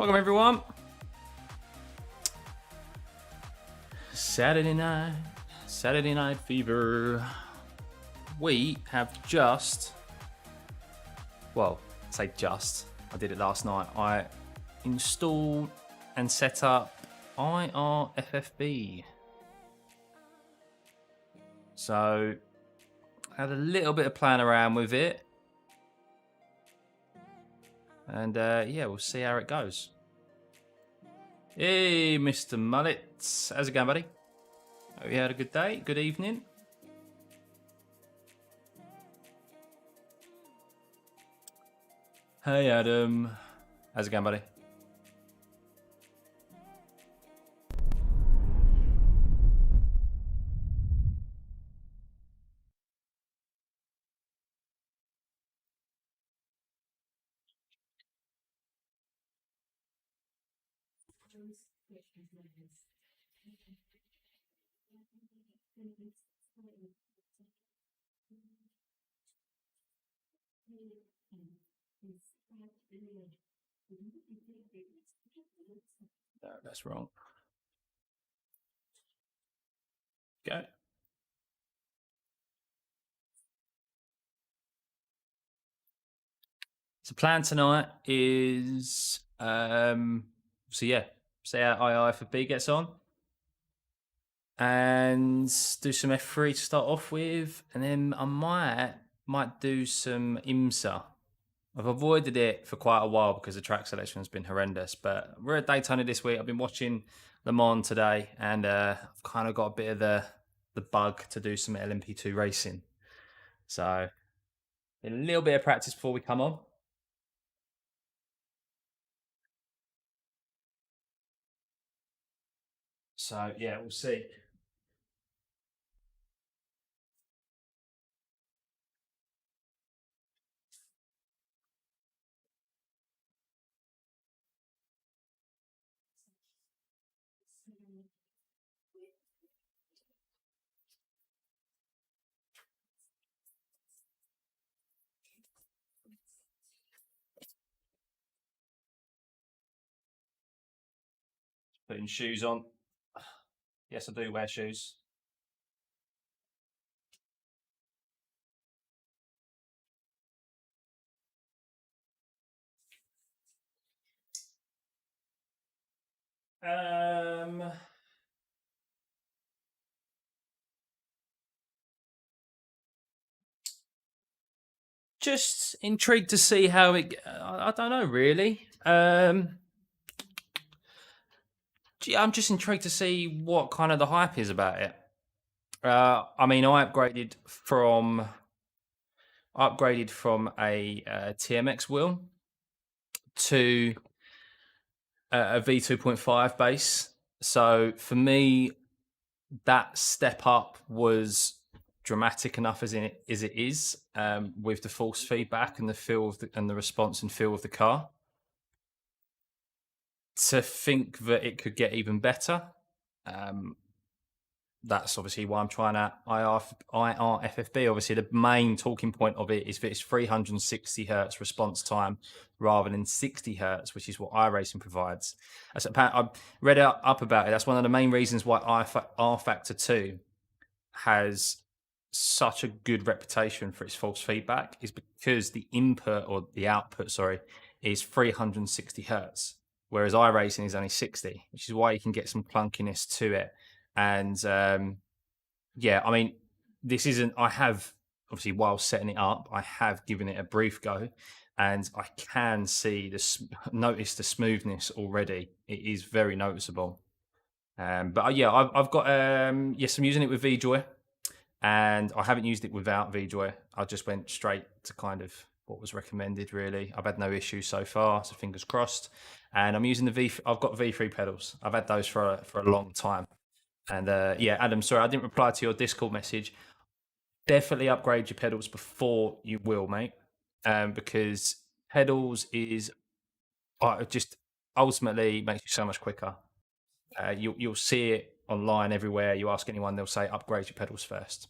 Welcome everyone. Saturday night fever. We have just, well, say just, I did it last night. I installed and set up iRFFB. So I had a little bit of playing around with it. And yeah, we'll see how it goes. Hey, Mr. Mullets. How's it going, buddy? Hope you had a good day, good evening. Hey, Adam. How's it going, buddy? No, that's wrong. Go. So plan tonight is so yeah, see how iRFFB gets on. And do some F3 to start off with, and then I might do some IMSA. I've avoided it for quite a while because the track selection has been horrendous, but we're at Daytona this week. I've been watching Le Mans today, and I've kind of got a bit of the bug to do some LMP2 racing. So a little bit of practice before we come on. So yeah, we'll see. Putting shoes on. Yes, I do wear shoes. Just intrigued to see how it. I don't know really. I'm just intrigued to see what kind of the hype is about it. I mean, I upgraded from a TMX wheel to a V2.5 base. So for me, that step up was dramatic enough as it is, with the force feedback and the feel of and the response and feel of the car. To think that it could get even better, that's obviously why I'm trying out iRFFB. Obviously, the main talking point of it is that it's 360 hertz response time rather than 60 hertz, which is what iRacing provides. I read up about it. That's one of the main reasons why rFactor 2 has such a good reputation for its false feedback, is because the input, or the output, sorry, is 360 hertz, whereas iRacing is only 60, which is why you can get some clunkiness to it. And yeah, I mean, this isn't. I have obviously, while setting it up, I have given it a brief go, and I can see notice the smoothness already. It is very noticeable. But yeah, I've got yes, I'm using it with VJoy, and I haven't used it without VJoy. I just went straight to kind of what was recommended. Really, I've had no issues so far, so fingers crossed. And I'm using I've got V3 pedals. I've had those for a long time. And yeah, Adam, sorry, I didn't reply to your Discord message. Definitely upgrade your pedals before you will, mate, because pedals is just ultimately makes you so much quicker. You'll see it online everywhere. You ask anyone, they'll say upgrade your pedals first,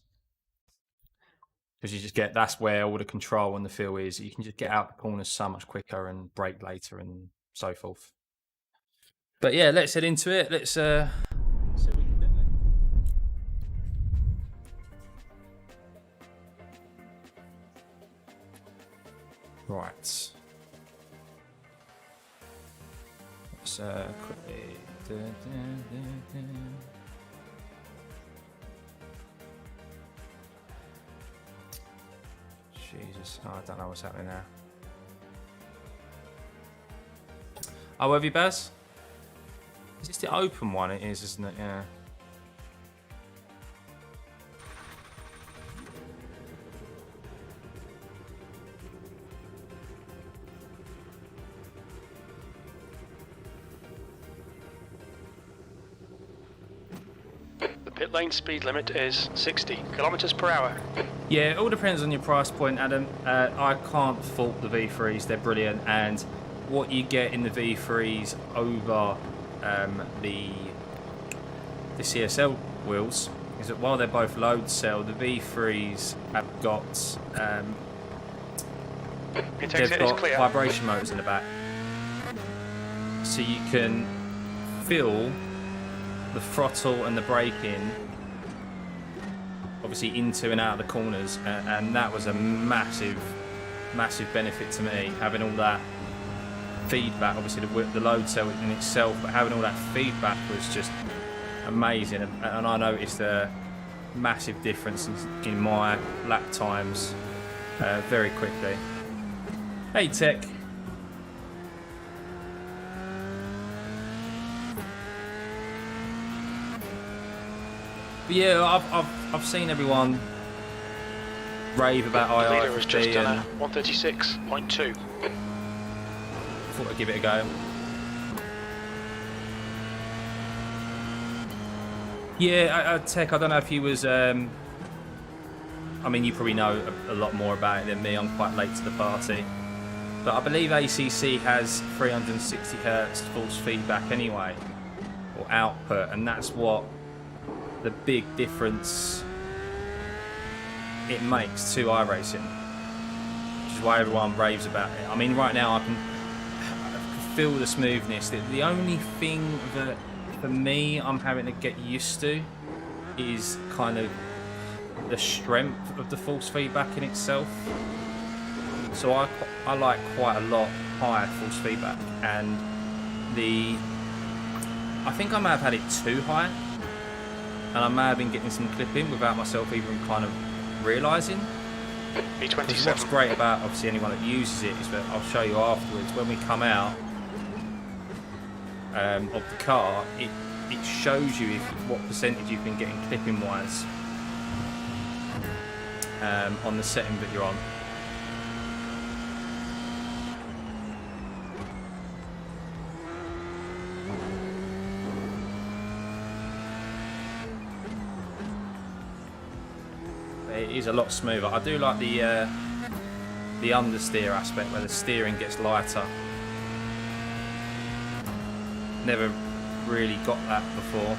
because you just get, that's where all the control and the feel is. You can just get out the corners so much quicker and brake later and so forth. But yeah, let's head into it. Let's see what we can do. Right. Let's quickly. Jesus, oh, I don't know what's happening now. Oh, have you, Baz? Is this the open one? It is, isn't it? Yeah. The pit lane speed limit is 60 kilometers per hour. Yeah, it all depends on your price point, Adam. I can't fault the V3s, they're brilliant, and what you get in the V3s over the CSL wheels is that while they're both load cell, the V3s have got they've got vibration motors in the back, so you can feel the throttle and the braking obviously into and out of the corners, and that was a massive benefit to me, having all that feedback. Obviously the load cell in itself, but having all that feedback was just amazing, and I noticed a massive difference in my lap times very quickly. Hey Tech. But yeah, I've seen everyone rave about iRFFB. The leader has just done a 136.2. Thought I'd give it a go. Yeah, Tech, I don't know if he was... I mean, you probably know a lot more about it than me. I'm quite late to the party. But I believe ACC has 360 Hz force feedback anyway, or output, and that's what the big difference it makes to iRacing, which is why everyone raves about it. I mean, right now I can feel the smoothness. The only thing that for me I'm having to get used to is kind of the strength of the force feedback in itself. So I like quite a lot higher force feedback, and I think I may have had it too high, and I may have been getting some clipping without myself even kind of realising. What's great about obviously anyone that uses it is that I'll show you afterwards, when we come out of the car, it shows you what percentage you've been getting clipping wise on the setting that you're on. It is a lot smoother. I do like the understeer aspect where the steering gets lighter. Never really got that before.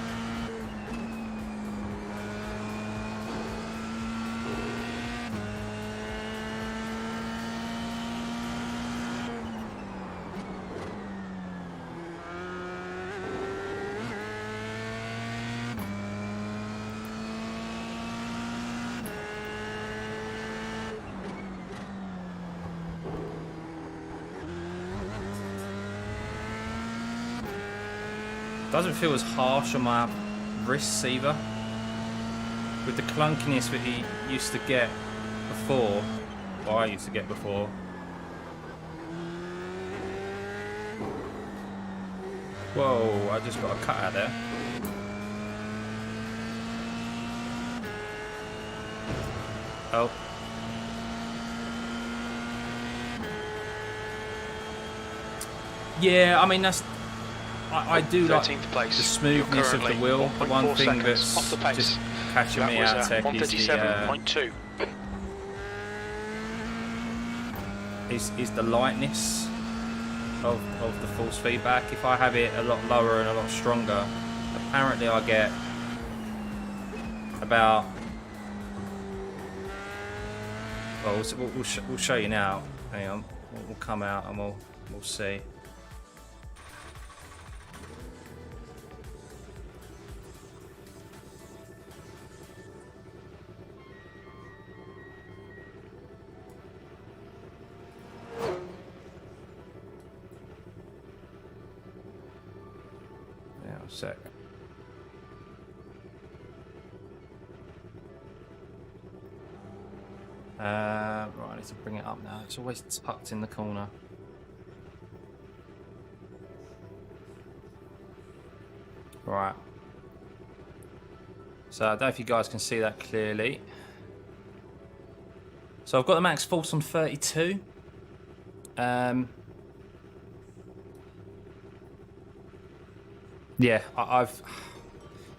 Doesn't feel as harsh on my wrists either. With the clunkiness that he used to get before, or I used to get before. Whoa, I just got a cut out there. Oh. Yeah, I mean, that's... I do like the smoothness of the wheel. The one thing that's just catching me out, Tech, is the lightness of the force feedback. If I have it a lot lower and a lot stronger, apparently I get about... Well, we'll show you now. Hang on, we'll come out and we'll see. Sec. Right, I need to bring it up now. It's always tucked in the corner. Right. So I don't know if you guys can see that clearly. So I've got the max force on 32. Yeah, I've.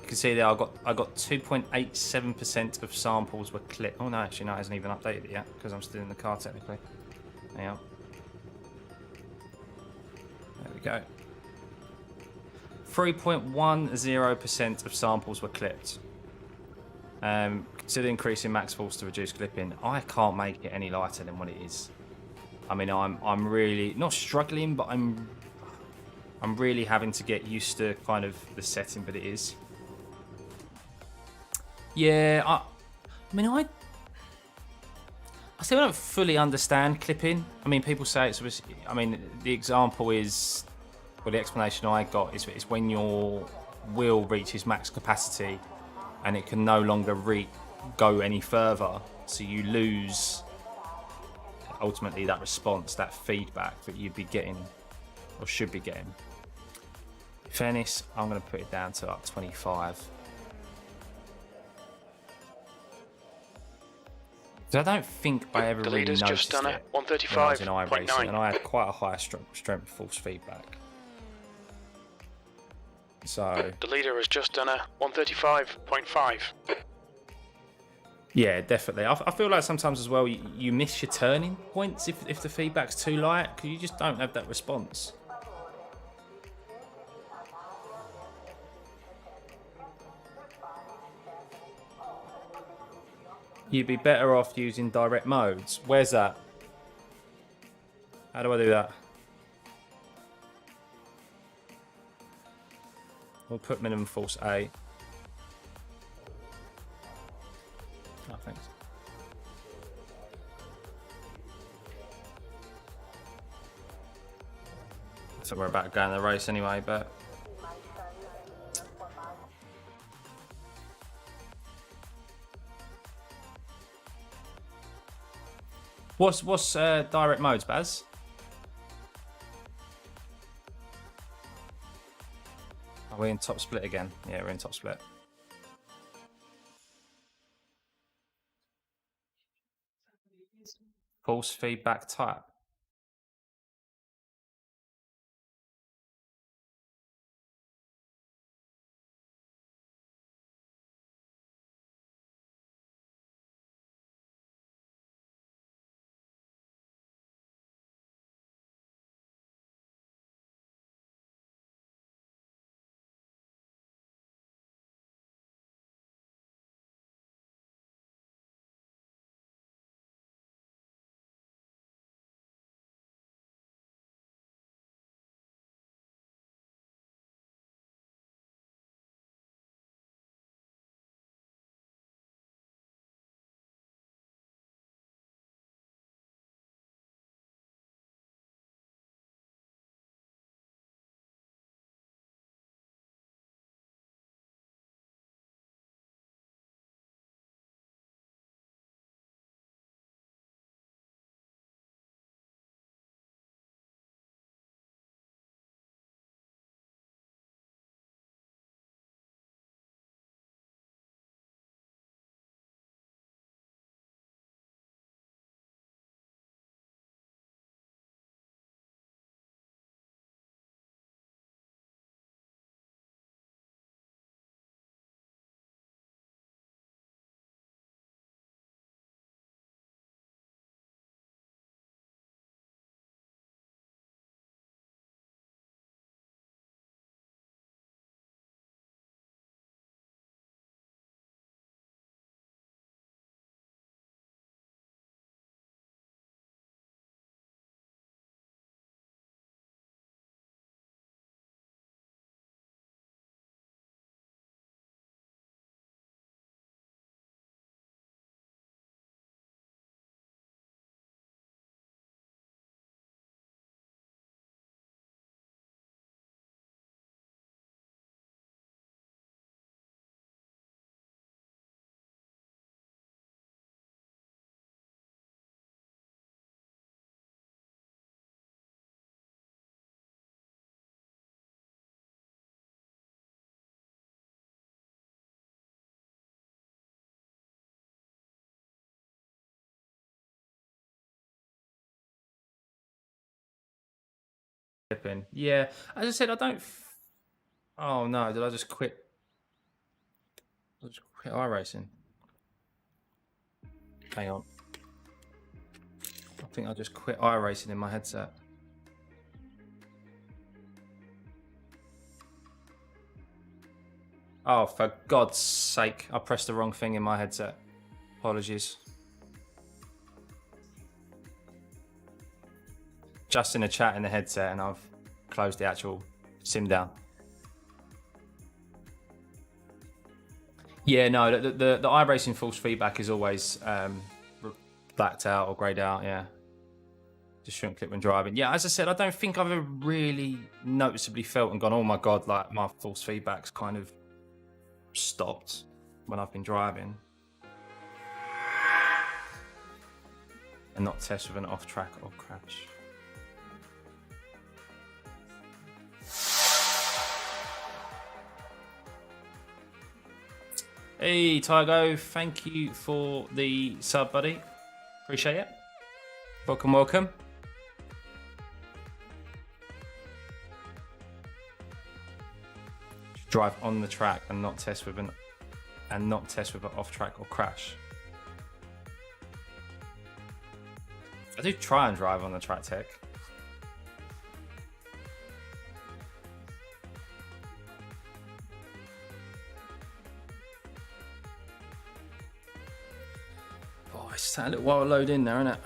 You can see there. I got 2.87% of samples were clipped. Oh no, actually no, it hasn't even updated it yet because I'm still in the car technically. Hang on. There we go. 3.10% of samples were clipped. Consider increasing max force to reduce clipping. I can't make it any lighter than what it is. I mean, I'm really not struggling, but I'm really having to get used to kind of the setting, but it is. Yeah, I mean, I still don't fully understand clipping. I mean, people say it's. I mean, the example is, well, the explanation I got is it's when your wheel reaches max capacity, and it can no longer go any further, so you lose ultimately that response, that feedback that you'd be getting or should be getting. In fairness, I'm going to put it down to like 25. Because I don't think I ever really noticed just done it a when I was in 135.9. iRacing, and I had quite a high strength force feedback. So The leader has just done a 135.5. yeah, definitely. I feel like sometimes as well you miss your turning points if the feedback's too light, because you just don't have that response. You'd be better off using direct modes. Where's that? How do I do that? We'll put minimum force A. Oh, thanks. So we're about to go in the race anyway, but what's direct modes, Baz? Are we in top split again? Yeah, we're in top split. Force feedback type. clipping. Yeah, as I said, I don't. Oh no, did I just quit? I just quit iRacing. Hang on. I think I just quit iRacing in my headset. Oh, for God's sake, I pressed the wrong thing in my headset. Apologies. Just in a chat in the headset, and I've closed the actual sim down. Yeah, no, the iRacing force feedback is always blacked out or greyed out, yeah. Just shouldn't clip when driving. Yeah, as I said, I don't think I've ever really noticeably felt and gone, oh my God, like my force feedback's kind of stopped when I've been driving. And not test with an off track or crash. Hey, Tygo, thank you for the sub, buddy. Appreciate it. Welcome, welcome. Drive on the track and not test with an off track or crash. I do try and drive on the track tech. Oh, it's just a little while to load in there, isn't it?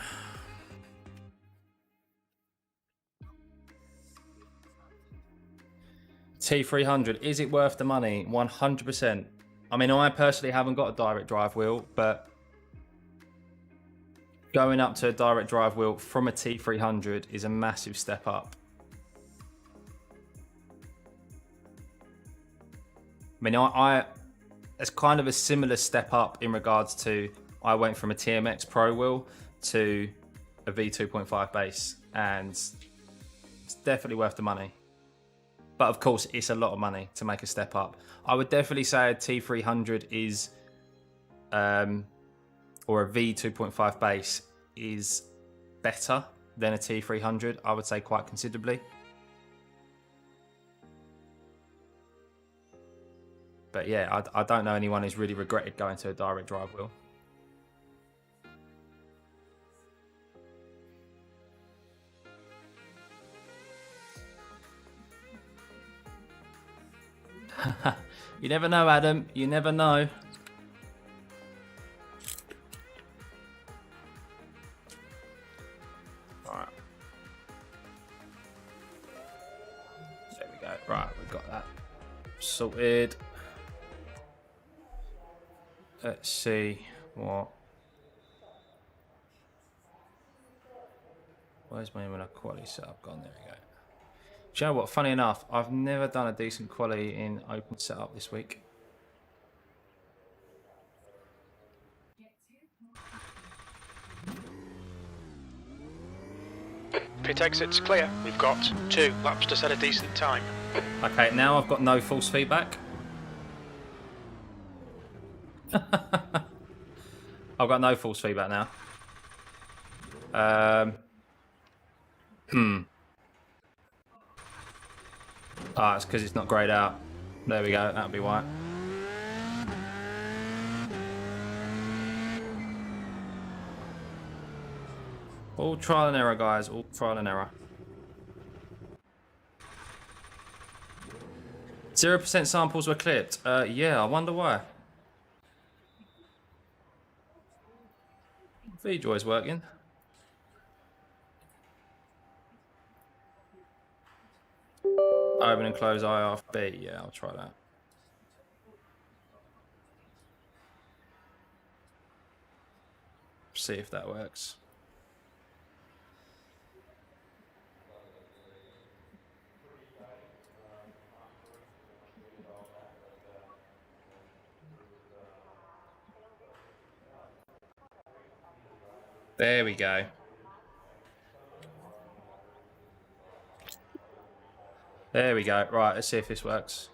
T300, is it worth the money? 100%. I mean, I personally haven't got a direct drive wheel, but going up to a direct drive wheel from a T300 is a massive step up. I mean, it's kind of a similar step up in regards to, I went from a TMX Pro wheel to a V2.5 base, and it's definitely worth the money. But of course, it's a lot of money to make a step up. I would definitely say a T300 is, or a V2.5 base is better than a T300. I would say quite considerably. But yeah, I don't know anyone who's really regretted going to a direct drive wheel. You never know, Adam. You never know. Alright. There we go. Right, we've got that sorted. Let's see what. Where's my quality setup gone? There we go. Do you know what? Funny enough, I've never done a decent quality in open setup this week. Pit exit's clear. We've got 2 laps to set a decent time. Okay, now I've got no false feedback. I've got no false feedback now. Ah, it's because it's not grayed out. There we go, that'll be why. All trial and error, guys, all trial and error. 0% samples were clipped. Yeah, I wonder why. VJoy's working. Open and close iRFFB. Yeah, I'll try that. See if that works. There we go. There we go. Right, let's see if this works.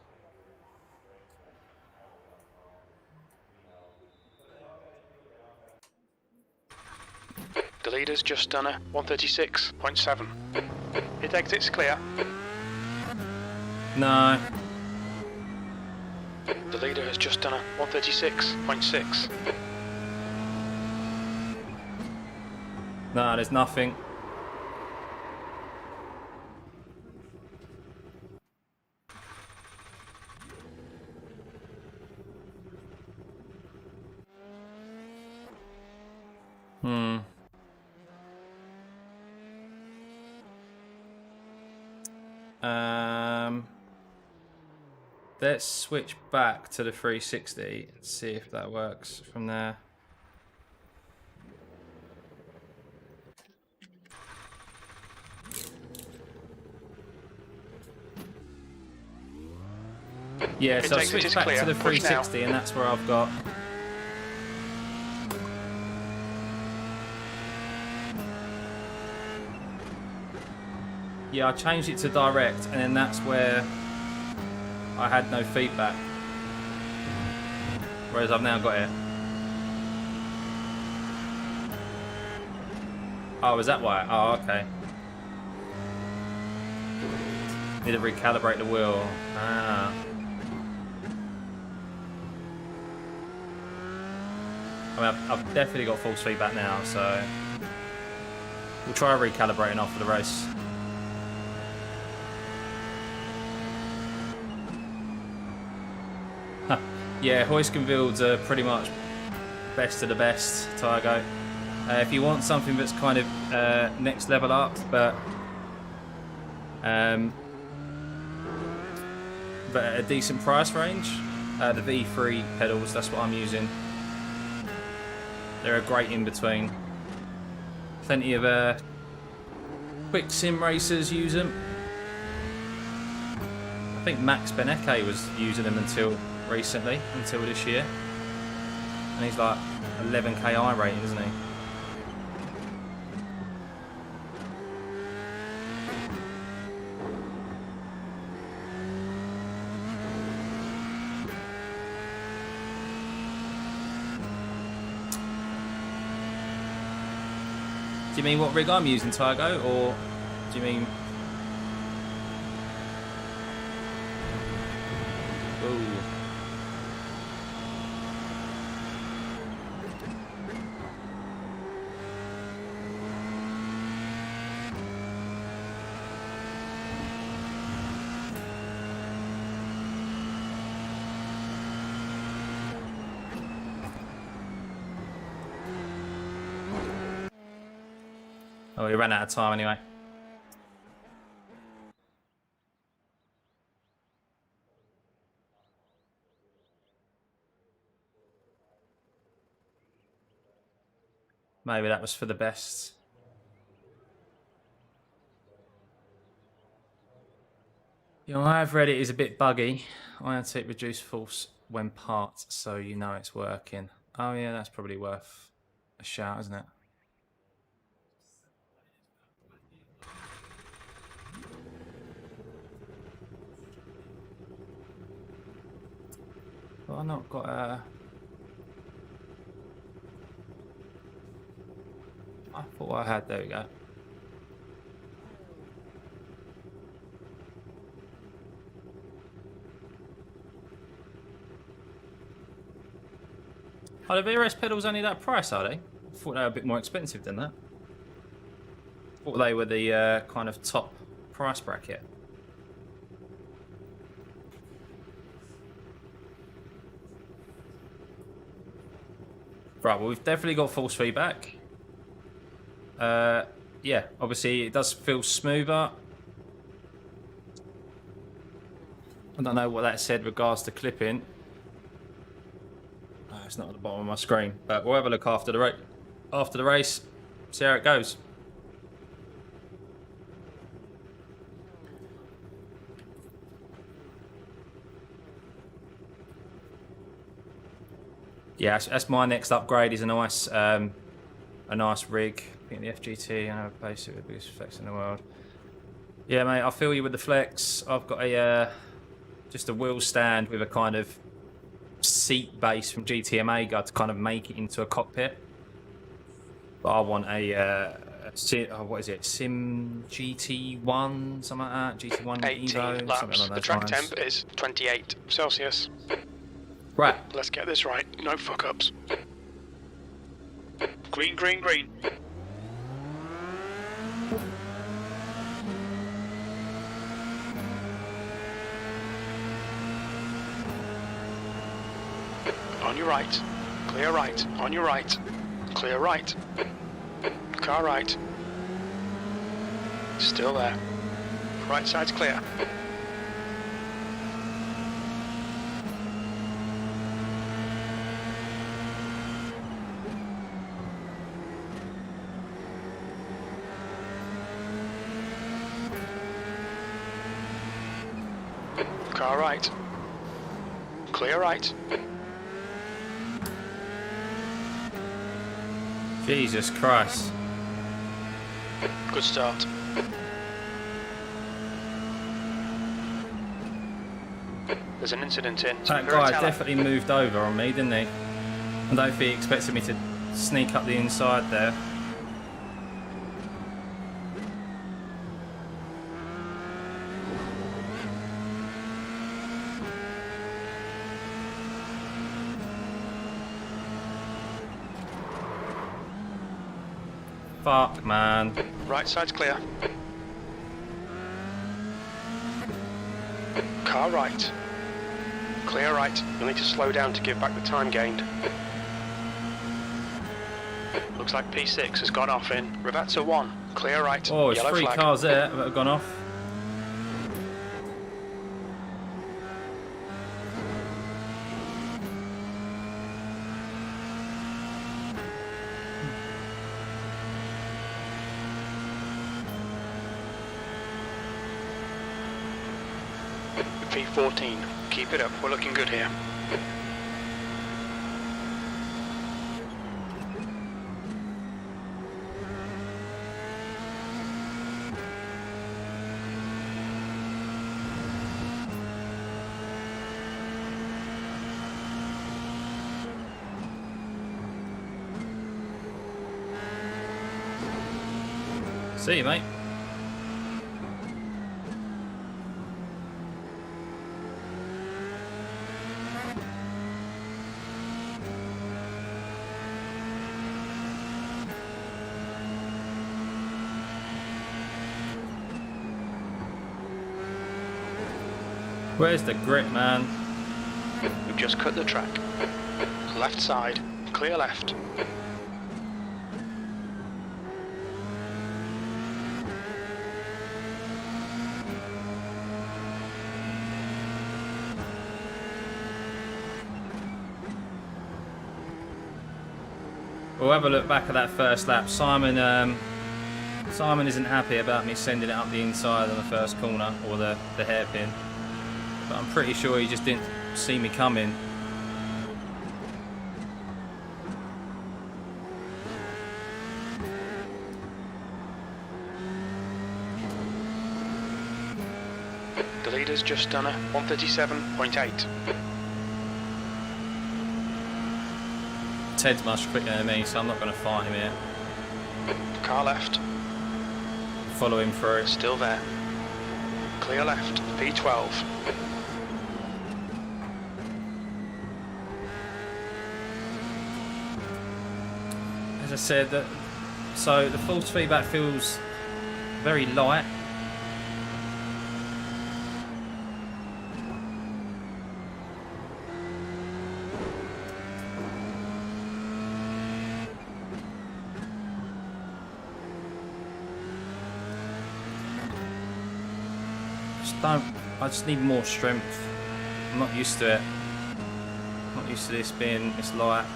The leader's just done a 136.7. Pit exit's clear. No. The leader has just done a 136.6. No, there's nothing. Let's switch back to the 360 and see if that works from there. Yeah, so I've switched back to the 360 and that's where I've got. Yeah, I changed it to direct and then that's where I had no feedback. Whereas I've now got it. Oh, is that why? Oh, okay. Need to recalibrate the wheel. Ah. I mean, I've definitely got false feedback now, so we'll try recalibrating after the race. Yeah, Huiskenwilds are pretty much best of the best, Tygo. If you want something that's kind of next level up, but a decent price range, the V3 pedals, that's what I'm using. They're a great in-between. Plenty of quick sim racers use them. I think Max Benecke was using them until recently, until this year. And he's like 11k I rating, isn't he? Do you mean what rig I'm using, Tygo, or do you mean... Ooh. Oh, we ran out of time anyway. Maybe that was for the best. You know, I've read it is a bit buggy. I had to reduce force when parked, so you know it's working. Oh yeah, that's probably worth a shout, isn't it? Well, I've not got a... I thought I had, there we go. Are the VRS pedals only that price, are they? I thought they were a bit more expensive than that. I thought they were the kind of top price bracket. Right, well, we've definitely got false feedback. Yeah, obviously it does feel smoother. I don't know what that said regards to clipping. Oh, it's not at the bottom of my screen, but we'll have a look after the race, see how it goes. Yeah, that's my next upgrade. Is a nice rig. I think the FGT, and I've placed it with the biggest flex in the world. Yeah, mate, I feel you with the flex. I've got a just a wheel stand with a kind of seat base from GTM EVGA to kind of make it into a cockpit. But I want a what is it? Sim GT1, something like that. GT1 18 Evo, laps. something along The those track lines. temp is 28 Celsius. Right. Let's get this right. No fuck ups. Green, green, green. On your right. Clear right. On your right. Clear right. Car right. Still there. Right side's clear. Car right. Clear right. Jesus Christ. Good start. There's an incident in. That guy definitely moved over on me, didn't he? I don't think he expected me to sneak up the inside there. Fuck, man. Right side's clear. Car right. Clear right. You'll need to slow down to give back the time gained. Looks like P6 has gone off in Revolver 1. Clear right. Oh, there's Yellow 3 flag. cars there that have gone off. P14. Keep it up. We're looking good here. See you, mate. Where's the grip, man? We've just cut the track. Left side. Clear left. We'll have a look back at that first lap. Simon isn't happy about me sending it up the inside on the first corner, or the hairpin. But I'm pretty sure he just didn't see me coming. The leader's just done a 137.8. Ted's much quicker than me, so I'm not going to fight him here. Car left. Follow him through. Still there. Clear left. P12. As I said, so the force feedback feels very light. I just need more strength. I'm not used to it. I'm not used to this being this light.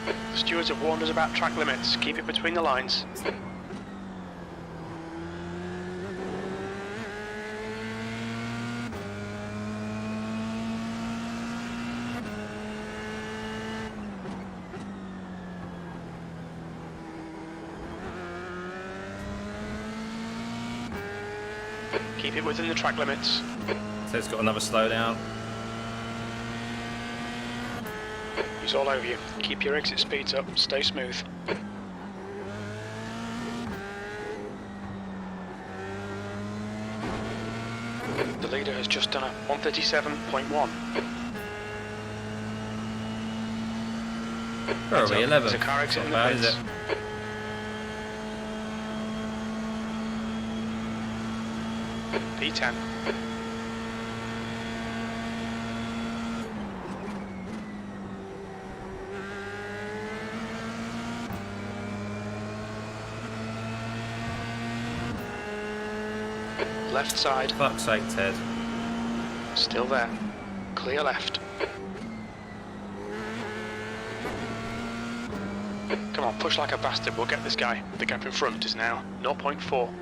The stewards have warned us about track limits. Keep it between the lines. Keep it within the track limits. So it's got another slowdown. He's all over you. Keep your exit speeds up. Stay smooth. The leader has just done a 137.1. Where are we? 11. There's a car exiting the Is pits. it? P10. Left side. Fuck's sake, Ted. Still there. Clear left. Come on, push like a bastard. We'll get this guy. The gap in front is now 0.4.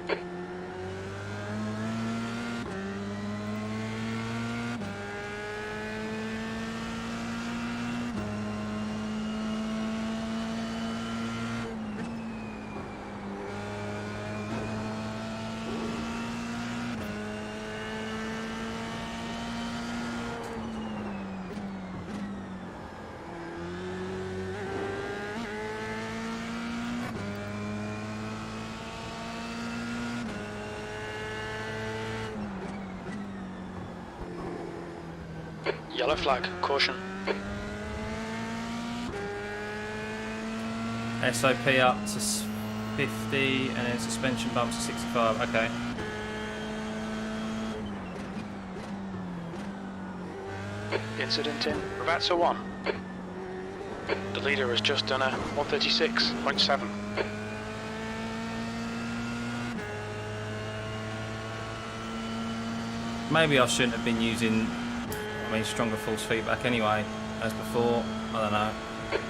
Yellow flag, caution. SOP up to 50 and then suspension bumps to 65. Okay. Incident in Ravazza 1. The leader has just done a 136.7. Maybe I shouldn't have been using, stronger force feedback anyway, as before. I don't know.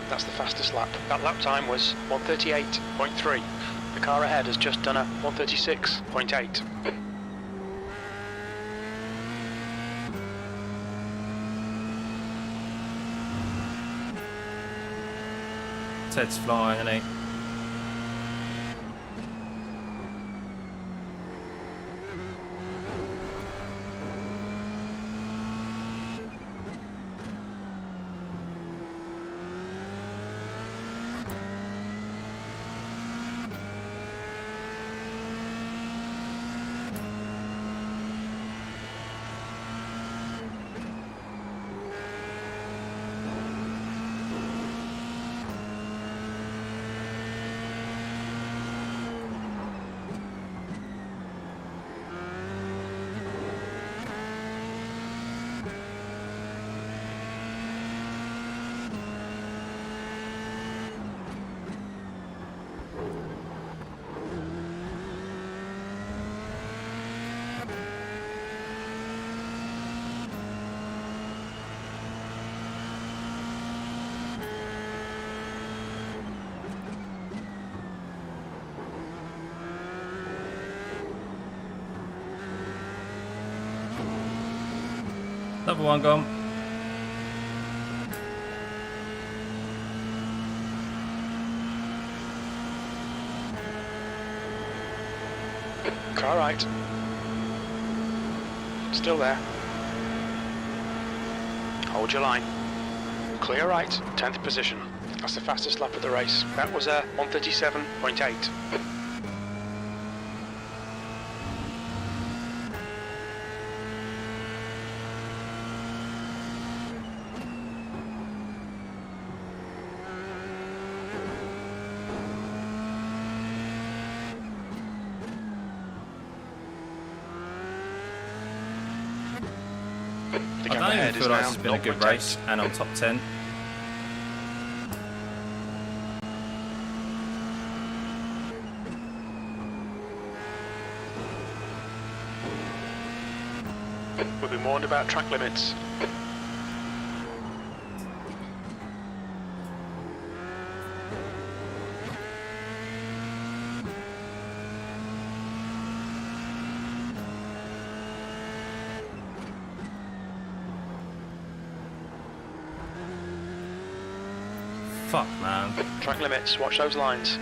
That's the fastest lap. That lap time was 138.3. The car ahead has just done a 136.8. Ted's flying, isn't he? Another one gone. Car right. Still there. Hold your line. Clear right, 10th position. That's the fastest lap of the race. That was a 137.8. I don't even feel like this has been a good race, and I'm top 10. We'll be warned about track limits. Fuck, man. Track limits, watch those lines.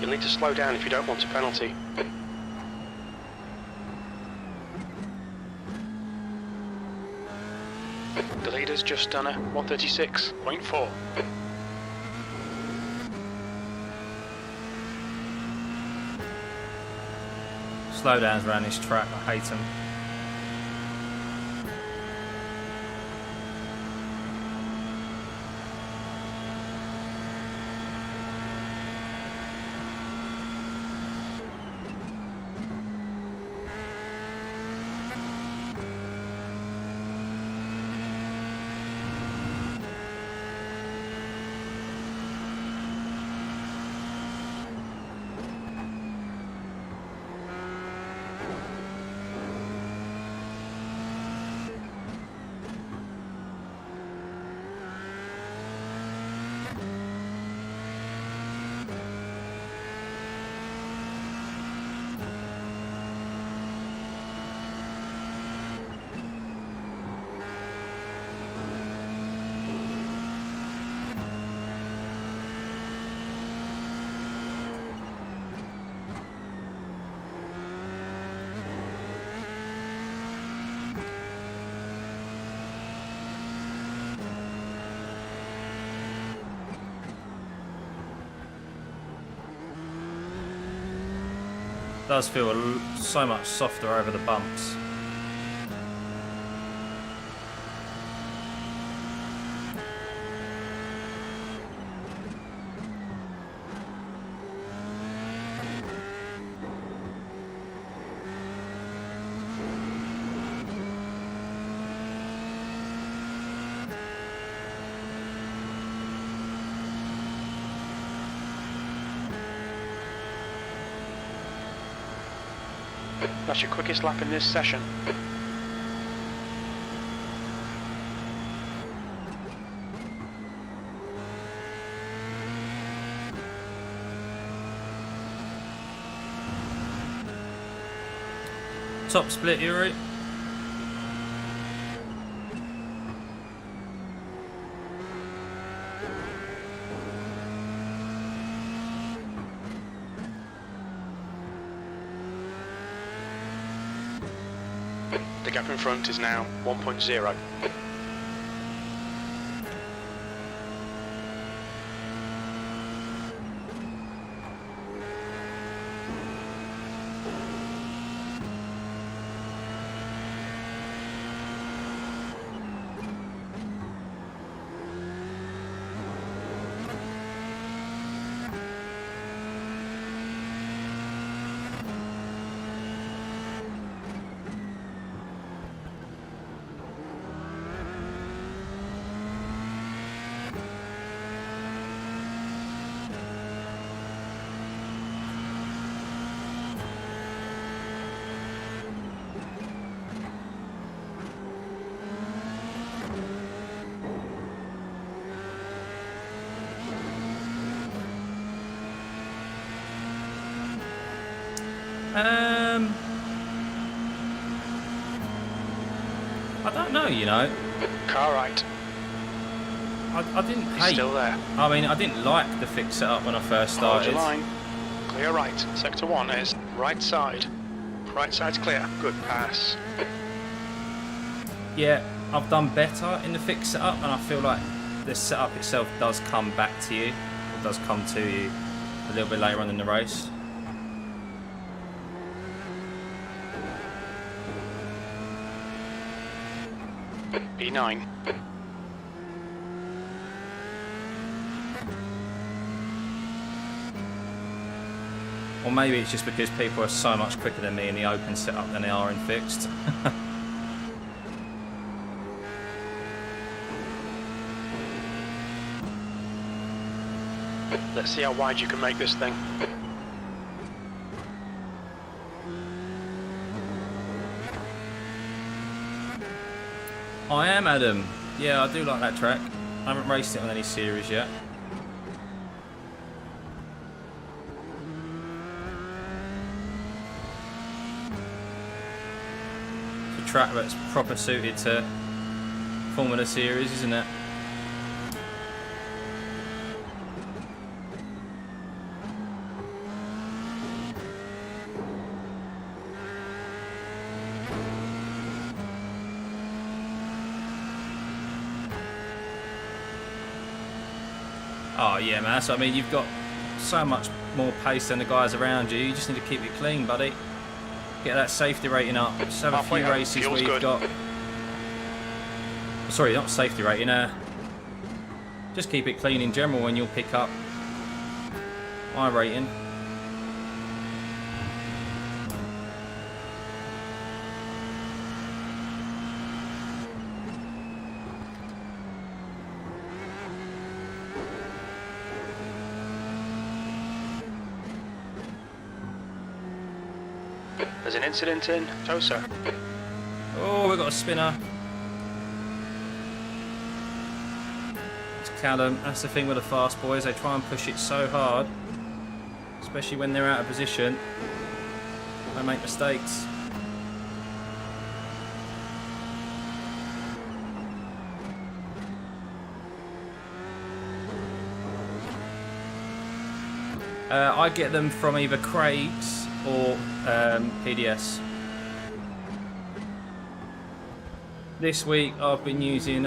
You'll need to slow down if you don't want a penalty. The leader's just done a 136.4. Slowdowns around this track, I hate them. Does feel so much softer over the bumps. That's your quickest lap in this session. Top split, Yuri. The gap in front is now 1.0. I don't know, you know. Car right. I didn't He's hate. still there. I mean, I didn't like the fix setup when I first Hold started. your line. Clear right. Sector 1 is right side. Right side's clear. Good pass. Yeah, I've done better in the fix setup, and I feel like the setup itself does come back to you. It does come to you a little bit later on in the race. B9. Or maybe it's just because people are so much quicker than me in the open setup than they are in fixed. Let's see how wide you can make this thing. I am, Adam. Yeah, I do like that track. I haven't raced it on any series yet. It's a track that's proper suited to Formula Series, isn't it? Oh yeah, man. So I mean, you've got so much more pace than the guys around you. You just need to keep it clean, buddy. Get that safety rating up. Just have a few races where you've got. Sorry, not safety rating. Just keep it clean in general, and you'll pick up iRating. There's an incident in Tosa. Oh, we've got a spinner. It's Callum. That's the thing with the fast boys. They try and push it so hard, especially when they're out of position. They make mistakes. I get them from either Craig's or PDS. This week I've been using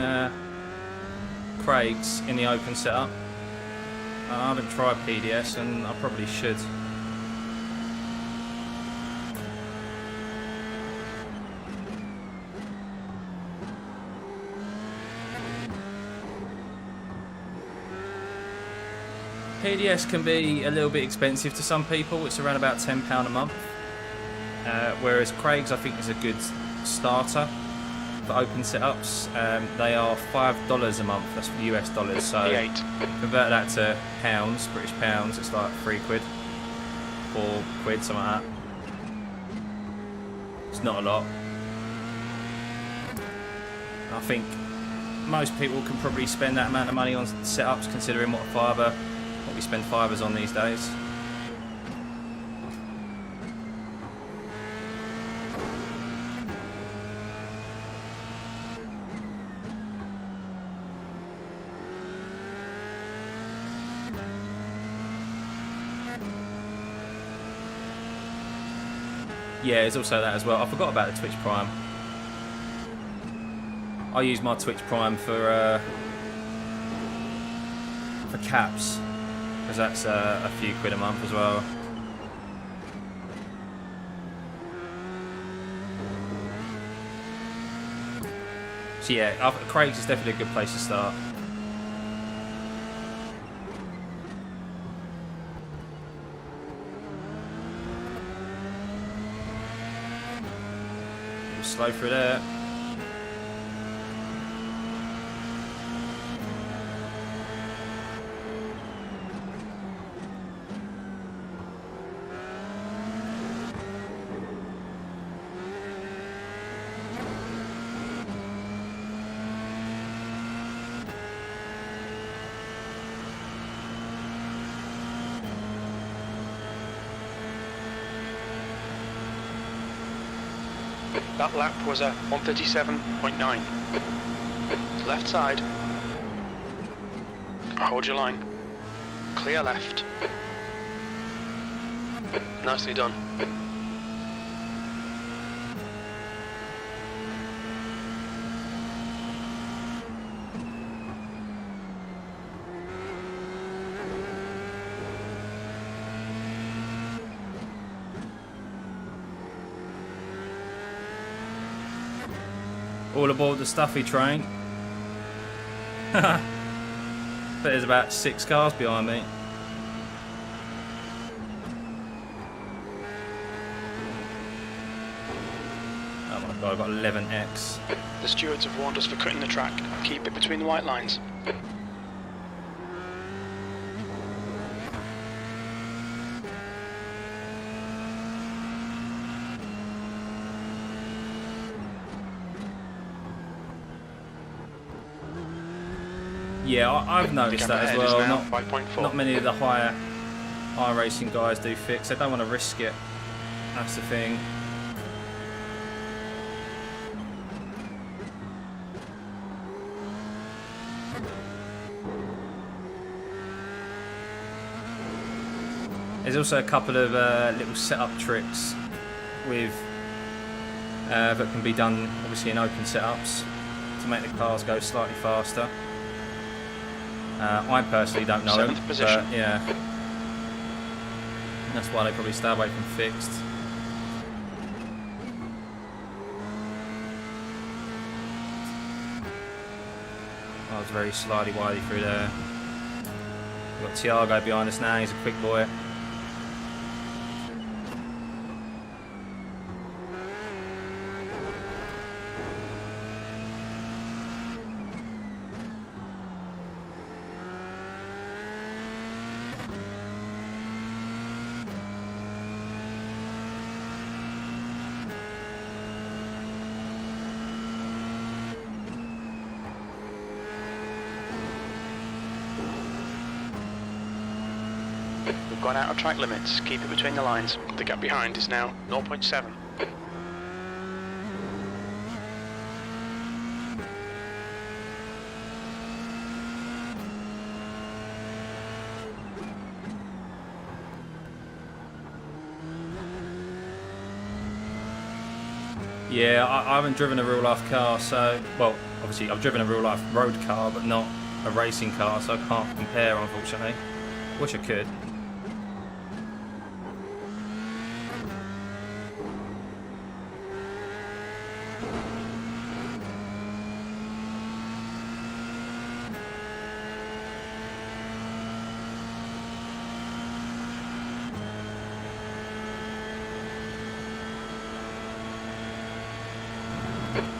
Craig's in the open setup. I haven't tried PDS and I probably should. PDS can be a little bit expensive to some people. It's around about £10 a month. Whereas Craig's I think is a good starter for open setups. They are $5 a month, that's US dollars. So convert that to pounds, British pounds, it's like £3, £4, something like that. It's not a lot. I think most people can probably spend that amount of money on setups, considering what we spend fivers on these days. Yeah, there's also that as well. I forgot about the Twitch Prime. I use my Twitch Prime for caps, because that's a few quid a month as well. So yeah, Craig's is definitely a good place to start. Slow through there. That lap was a 137.9. Left side. Hold your line. Clear left. Nicely done. All aboard the stuffy train. But there's about 6 cars behind me. Oh my god, I've got 11x. The stewards have warned us for cutting the track. Keep it between the white lines. Yeah, I've noticed that as well. Not many of the higher iRacing guys do fix. They don't want to risk it. That's the thing. There's also a couple of little setup tricks with that can be done obviously in open setups to make the cars go slightly faster. I personally don't know him, 7th position. but yeah, that's why they probably stay away from fixed. I was very slidey widey through there. We've got Thiago behind us now, he's a quick boy. We've gone out of track limits. Keep it between the lines. The gap behind is now 0.7. Yeah, I haven't driven a real life car, so, well, obviously I've driven a real life road car, but not a racing car, so I can't compare, unfortunately. Wish I could.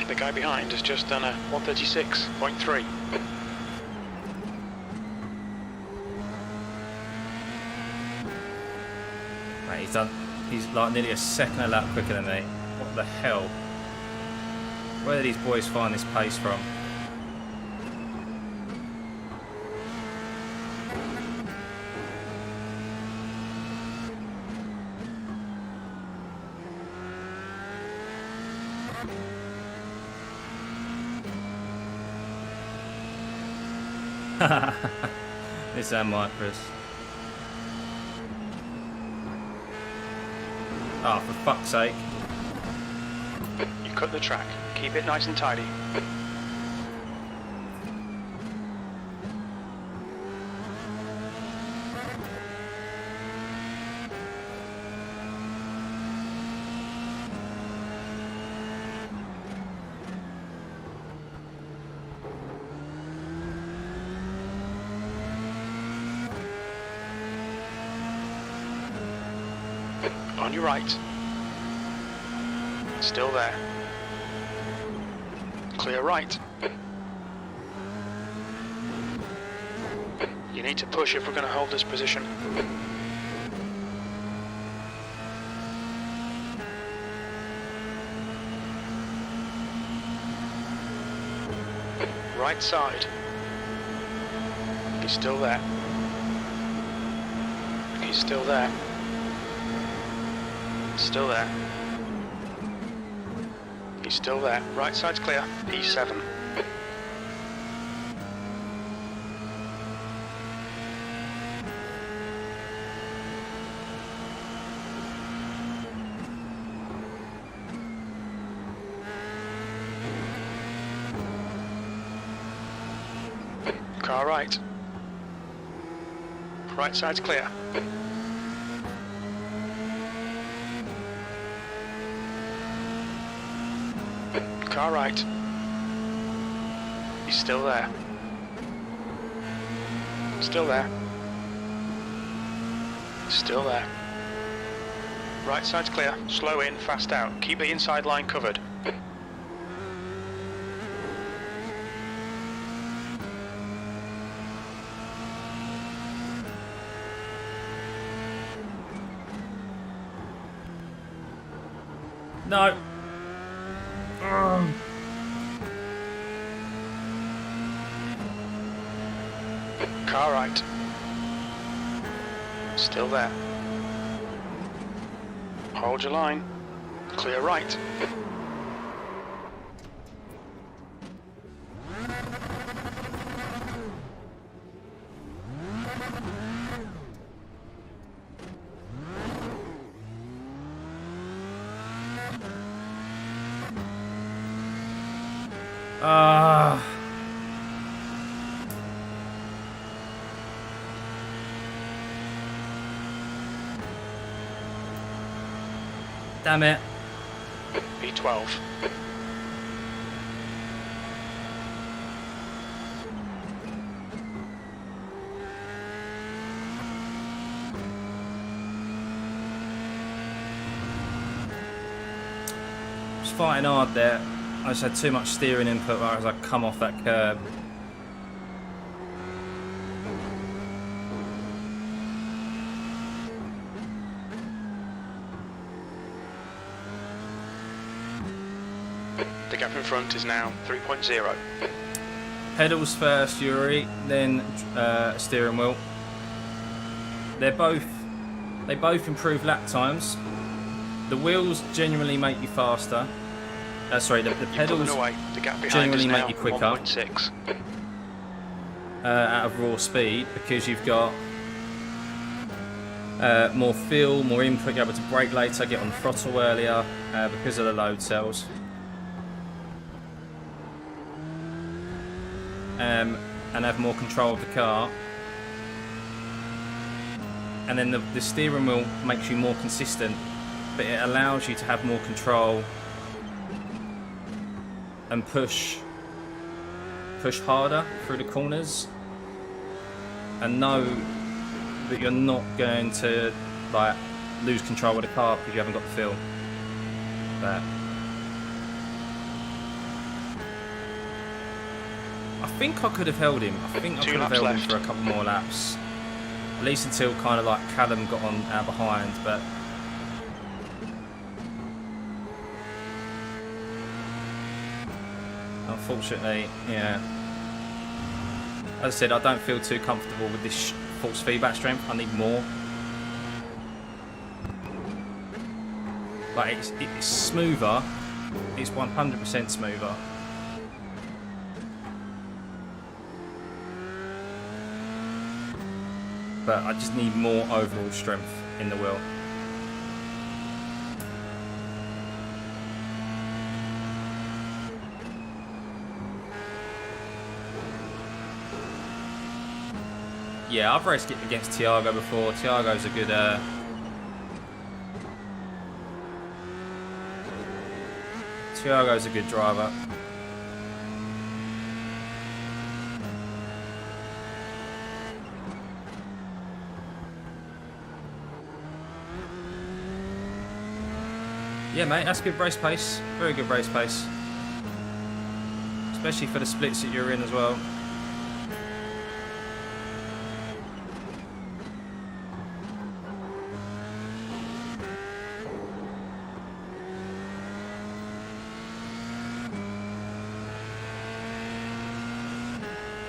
The guy behind has just done a 136.3. Mate, he's like nearly a second a lap quicker than me. What the hell? Where do these boys find this pace from? This ain't mine, Chris. Oh, for fuck's sake. You cut the track. Keep it nice and tidy. On your right. Still there. Clear right. You need to push if we're going to hold this position. Right side. He's still there. He's still there. Still there. He's still there. Right side's clear. P7. Car right. Right side's clear. Car right. He's still there. Still there. Still there. Right side's clear. Slow in, fast out. Keep the inside line covered. No. Car right. Still there. Hold your line. Clear right. Damn it. V12. Fighting hard there. I just had too much steering input as I come off that curb. The gap in front is now 3.0. Pedals first, Yuri, then steering wheel. They both improve lap times. The wheels genuinely make you faster. Sorry, the pedals The gap behind generally is now make you quicker 1.6. Out of raw speed because you've got more feel, more input. You're able to brake later, get on the throttle earlier because of the load cells. And have more control of the car. And then the steering wheel makes you more consistent, but it allows you to have more control and push harder through the corners and know that you're not going to like lose control of the car because you haven't got the feel. But I think I could have held him. I think I could have held him for a couple more laps. At least until kind of like Callum got on out behind, but unfortunately, yeah. As I said, I don't feel too comfortable with this force feedback strength. I need more. Like it's smoother. It's 100% smoother. But I just need more overall strength in the wheel. Yeah, I've raced against Thiago before. Thiago's a good Thiago's a good driver. Yeah, mate, that's good race pace. Very good race pace. Especially for the splits that you're in as well.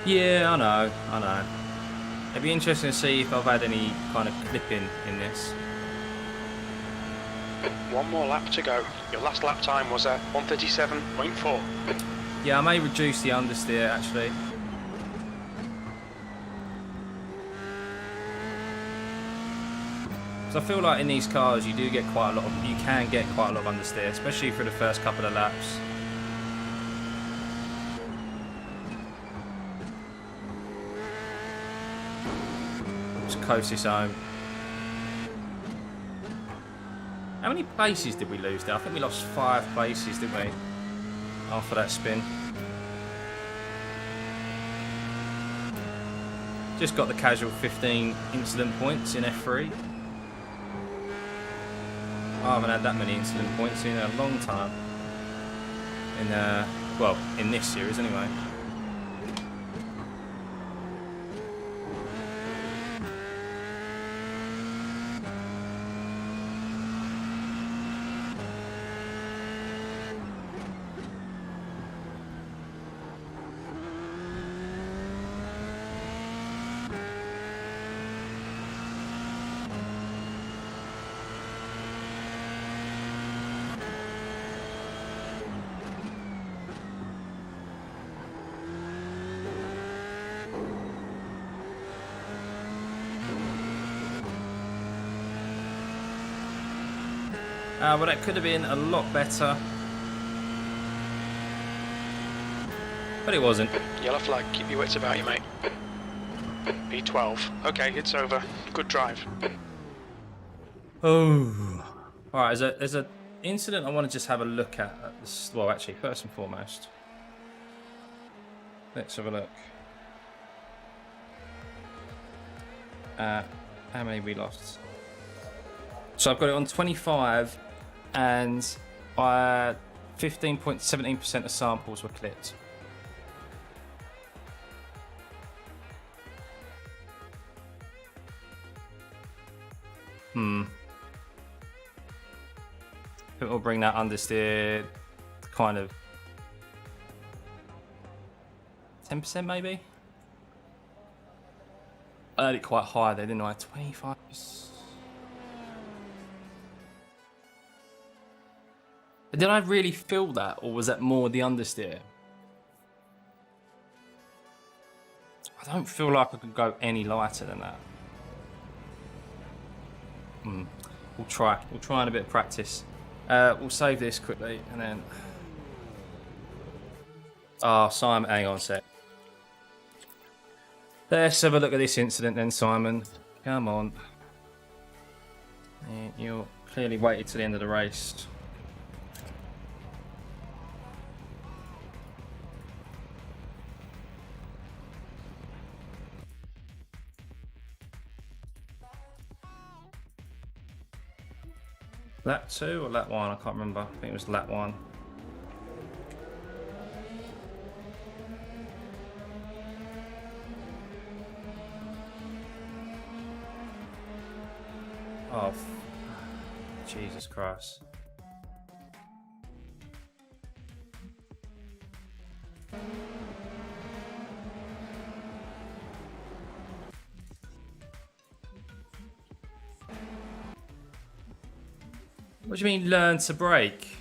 Yeah, I know. It'd be interesting to see if I've had any kind of clipping in this. One more lap to go. Your last lap time was at 1:37.4. Yeah, I may reduce the understeer actually. So I feel like in these cars you can get quite a lot of understeer, especially for the first couple of laps. Just coast this home. How many places did we lose there? I think we lost 5 places, didn't we? After that spin. Just got the casual 15 incident points in F3. I haven't had that many incident points in a long time. Well, in this series anyway. Well, that could have been a lot better. But it wasn't. Yellow flag, keep your wits about you, mate. V12. Okay, it's over. Good drive. Oh. Alright, there's a incident I want to just have a look at this. Well, actually, first and foremost, let's have a look. How many we lost? So I've got it on 25, and 15.17% of samples were clipped. I think we'll bring that understeer to kind of 10% maybe. I had it quite high there, didn't I? 25. Did I really feel that, or was that more the understeer? I don't feel like I could go any lighter than that. We'll try in a bit of practice. We'll save this quickly and then. Oh, Simon, hang on a sec. Let's have a look at this incident then, Simon. Come on. You clearly waited till the end of the race. Lap 2 or lap 1? I can't remember. I think it was lap 1. Oh, Jesus Christ. What do you mean, learn to brake?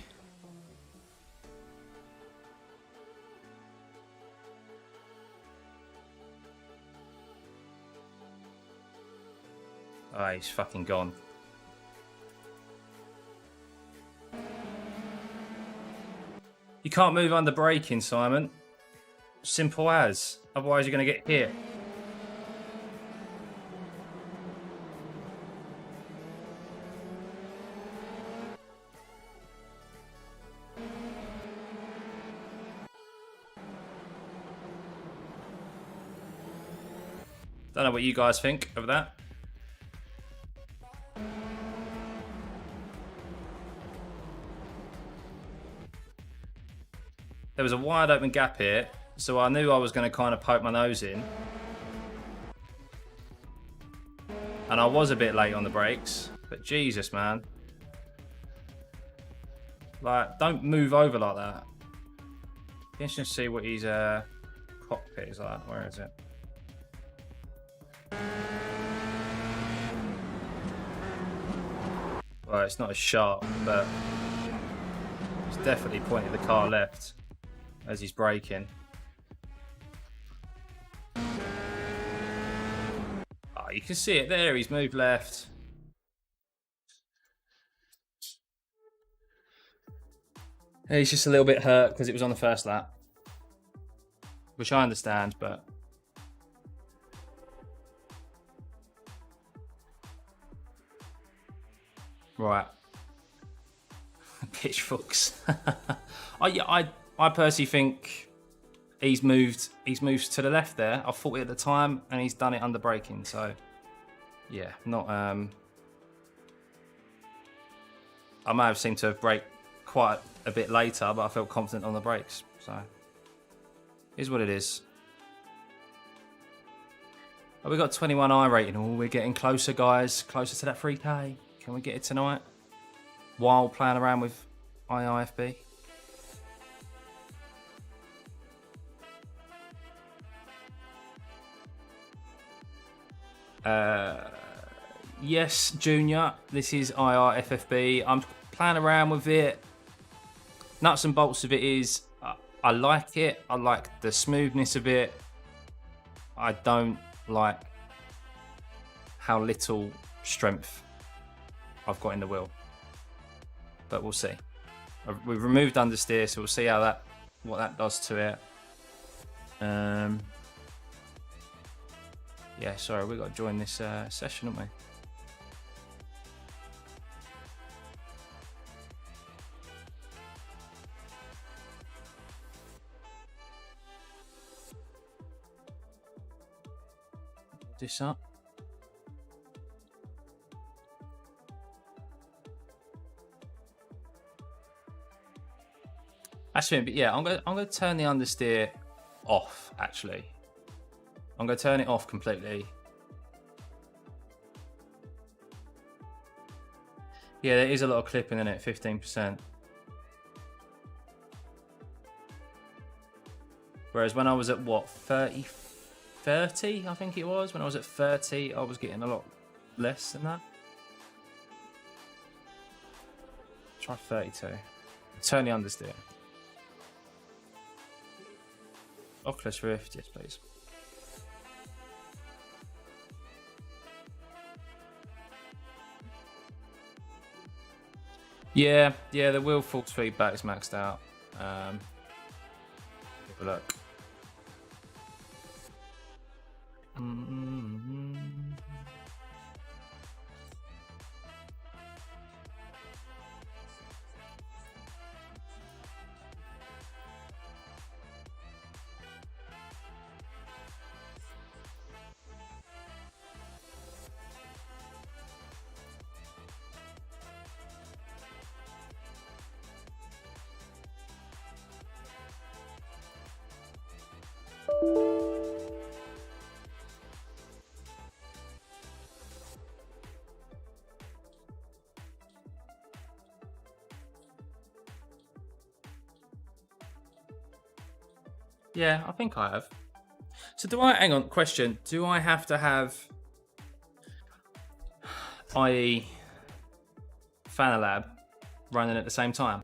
Oh, he's fucking gone. You can't move under braking, Simon. Simple as. Otherwise, you're going to get hit. Don't know what you guys think of that. There was a wide open gap here, so I knew I was going to kind of poke my nose in. And I was a bit late on the brakes, but Jesus, man. Like, don't move over like that. Interesting to see what his cockpit is like. Where is it? Well, it's not as sharp, but it's definitely pointing the car left as he's braking. Oh, you can see it there, he's moved left. He's just a little bit hurt because it was on the first lap. Which I understand, but... Right. Pitchforks. I personally think he's moved to the left there. I thought it at the time, and he's done it under braking. So, yeah, not. I may have seemed to have braked quite a bit later, but I felt confident on the brakes. So, is what it is. Oh, we got 21 iRating. Oh, we're getting closer, guys. Closer to that 3K. Can we get it tonight? While playing around with iRFFB. Yes, Junior, this is iRFFB. I'm playing around with it. Nuts and bolts of it is, I like it. I like the smoothness of it. I don't like how little strength I've got in the wheel. But we'll see. We've removed understeer, so we'll see how what that does to it. Yeah, sorry, we've got to join this session, haven't we? this up. Actually, but yeah, I'm gonna turn the understeer off. Actually, I'm gonna turn it off completely. Yeah, there is a lot of clipping in it, 15%. Whereas when I was at what, 30, I think it was. When I was at 30, I was getting a lot less than that. Try 32. Turn the understeer. Oculus Rift, yes please. Yeah, the wheel force feedback is maxed out. Have a look. Yeah, I think I have. So do I, hang on, question. Do I have to have, i.e. Fanalab running at the same time?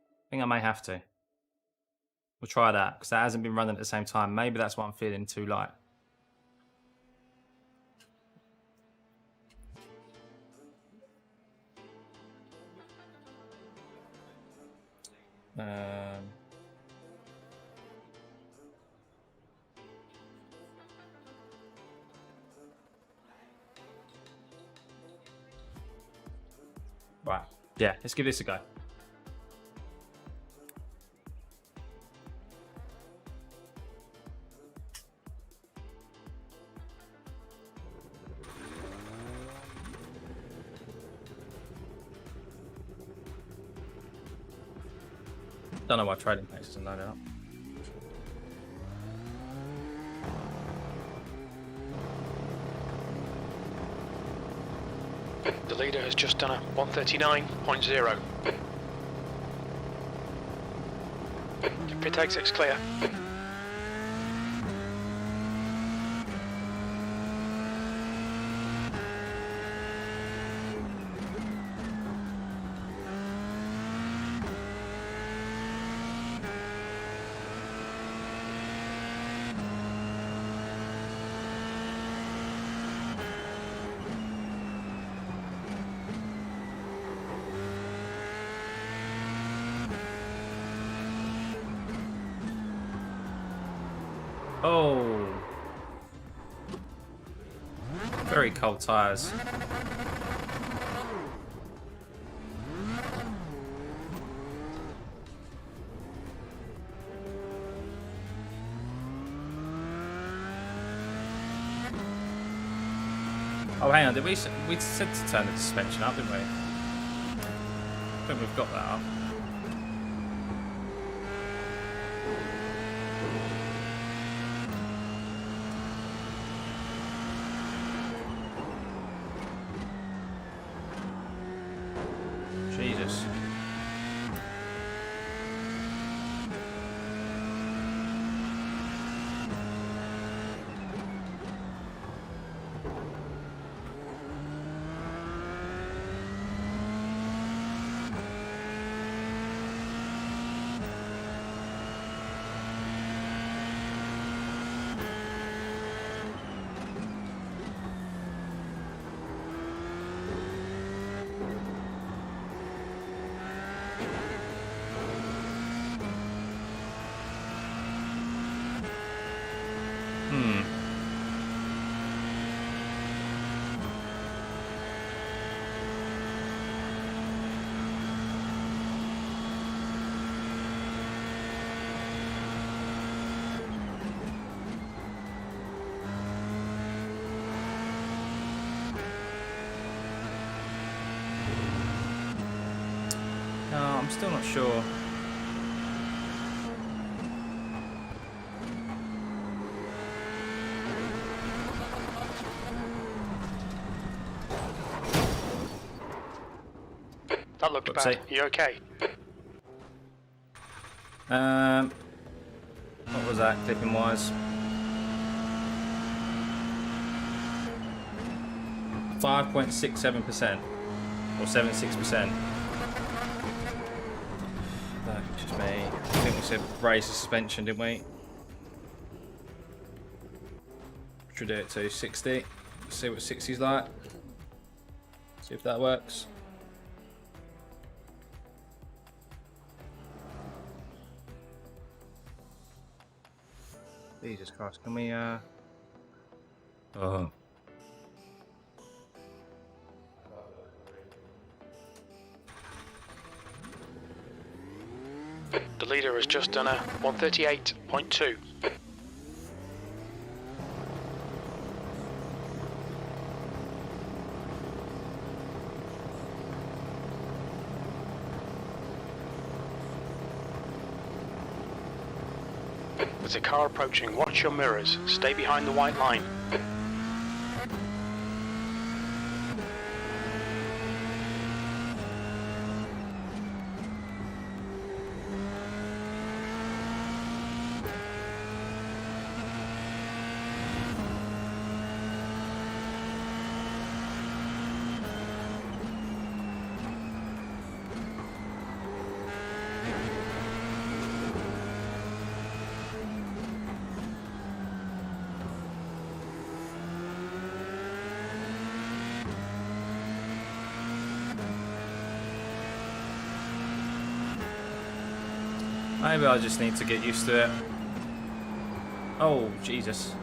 I think I may have to. We'll try that, because that hasn't been running at the same time. Maybe that's why I'm feeling too light. Right, yeah, let's give this a go. Don't know why trading places are loaded up. The leader has just done a 139.0. Pit exit's clear. Oh, very cold tires. Oh, hang on. Did we said to turn the suspension up, didn't we? I think we've got that up. Jesus. I'm still not sure. That looked bad. You okay? What was that, clipping wise? 5.67% or 76%. That's just me. I think we said raise the suspension, didn't we? Should do it to 60. See what 60's like. See if that works. Jesus Christ, can we oh. The leader has just done a 138.2. There's a car approaching. Watch your mirrors. Stay behind the white line. Maybe I just need to get used to it. Oh, Jesus.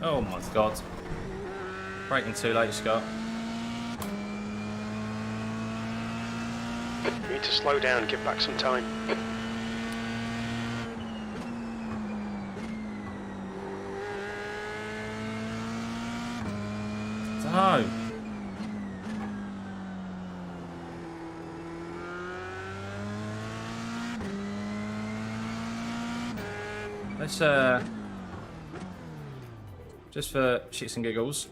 Oh my God. Braking too late, Scott. You need to slow down, give back some time. No. Let's just for shits and giggles,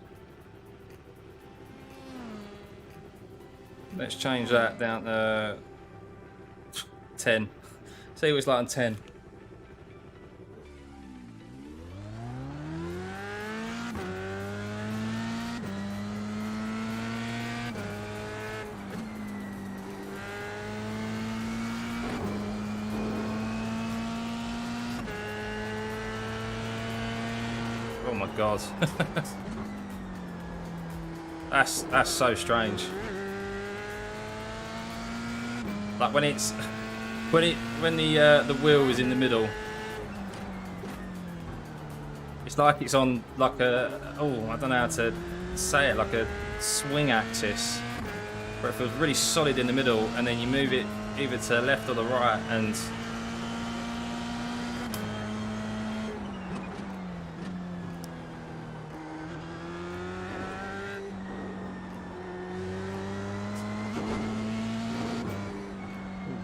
let's change that down to 10. See what it's like on 10. Oh my God. That's so strange. Like when it's when the wheel is in the middle, it's like it's on like a, oh, I don't know how to say it, like a swing axis, where it feels really solid in the middle, and then you move it either to the left or the right, and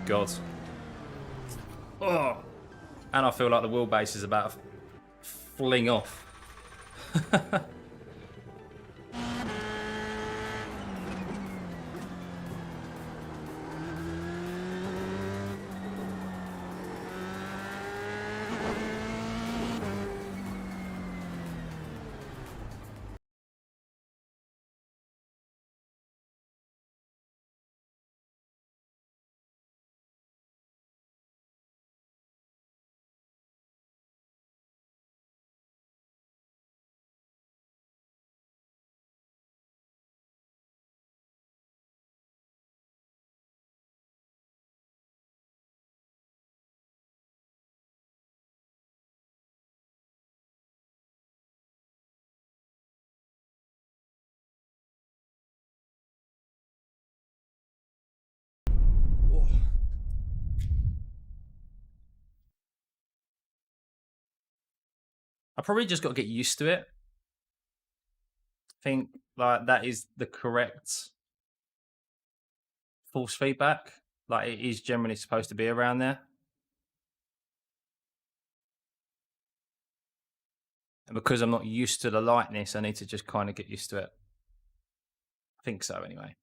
God. Oh, and I feel like the wheelbase is about to fling off. I probably just got to get used to it. I think like that is the correct force feedback. Like it is generally supposed to be around there. And because I'm not used to the lightness, I need to just kind of get used to it. I think so anyway.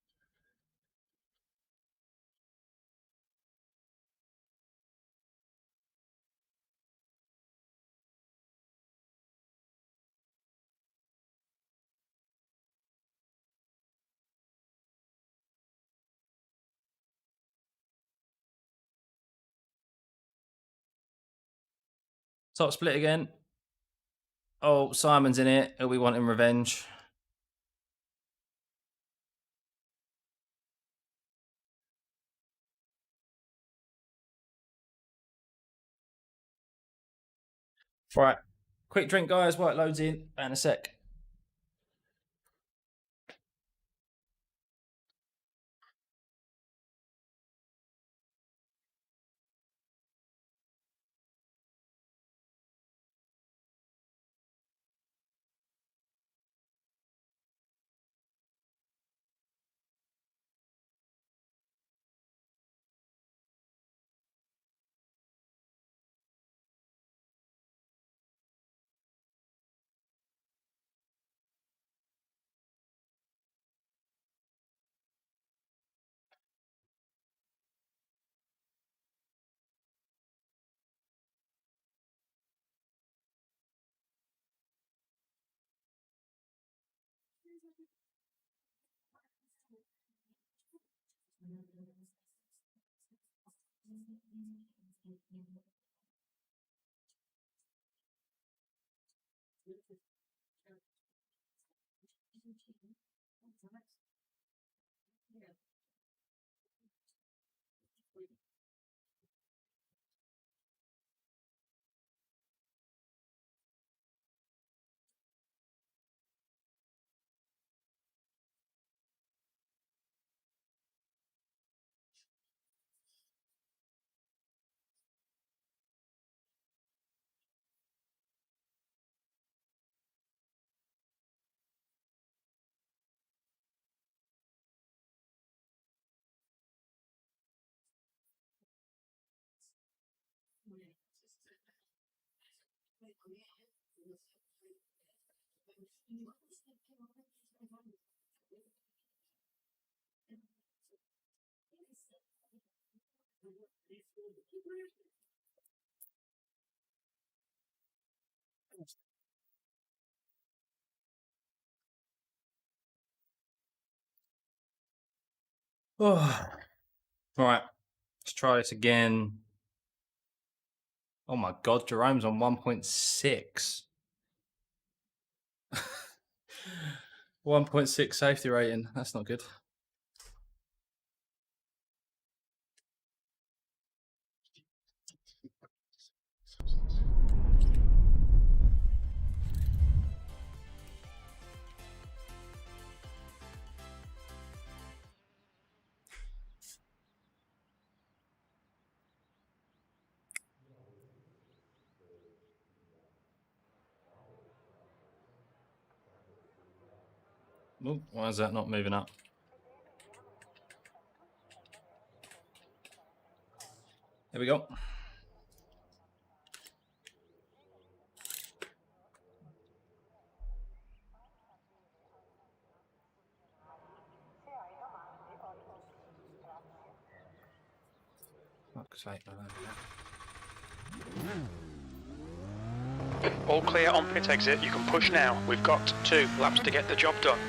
Top split again. Oh, Simon's in it. He'll be wanting revenge. Right. Quick drink, guys. While it loads in. And a sec. Oh. All right. Let's try this again. Oh my God, Jerome's on 1.6. 1.6 safety rating. That's not good. Oh, why is that not moving up? There we go. Fuck's sake, All clear on pit exit. You can push now. We've got 2 laps to get the job done.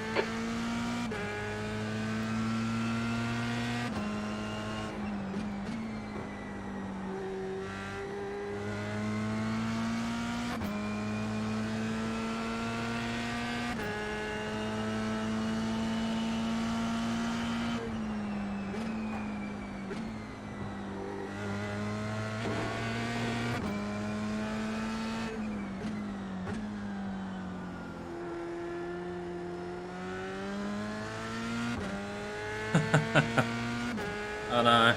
Oh no.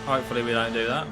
Hopefully we don't do that.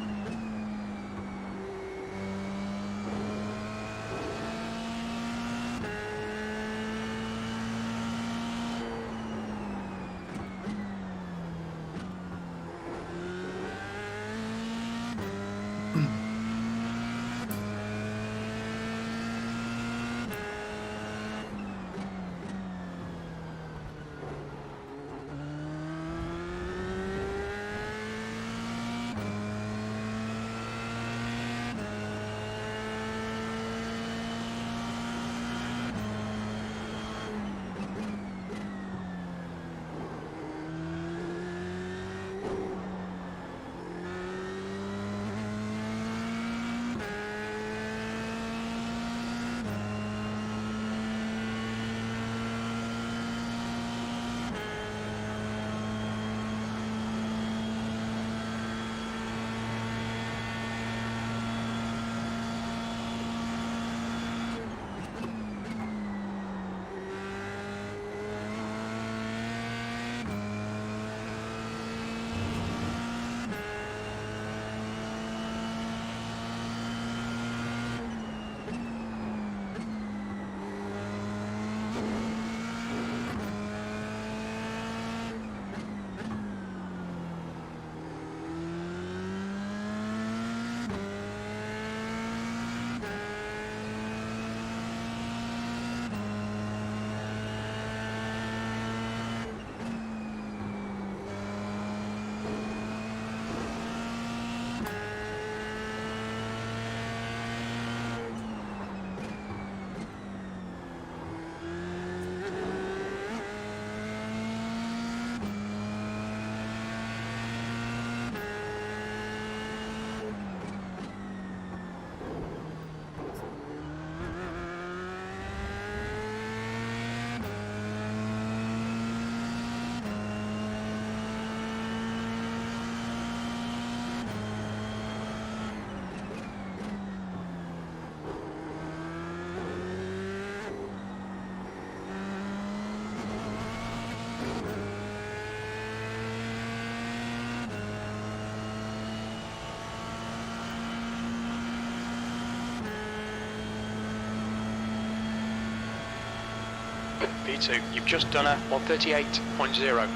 V2, you've just done a 138.0.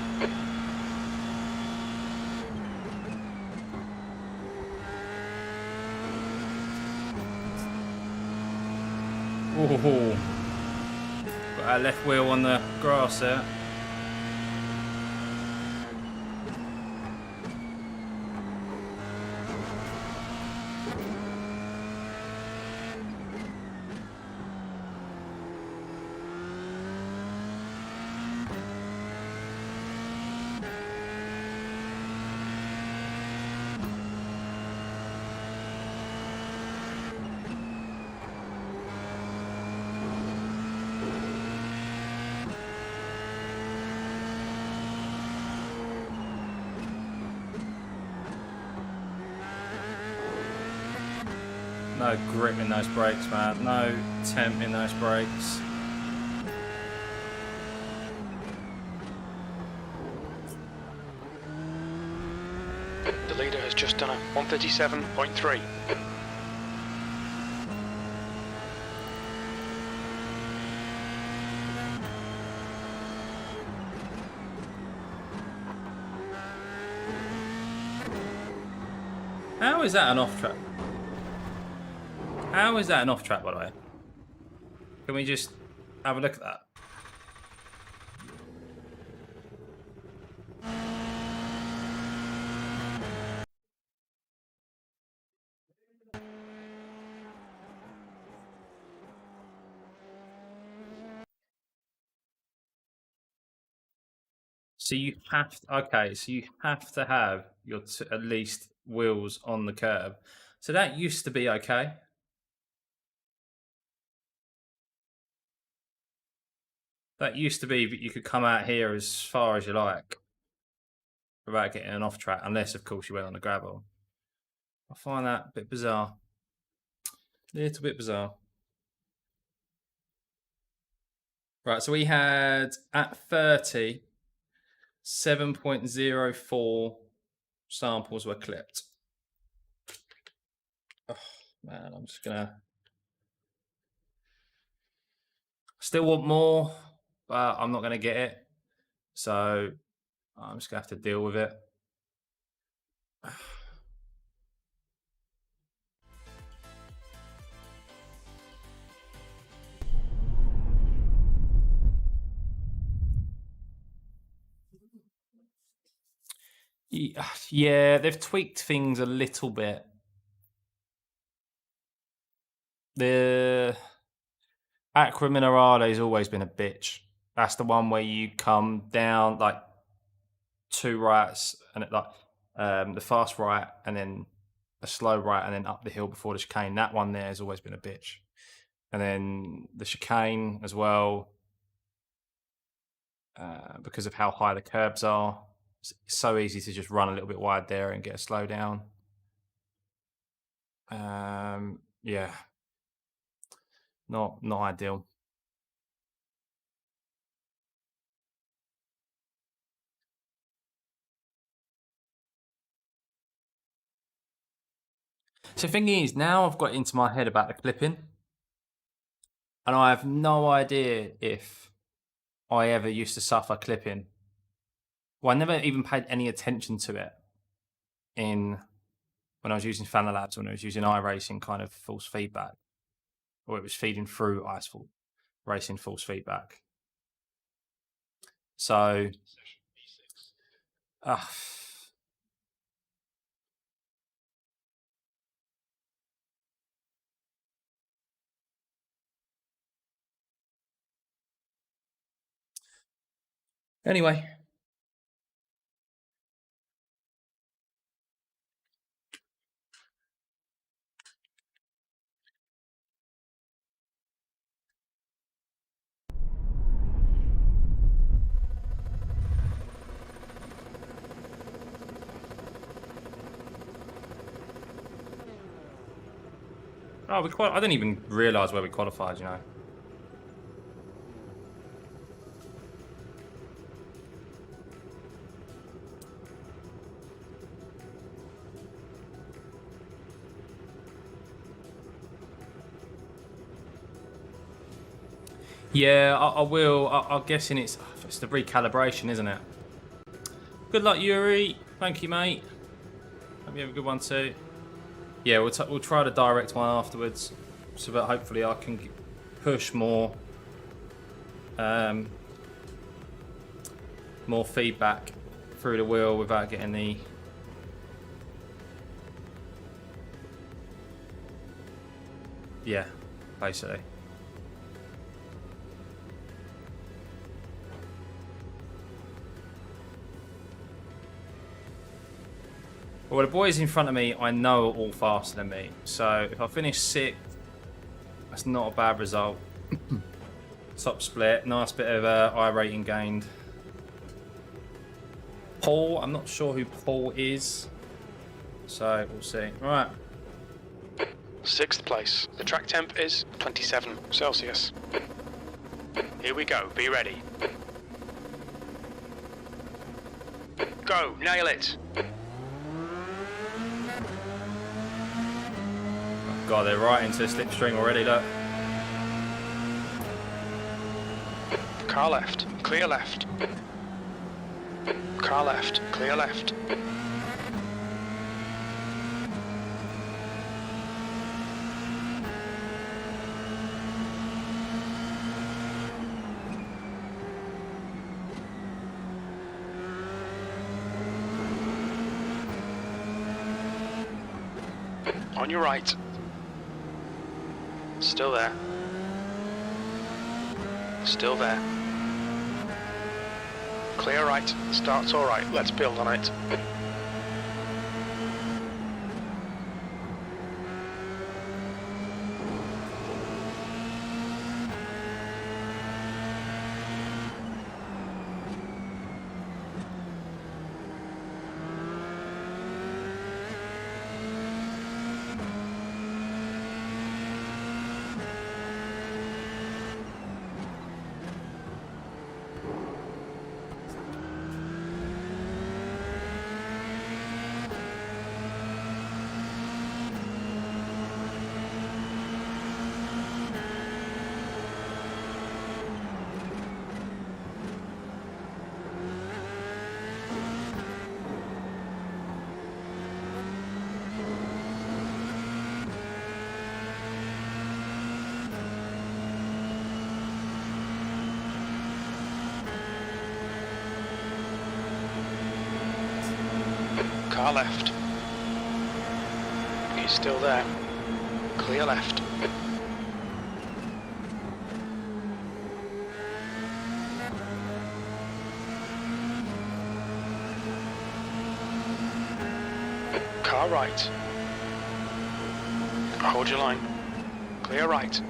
Ooh. Got our left wheel on the grass there. No grip in those brakes, man. No temp in those brakes. The leader has just done a 137.3. How is that an off track? How is that an off track, by the way? Can we just have a look at that? So you have to, okay, so you have to have your at least wheels on the curb. So that used to be okay. That used to be that you could come out here as far as you like without getting an off track, unless of course you went on the gravel. I find that a bit bizarre. A little bit bizarre. Right, so we had at 30, 7.04 samples were clipped. Oh man, I'm just gonna still want more, but I'm not gonna get it. So I'm just gonna have to deal with it. Yeah, they've tweaked things a little bit. The Aqua Minerale has always been a bitch. That's the one where you come down like two rights and it like the fast right and then a slow right and then up the hill before the chicane. That one there has always been a bitch. And then the chicane as well, because of how high the curbs are. It's so easy to just run a little bit wide there and get a slow down. Yeah, not ideal. So the thing is, now I've got into my head about the clipping, and I have no idea if I ever used to suffer clipping. Well, I never even paid any attention to it when I was using Fanatec, when I was using iRacing kind of force feedback, or it was feeding through racing force feedback. So, anyway. Oh, I didn't even realise where we qualified, you know. Yeah, I will. I'm guessing it's the recalibration, isn't it? Good luck, Yuri. Thank you, mate. Hope you have a good one too. Yeah, we'll try the direct one afterwards, so that hopefully I can push more more feedback through the wheel without getting the basically. Well, the boys in front of me, I know are all faster than me. So if I finish 6th, that's not a bad result. Top split, nice bit of iRating gained. Paul, I'm not sure who Paul is. So we'll see. All right. 6th place. The track temp is 27 Celsius. Here we go. Be ready. Go. Nail it. God, they're right into the slipstream already, look. Car left. Clear left. Car left. Clear left. On your right. Still there. Still there. Clear right. Start's alright. Let's build on it. Car left. He's still there. Clear left. Car right. Hold your line. Clear right.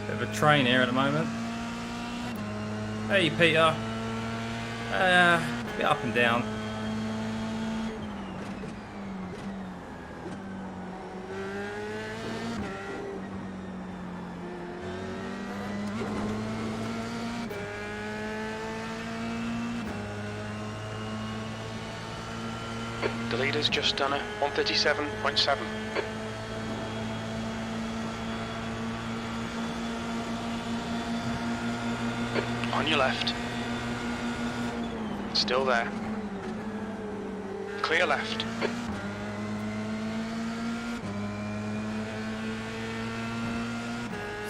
Bit of a train here at the moment. Hey, Peter. Bit up and down. The leader's just done a 137.7. On your left. Still there. Clear left.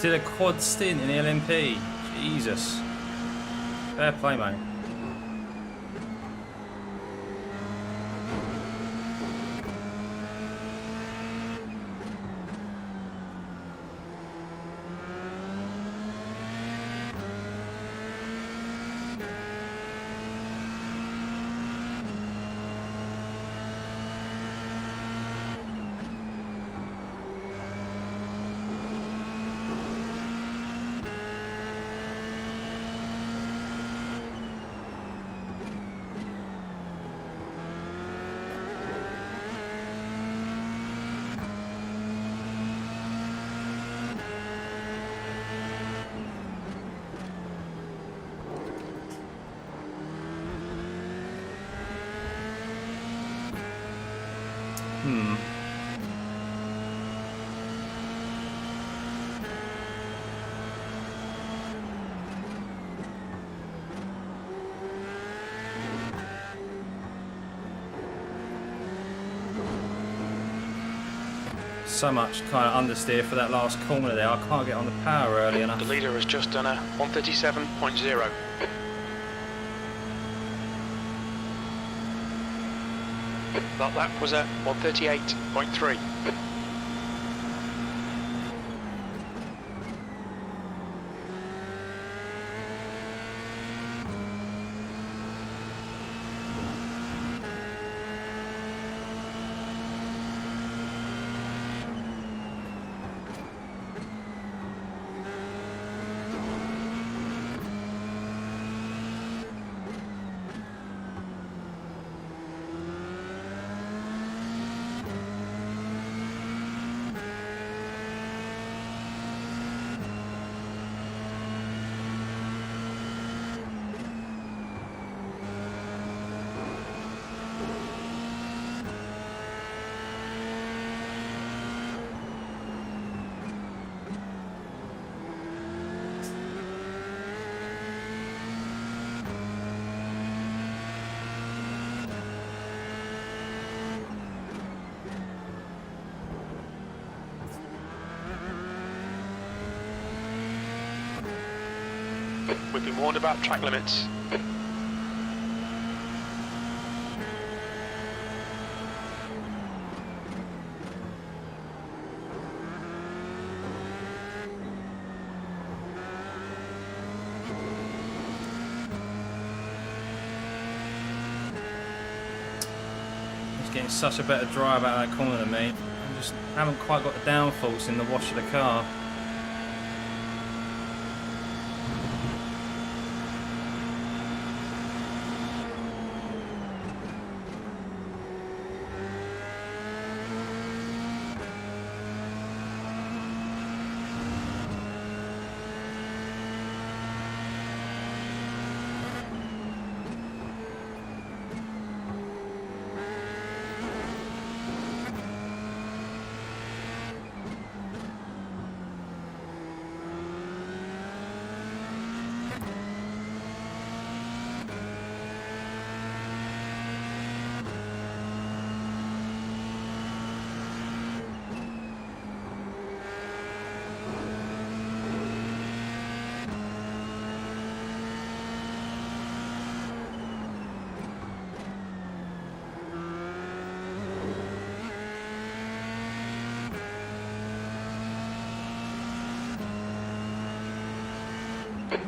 Did a quad stint in the LMP. Jesus. Fair play, mate. So much kind of understeer for that last corner there. I can't get on the power early enough. The leader has just done a 137.0. That lap was a 138.3. We've been warned about track limits. He's getting such a better drive out of that corner than me. I just haven't quite got the downforce in the wash of the car.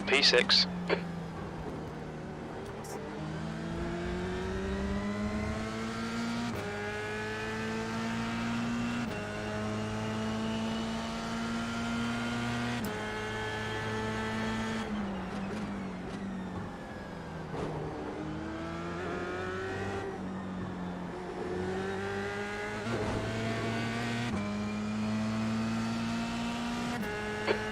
P6.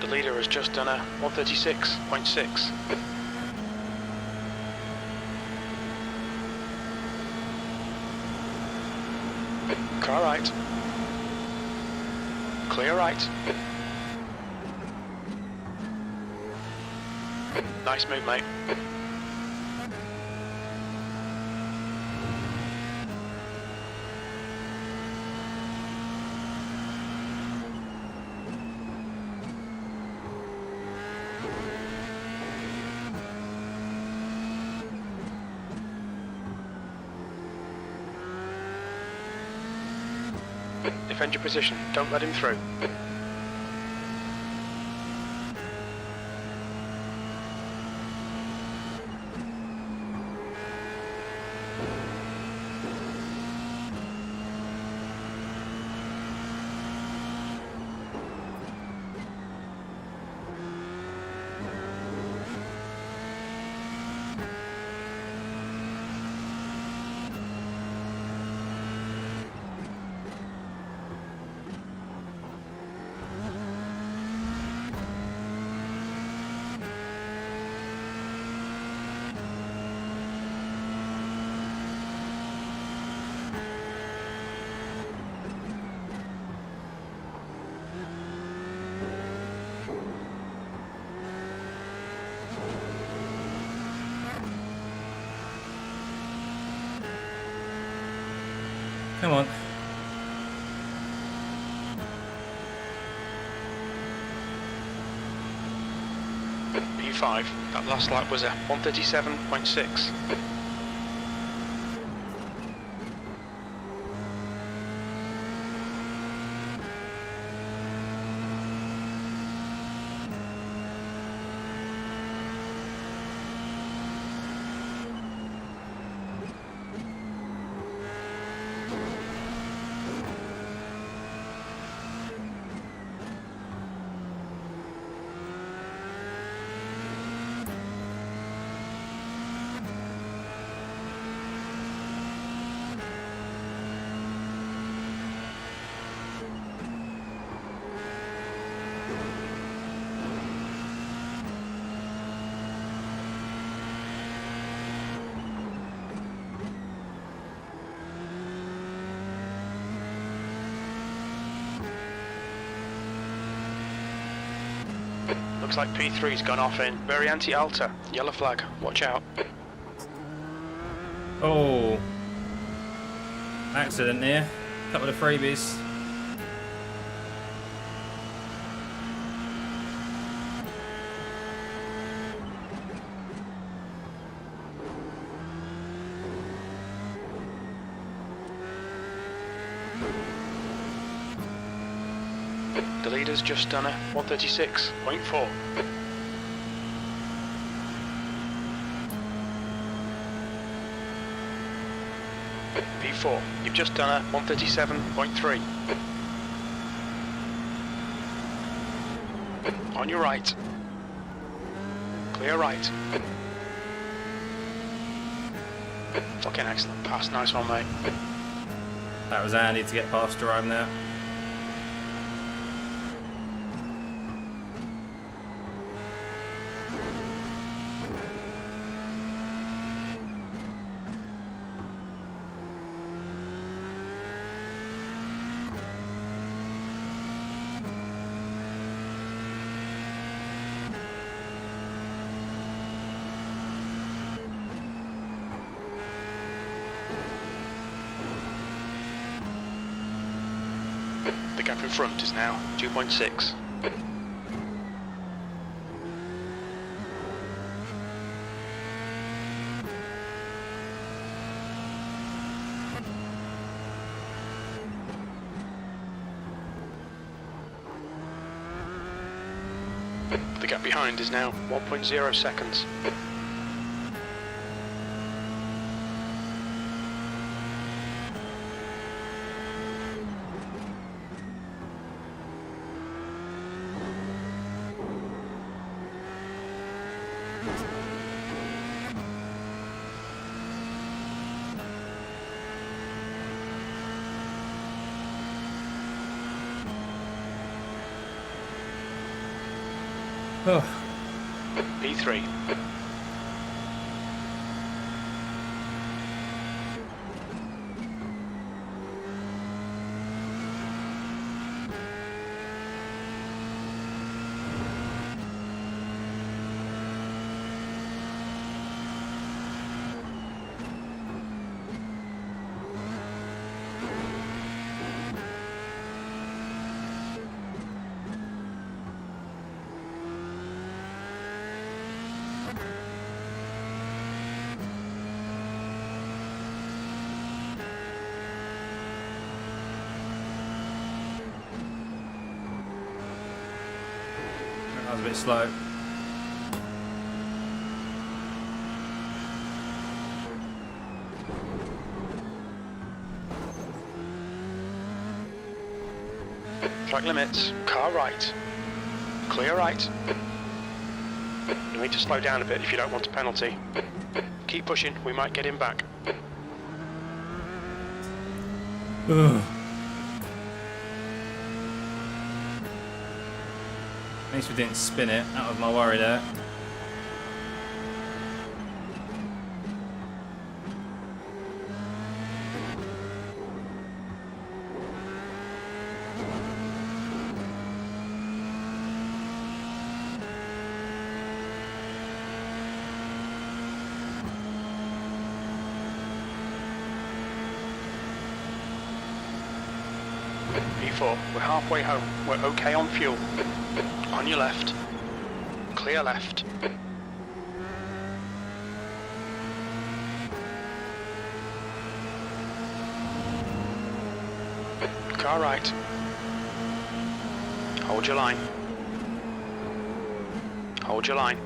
The leader has just done a 136.6. Car right. Clear right. Nice move, mate. Defend your position, don't let him through. Come on. P5, that last lap was a 137.6. Looks like P3's gone off in very anti-alta. Yellow flag, watch out. Oh. Accident here. Couple of freebies. The leader's just done a 136.4. P4, you've just done a 137.3. On your right. Clear right. Fucking excellent pass, nice one, mate. That was handy to get past Jerome there. The gap in front is now 2.6. The gap behind is now 1.0 seconds. Oh. P3. That was a bit slow. Track limits, car right. Clear right. You need to slow down a bit if you don't want a penalty. Keep pushing, we might get him back. Ugh. At least we didn't spin it. That was my worry there. P4, we're halfway home. We're okay on fuel. On your left. Clear left. Car right. Hold your line. Hold your line.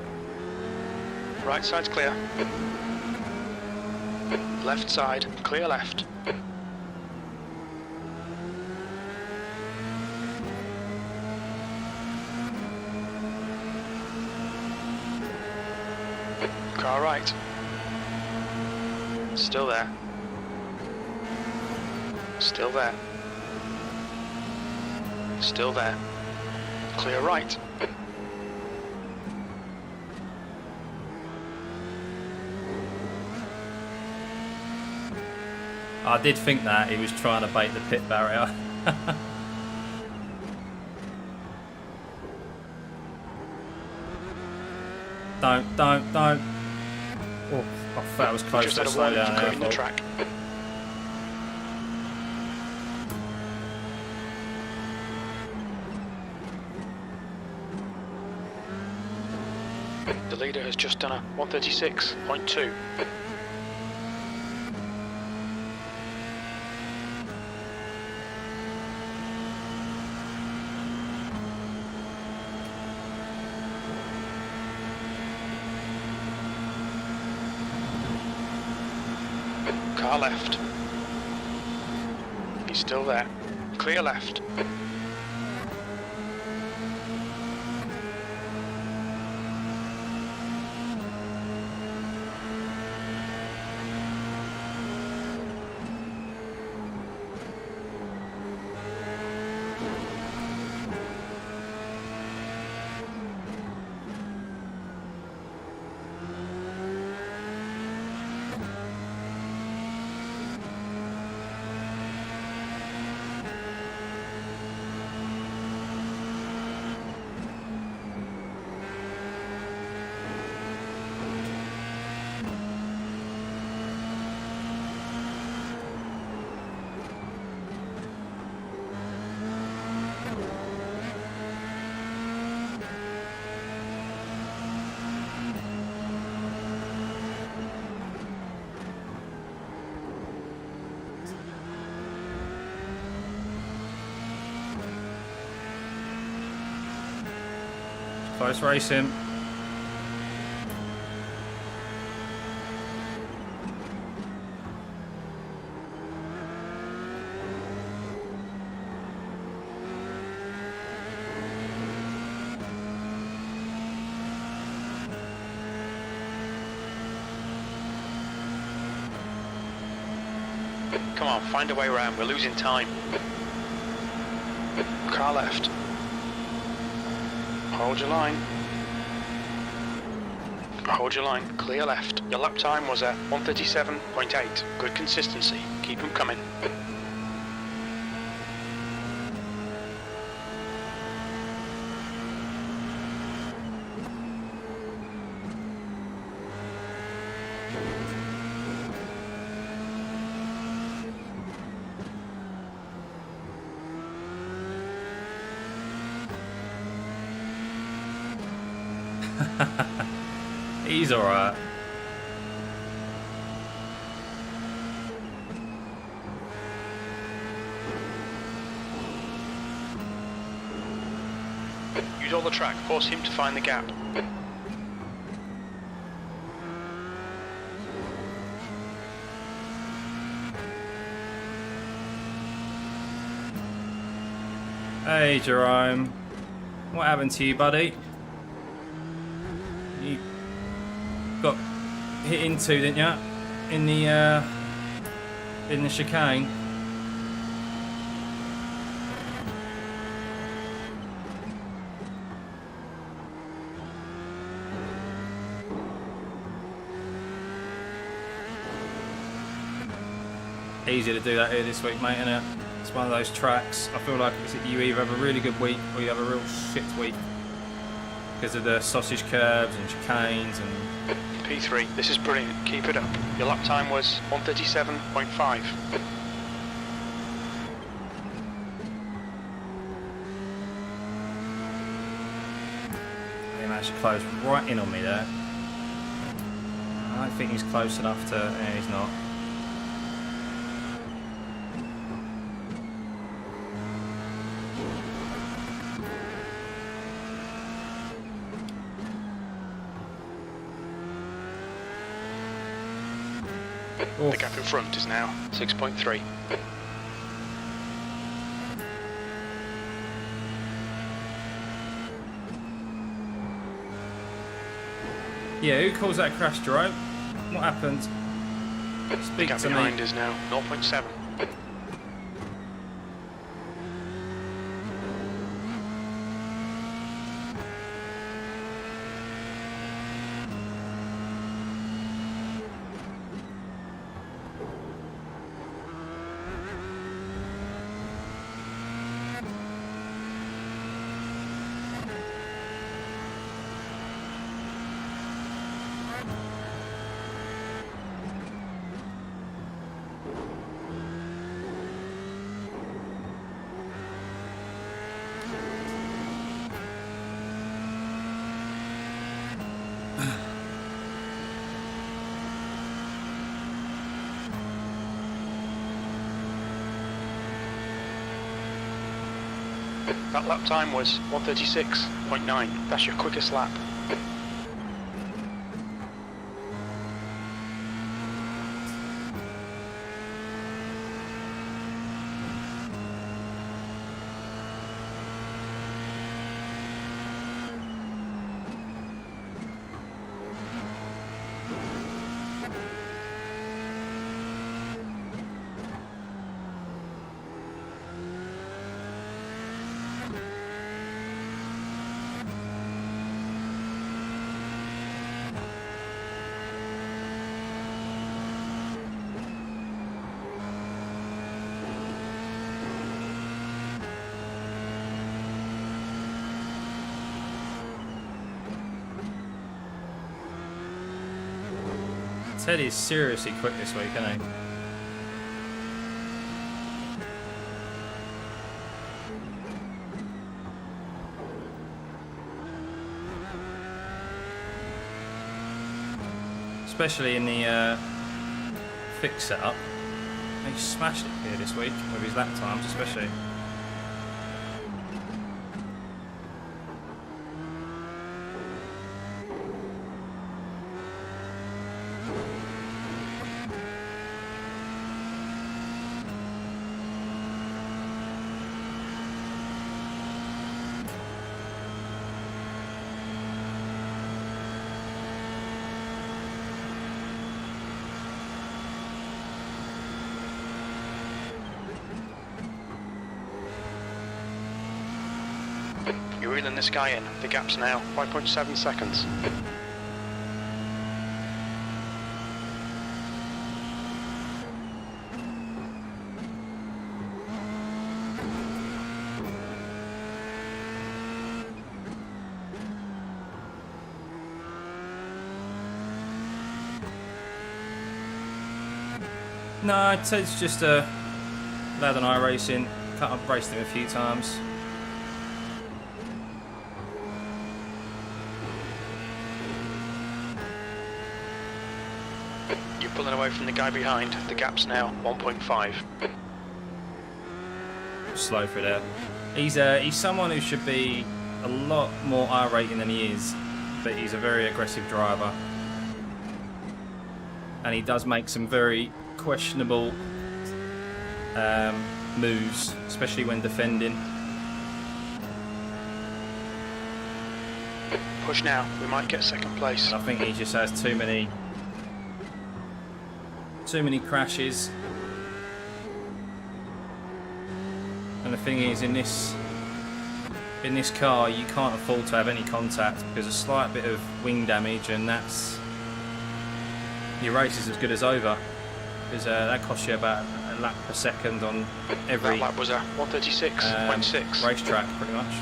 Right side's clear. Left side, clear left. Car right. Still there. Still there. Still there. Clear right. I did think that he was trying to bait the pit barrier. Don't. Oh, I thought I was close Just to had a slow warning down for there. cutting the track. The leader has just done a 136.2. Car left. He's still there. Clear left. Close racing. Come on, find a way around. We're losing time. Car left. Hold your line. Hold your line. Clear left. Your lap time was at 137.8. Good consistency. Keep them coming. He's alright. Use all the track. Force him to find the gap. Hey Jerome, what happened to you, buddy? You got hit into, didn't you? In the chicane. Easy to do that here this week, mate, isn't it? It's one of those tracks. I feel like you either have a really good week or you have a real shit week because of the sausage curbs and chicanes and... P3, this is brilliant. Keep it up. Your lap time was 137.5. just closed right in on me there. I don't think he's close enough to... Yeah, he's not. The gap in front is now 6.3. Yeah, who calls that crash, Jerome? What happened? The Speak gap to behind me. is now 0.7. That lap time was 1:36.9. That's your quickest lap. Teddy's seriously quick this week, isn't he? Especially in the fixed setup. He smashed it here this week with his lap times, especially. You're reeling this guy in. The gap's now 5.7 seconds. No, Ted's just a lad on iRacing. I've raced him a few times. You're pulling away from the guy behind. The gap's now 1.5. Slow for there. He's someone who should be a lot more iRating than he is, but he's a very aggressive driver. And he does make some very questionable moves, especially when defending. Push now, we might get second place. And I think he just has too many crashes. And the thing is, in this car, you can't afford to have any contact because a slight bit of wing damage, and that's your race is as good as over. Because that costs you about a lap per second on every that lap was a 1:36.6 racetrack, pretty much.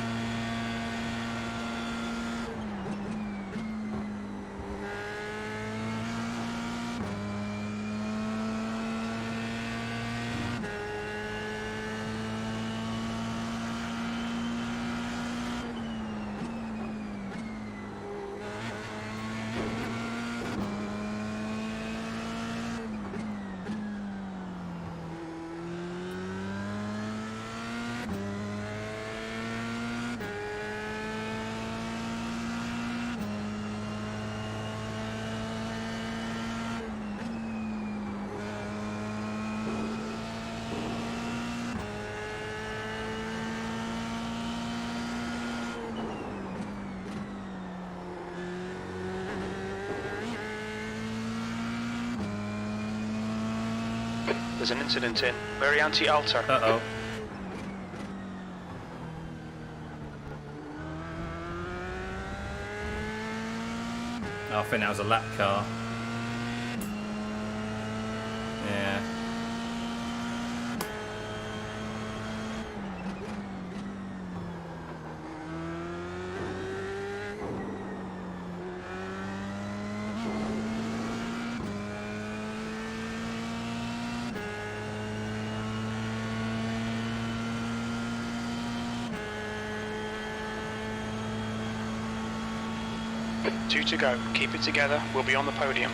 There's an incident in. Very anti-alter. Uh-oh. Oh, I think that was a lap car. Yeah. Two to go. Keep it together. We'll be on the podium.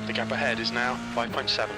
The gap ahead is now 5.7.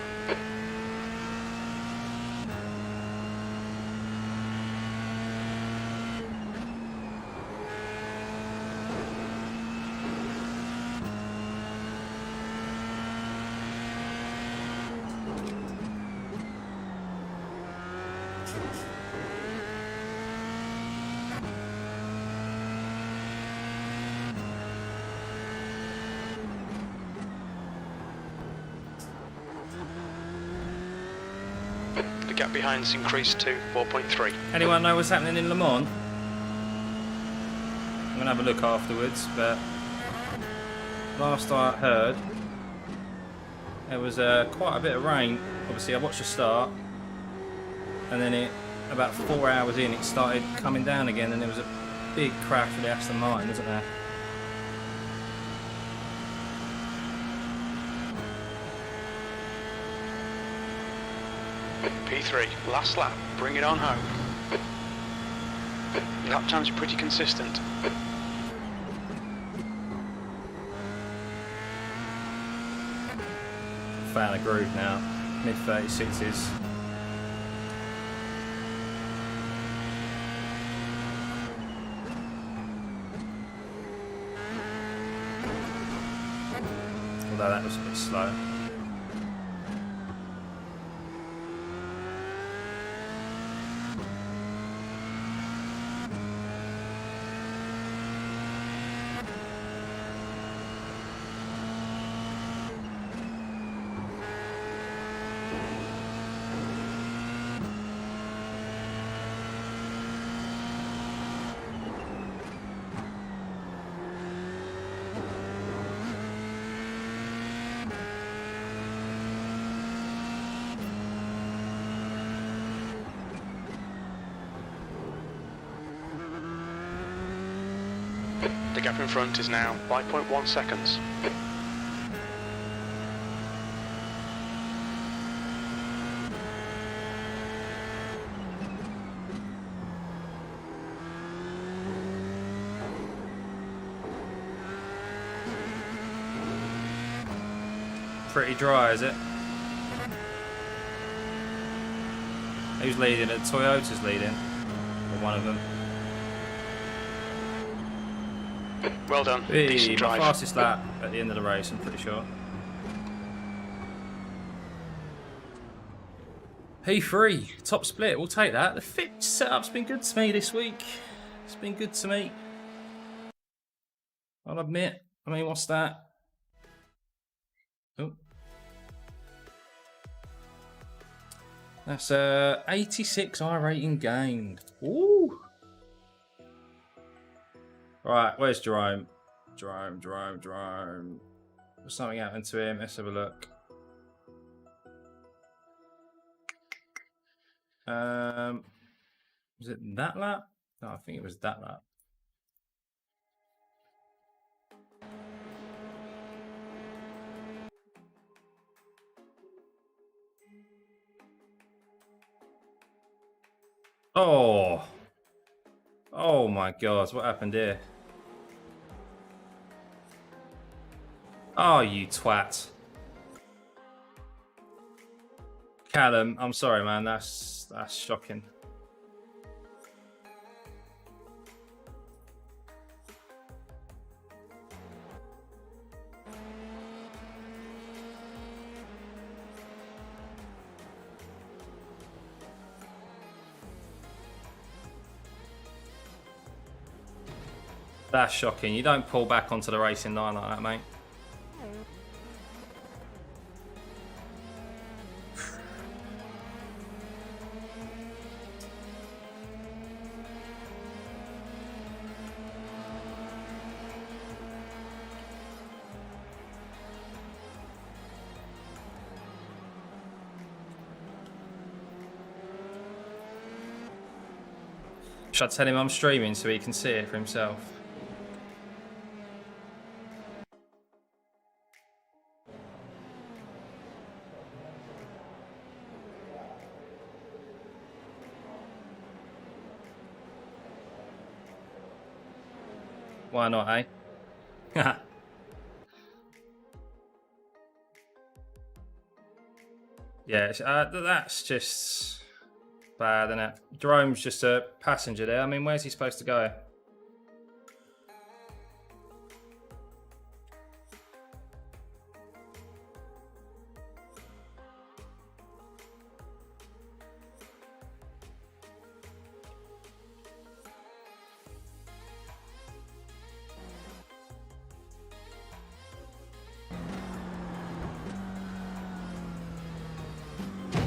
The gap behind's increased to 4.3. Anyone know what's happening in Le Mans? I'm gonna have a look afterwards, but last I heard, there was quite a bit of rain. Obviously, I watched the start, and then about 4 hours in, it started coming down again, and there was a big crash with the Aston Martin, wasn't there? P3, last lap, bring it on home. Lap time's pretty consistent. Found a groove now, mid 36s. Although that was a bit slow. The gap in front is now 5.1 seconds. Pretty dry, is it? Who's leading? Toyota's leading, or one of them. Well done. Hey, Decent my drive. fastest lap at the end of the race, I'm pretty sure. P3, top split, we'll take that. The fit setup's been good to me this week. It's been good to me. I'll admit. I mean, what's that? Oh. That's 86 iRating gained. Ooh. Right, where's Jerome? Jerome. There's something happened to him. Let's have a look. Was it that lap? No, I think it was that lap. Oh my God, what happened here? Oh, you twat. Callum, I'm sorry, man. That's shocking. That's shocking. You don't pull back onto the racing line like that, mate. Should I tell him I'm streaming so he can see it for himself? Why not, eh? Yeah, that's just bad, isn't it? Jerome's just a passenger there. I mean, where's he supposed to go?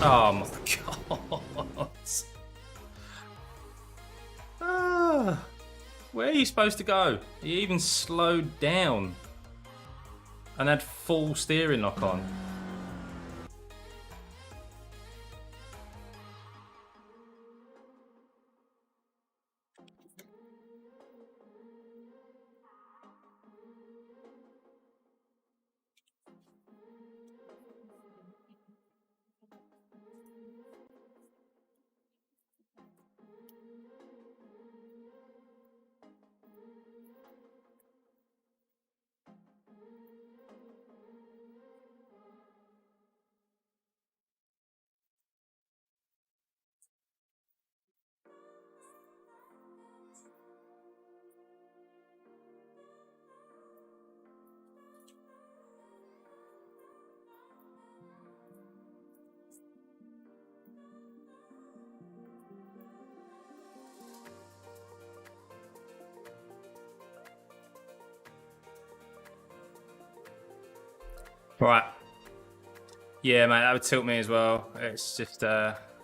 Oh my god. Where are you supposed to go? He even slowed down and had full steering lock on. Right. Yeah, mate, that would tilt me as well. It's just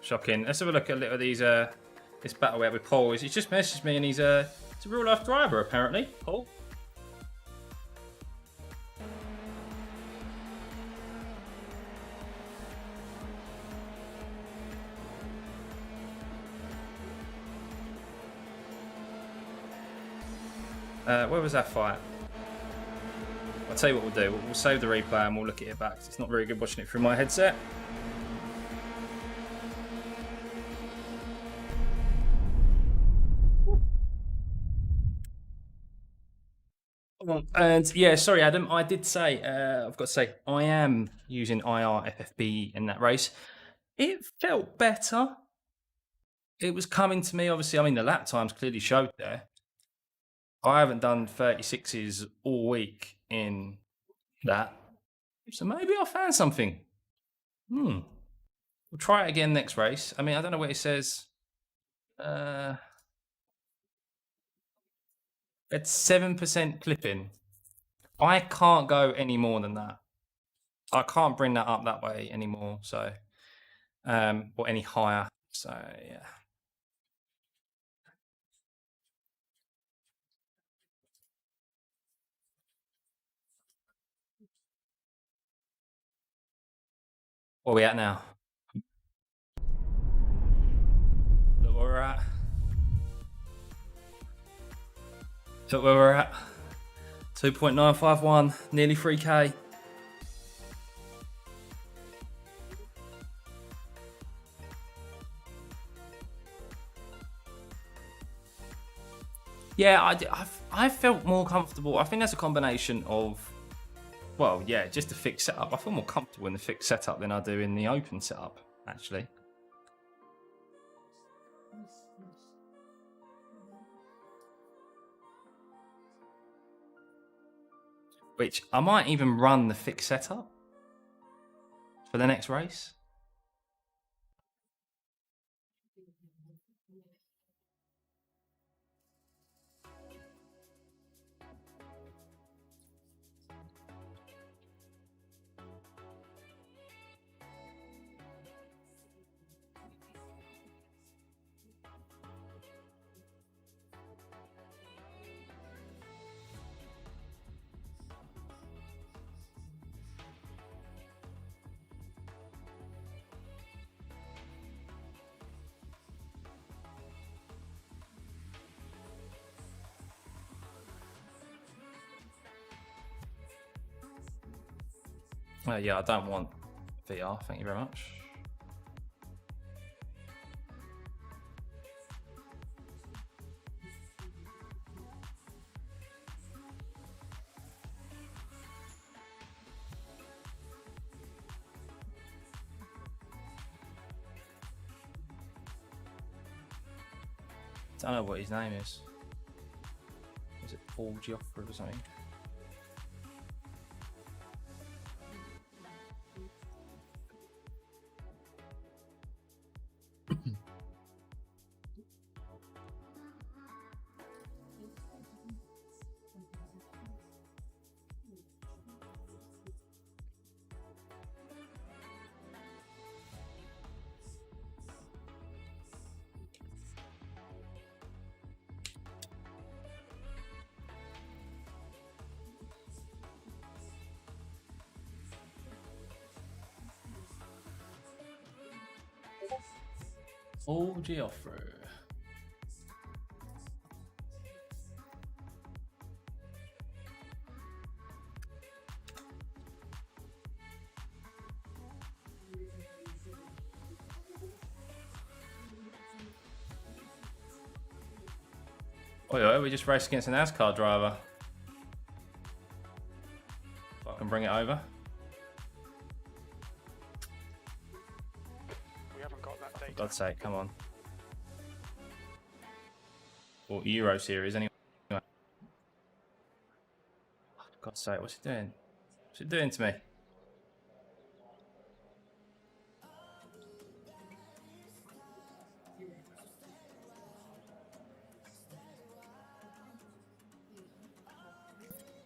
shocking. Let's have a look at a little of these this battle we had with Paul. He's just messaged me and he's a real life driver apparently, Paul. Where was that fight? I'll tell you what we'll do. We'll save the replay and we'll look at it back. It's not very good watching it through my headset. And yeah, sorry, Adam. I did say, I've got to say, I am using iRFFB in that race. It felt better. It was coming to me, obviously. I mean, the lap times clearly showed there. I haven't done 36s all week in that. So maybe I'll find something. We'll try it again next race. I mean, I don't know what it says. It's 7% clipping. I can't go any more than that. I can't bring that up that way anymore. So, or any higher. So, yeah. Where are we at now? Look where we're at. Look where we're at. 2.951, nearly 3K. Yeah, I felt more comfortable. I think that's a combination of, well, yeah, just the fixed setup. I feel more comfortable in the fixed setup than I do in the open setup. actually. Which I might even run the fixed setup for the next race. Yeah, I don't want VR, thank you very much. Don't know what his name is. Is it Paul Geoffrey or something? Paul Geoffrey. Oh yeah, we just raced against a NASCAR driver. If I can bring it over. We haven't got that data. For God's sake, come on. Or Euro Series anyway. For God's sake, what's it doing? What's it doing to me?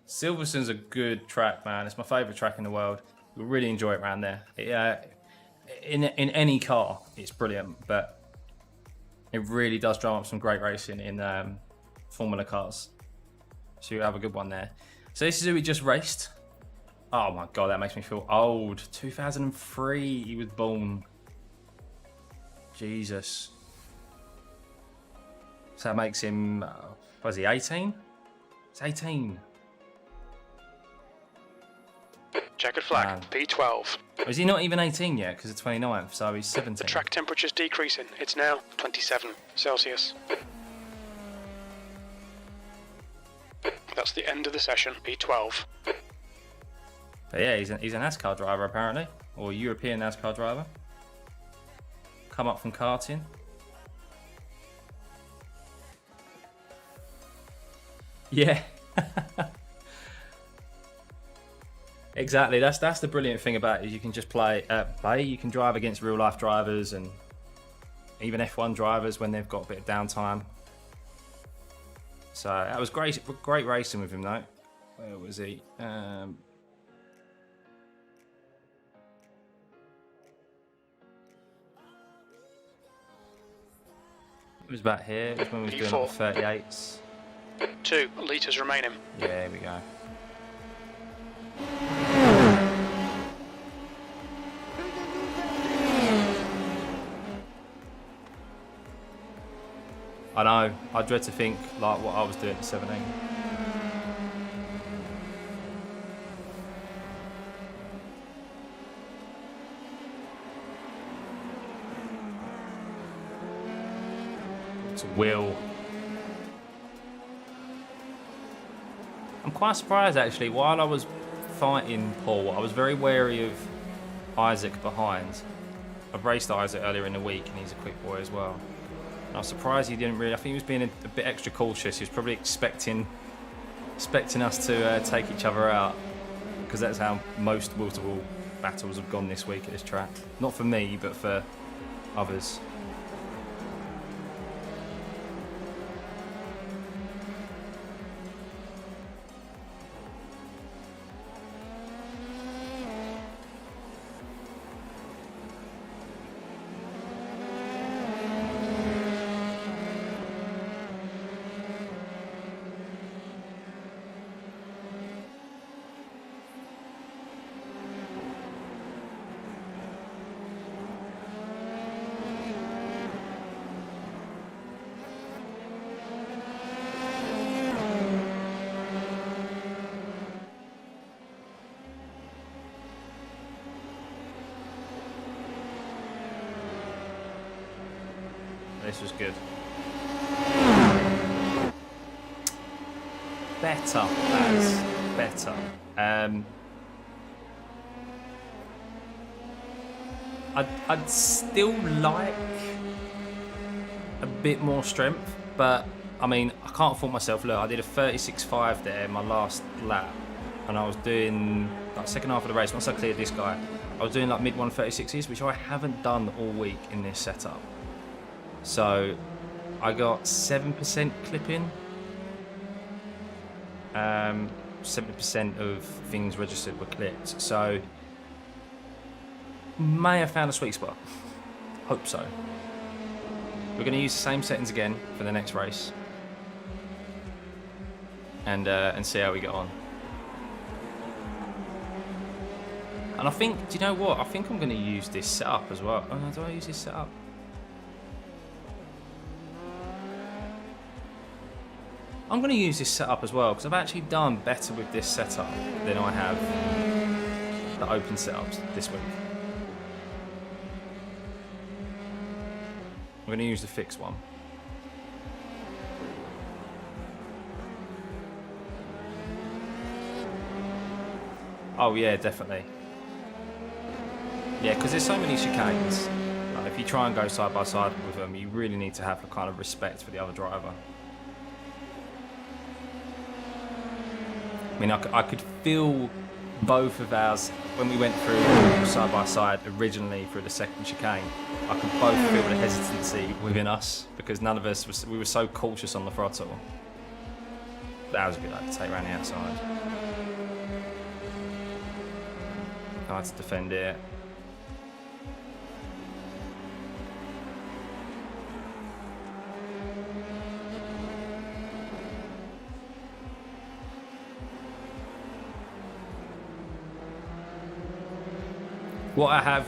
Silverstone's a good track, man. It's my favourite track in the world. You'll really enjoy it around there. In any car, it's brilliant, but it really does drum up some great racing in Formula cars. So you have a good one there. So this is who we just raced. Oh my God, that makes me feel old. 2003, he was born. Jesus. So that makes him, was he 18? It's 18. Checkered flag, Man. P12. Is he not even 18 yet? Because it's 29th, so he's 17. The track temperature's decreasing. It's now 27 Celsius. That's the end of the session, P12. But yeah, he's a NASCAR driver apparently, or European NASCAR driver. Come up from karting. Yeah. Exactly. That's the brilliant thing about it. Is you can just play. You can drive against real life drivers and even F1 drivers when they've got a bit of downtime. So that was great. Great racing with him though. Where was he? It was about here. It was when we was doing like the 38s. 2 litres remaining. Yeah, here we go. I know. I dread to think like what I was doing at 17. It's a wheel. I'm quite surprised actually. While I was fighting Paul, I was very wary of Isaac behind. I've raced Isaac earlier in the week, and he's a quick boy as well. And I was surprised he didn't really. I think he was being a bit extra cautious. He was probably expecting us to take each other out, because that's how most wall-to-wall battles have gone this week at this track. Not for me, but for others. This was good. Better, lads. Better. I'd still like a bit more strength, but I mean, I can't fault myself. Look, I did a 36.5 there in my last lap, and I was doing like second half of the race. Once I cleared this guy, I was doing like mid 136s, which I haven't done all week in this setup. So I got 7% clipping, 70% of things registered were clipped. So may have found a sweet spot. Hope so. We're going to use the same settings again for the next race, and see how we get on. And I think, do you know what? I think I'm going to use this setup as well. Oh no, do I use this setup? I'm going to use this setup as well, because I've actually done better with this setup than I have the open setups this week. I'm going to use the fixed one. Oh yeah, definitely. Yeah, because there's so many chicanes. Like, if you try and go side by side with them, you really need to have a kind of respect for the other driver. I mean, I could feel both of ours when we went through side by side originally through the second chicane. I could both feel the hesitancy within us, because none of us we were so cautious on the throttle. That was a good lap to take around the outside. I had to defend it. What I have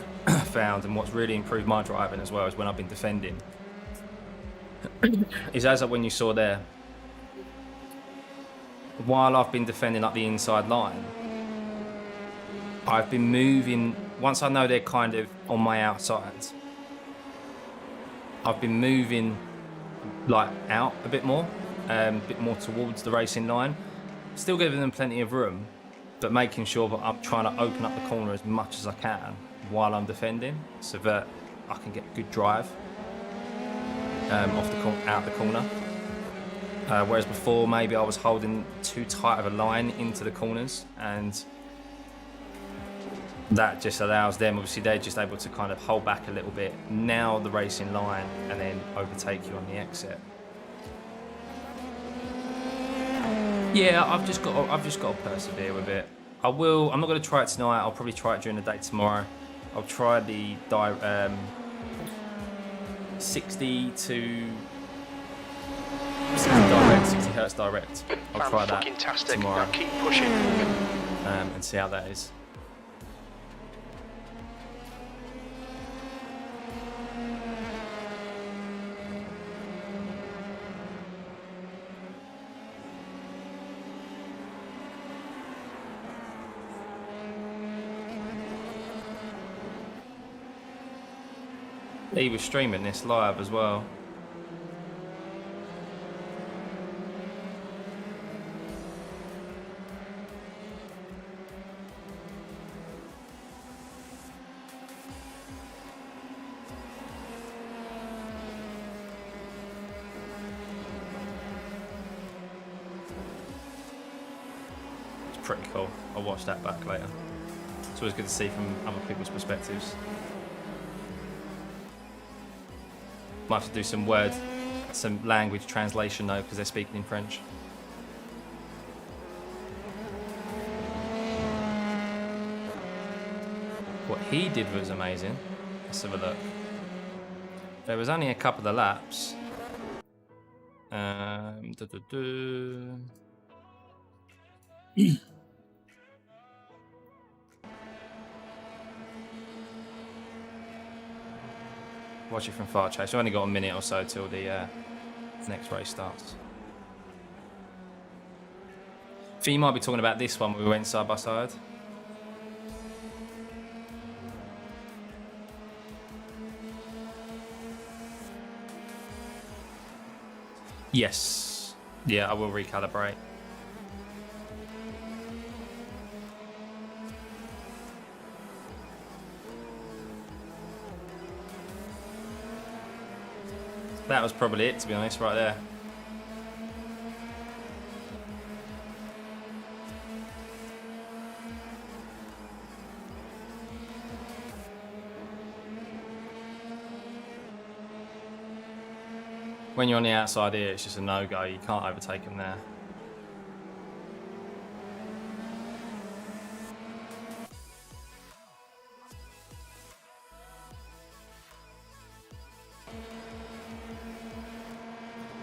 found, and what's really improved my driving as well, is when I've been defending, is as when you saw there, while I've been defending up the inside line, I've been moving, once I know they're kind of on my outside, I've been moving like out a bit more towards the racing line, still giving them plenty of room, but making sure that I'm trying to open up the corner as much as I can while I'm defending, so that I can get good drive out the corner. Whereas before, maybe I was holding too tight of a line into the corners, and that just allows them, obviously they're just able to kind of hold back a little bit, nail the racing line, and then overtake you on the exit. Yeah, I've just got to persevere with it. I'm not going to try it tonight. I'll probably try it during the day tomorrow. I'll try the 60 Hertz direct. I'll try that tomorrow. Now keep pushing. And see how that is. He was streaming this live as well. pretty cool. I'll watch that back later. It's always good to see from other people's perspectives. Might have to do some language translation though, because they're speaking in French. What he did was amazing. Let's have a look. There was only a couple of laps. Watch it from far, Chase. We've only got a minute or so till the next race starts. I think you might be talking about this one where we went side by side. Yes. Yeah, I will recalibrate. That was probably it, to be honest, right there. When you're on the outside here, it's just a no-go. You can't overtake them there.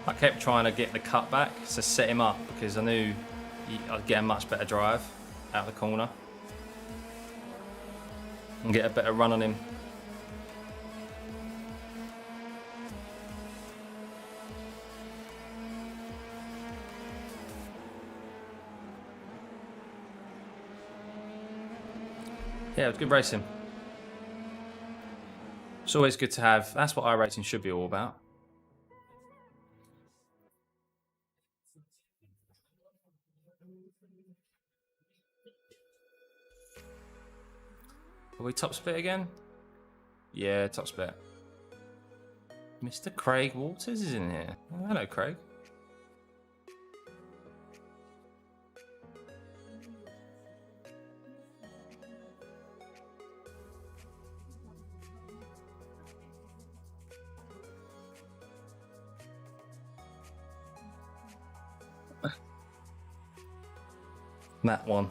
I kept trying to get the cut back to set him up because I knew I'd get a much better drive out the corner and get a better run on him. Yeah, it was good racing. It's always good to have. That's what iRacing should be all about. Are we top split again? Yeah, top split. Mr. Craig Waters is in here. Oh, hello, Craig. That one.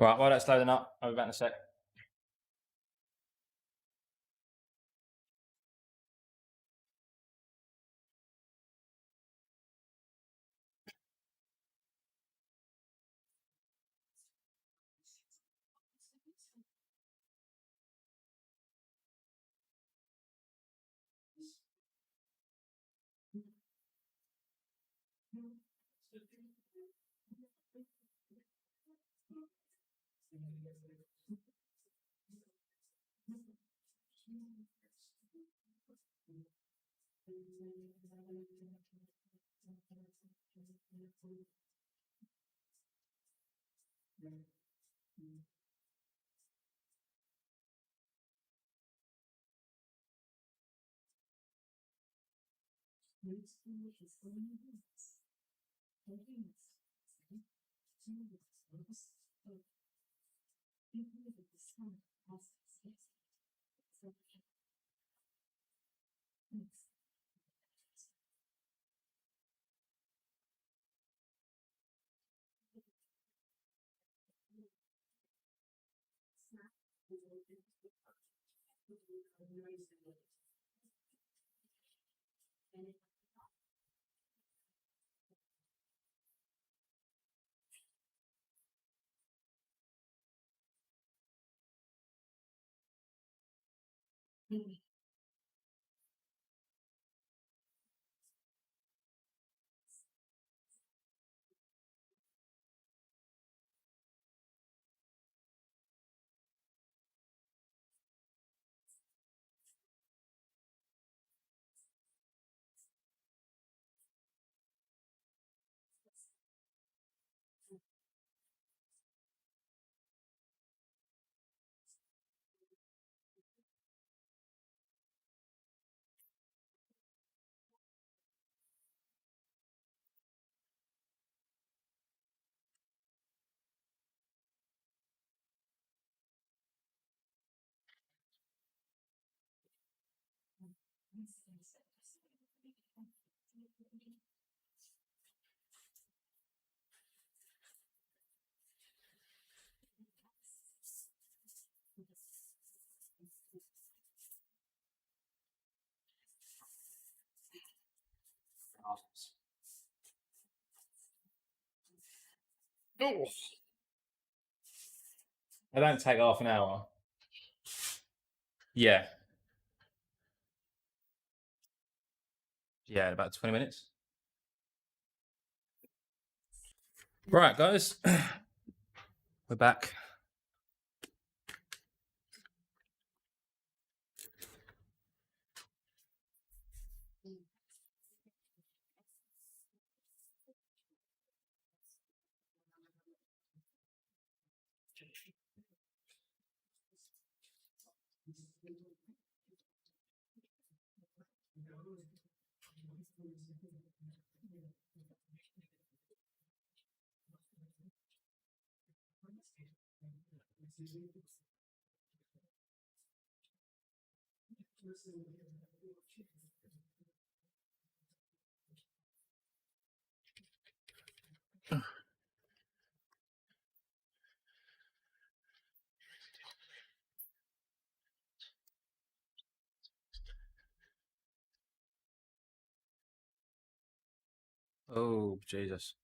Right, while that's loading up, I'll be back in a sec. Oh. They don't take half an hour. Yeah. Yeah, about 20 minutes. Right, guys. We're back. Oh, Jesus.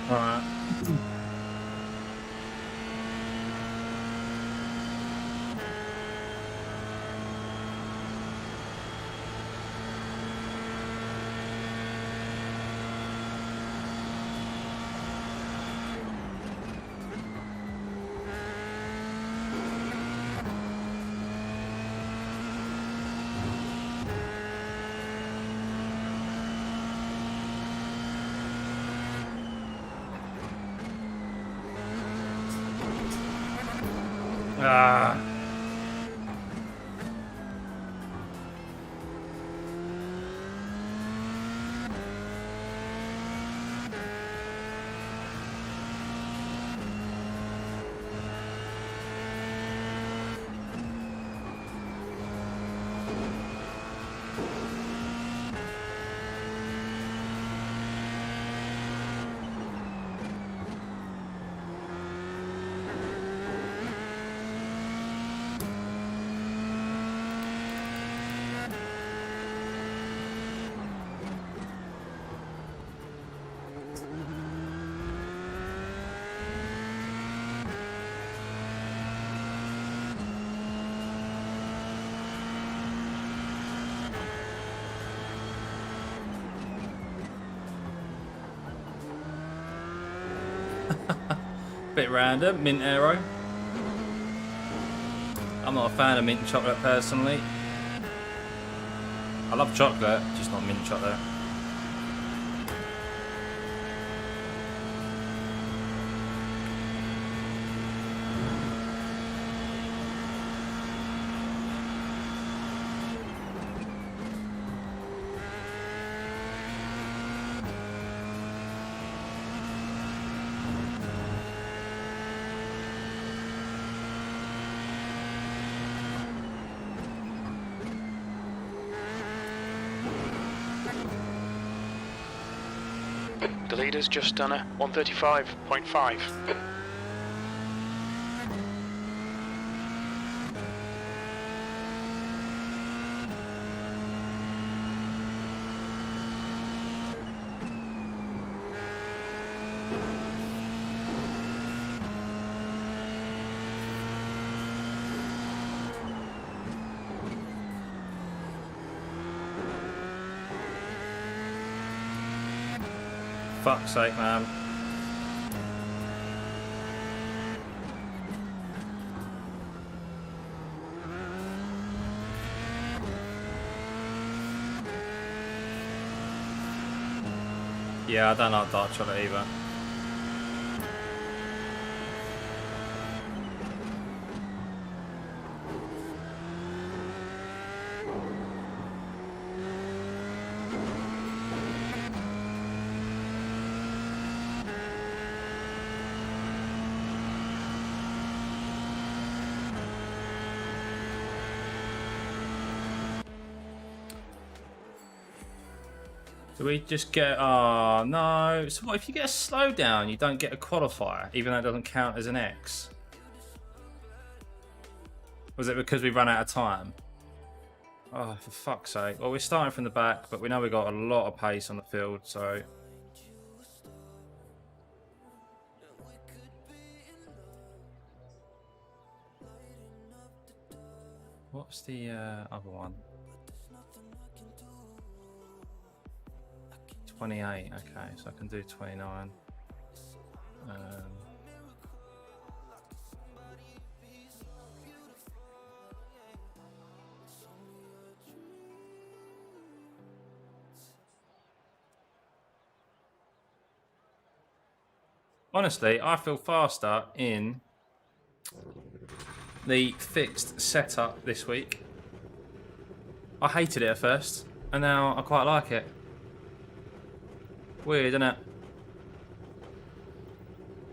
All right. Ah. Bit random, mint aero. I'm not a fan of mint chocolate personally. I love chocolate, just not mint chocolate. The leader's just done a 135.5. Fuck's sake, man. Yeah, I don't like dark chocolate either. Do we just get... Oh, no. So what, if you get a slowdown, you don't get a qualifier, even though it doesn't count as an X? Was it because we run out of time? Oh, for fuck's sake. Well, we're starting from the back, but we know we've got a lot of pace on the field, so... What's the other one? 28, okay, so I can do 29. Honestly, I feel faster in the fixed setup this week. I hated it at first, and now I quite like it. Weird, isn't it?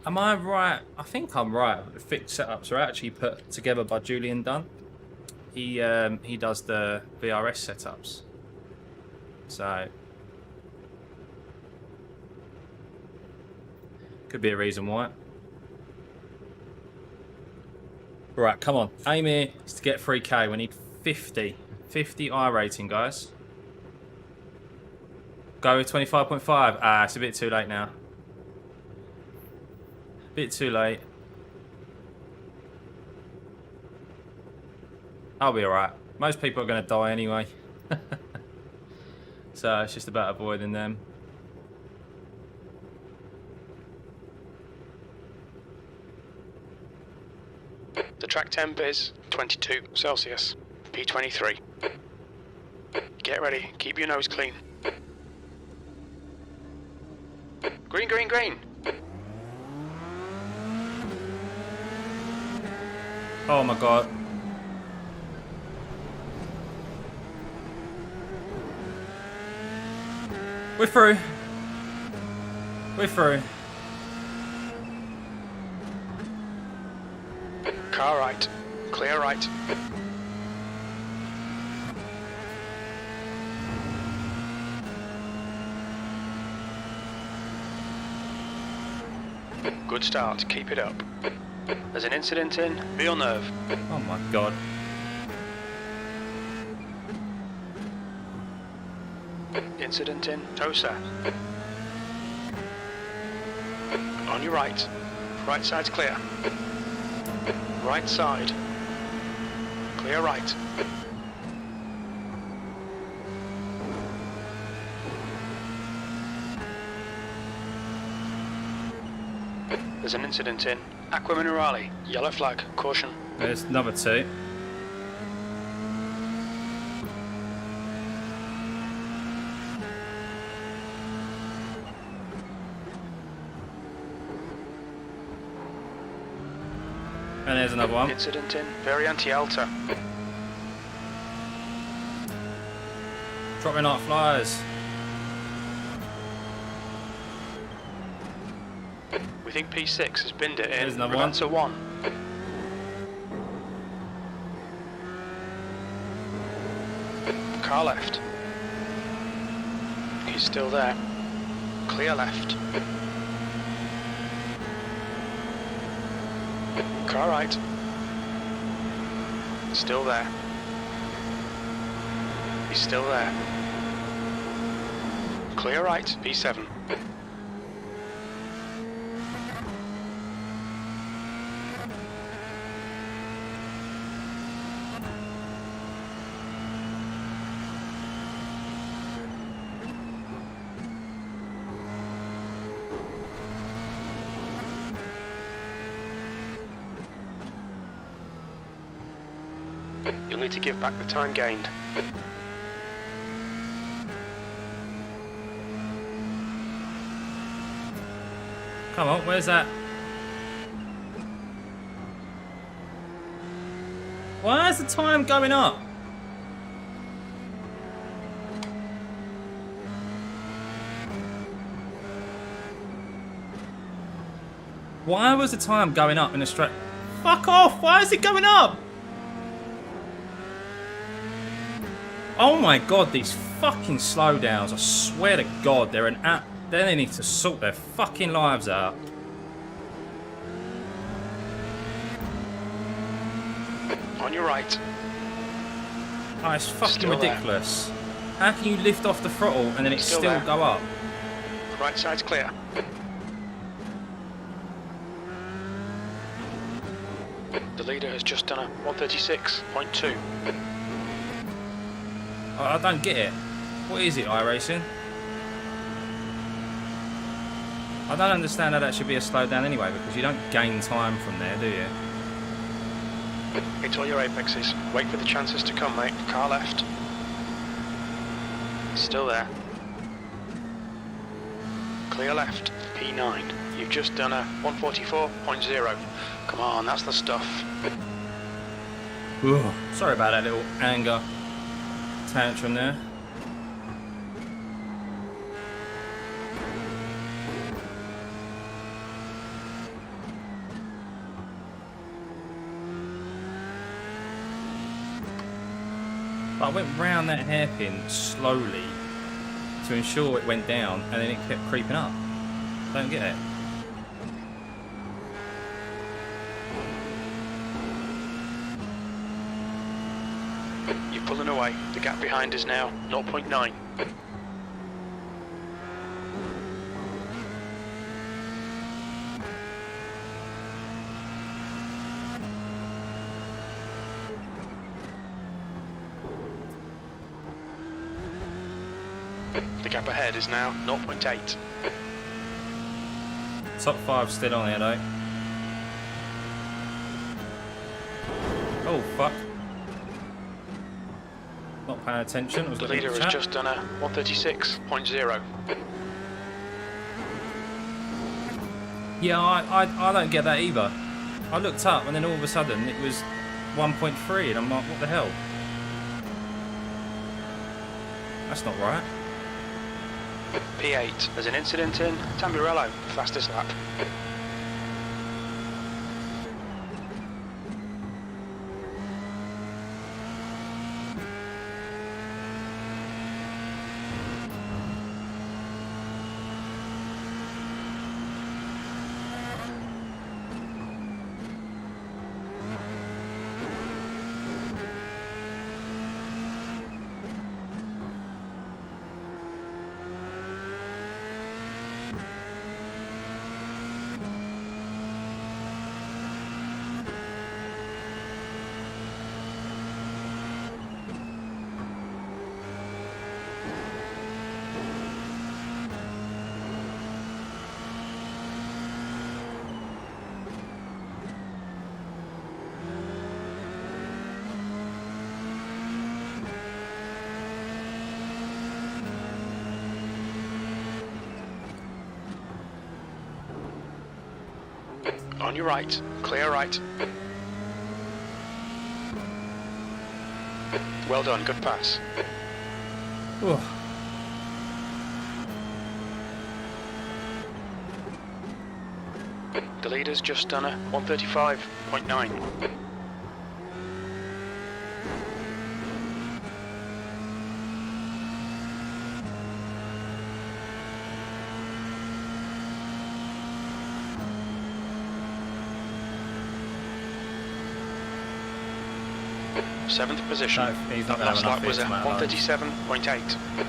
Am I right? I think I'm right. The fixed setups are actually put together by Julian Dunn. He does the VRS setups. So could be a reason why. Right, come on. Aim here is to get 3K. We need 50. 50 iRating, guys. Go with 25.5. Ah, it's a bit too late now. Bit too late. I'll be alright. Most people are going to die anyway. So it's just about avoiding them. The track temp is 22 Celsius, P23. Get ready, keep your nose clean. Green, green, green. Oh my god. We're through. We're through. Car right, clear right. Good start, keep it up. There's an incident in, be on nerve. Oh my god. Incident in, Tosa. On your right. Right side's clear. Right side. Clear right. There's an incident in, Aqua Minerale, yellow flag, caution. There's another 2. And there's another one. Incident in Variante Alta. Dropping like flyers. We think P6 has binned it in. There's another one. Revolver 1. Car left. He's still there. Clear left. Car right. Still there. He's still there. Clear right, P7. You'll need to give back the time gained. Come on, where's that? Why is the time going up? Why was the time going up in the straight? Fuck off! Why is it going up? Oh my god, these fucking slowdowns, I swear to god, they're an app. They need to sort their fucking lives out. On your right. Oh, it's fucking Still ridiculous. How can you lift off the throttle and then it Still still there. go up? Right side's clear. The leader has just done a 136.2. I don't get it. What is it, iRacing? I don't understand how that should be a slowdown anyway, because you don't gain time from there, do you? Hit all your apexes. Wait for the chances to come, mate. Car left. Still there. Clear left. P9. You've just done a 144.0. Come on, that's the stuff. Ugh. Sorry about that little anger tantrum there. But I went round that hairpin slowly to ensure it went down, and then it kept creeping up. Don't get it. You're pulling away. The gap behind is now 0.9. The gap ahead is now 0.8. Top 5 still on here though. Oh fuck. Not paying attention. I was The looking leader at the has chat. just done a 136.0. Yeah, I don't get that either. I looked up and then all of a sudden it was 1.3 and I'm like, what the hell? That's not right. P8. There's an incident in Tamburello. Fastest lap. On your right. Clear right. Well done, good pass. Ooh. The leader's just done a 135.9. Seventh position. No, he's not going to have Last enough lap was hits, a Matt, 137.8.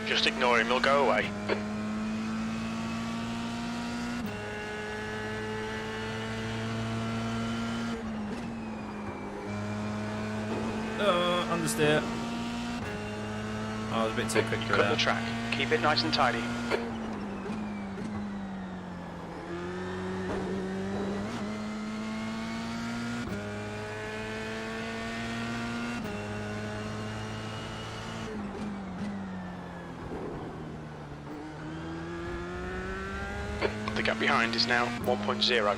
Just ignore him, he'll go away. Understeer. I was a bit too quick for Cut the that. track. Keep it nice and tidy. The gap behind is now 1.0.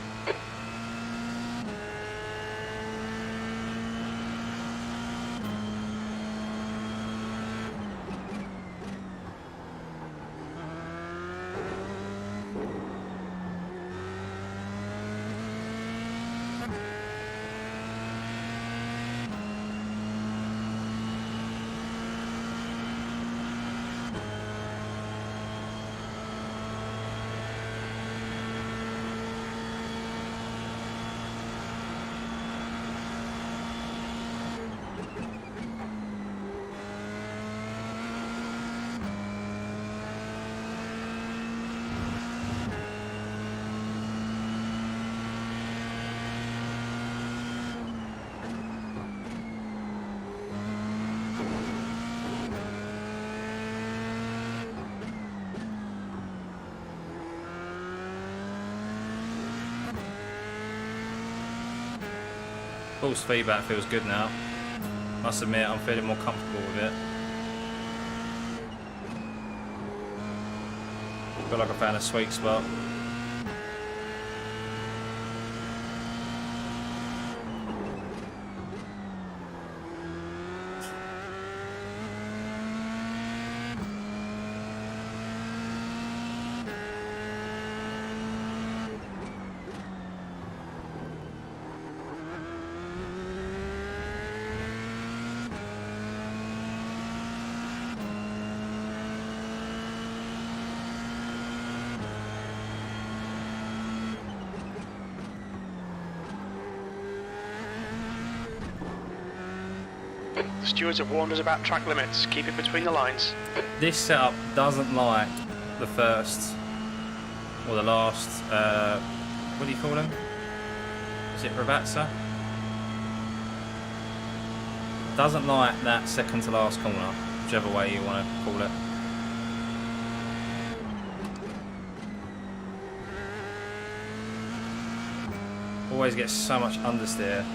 Pulse feedback feels good now. Must admit, I'm feeling more comfortable with it. Feel like I found a sweet spot. The stewards have warned us about track limits. Keep it between the lines. This setup doesn't like the first or the last, what do you call them? Is it Ravazza? Doesn't like that second to last corner, whichever way you want to call it. Always gets so much understeer.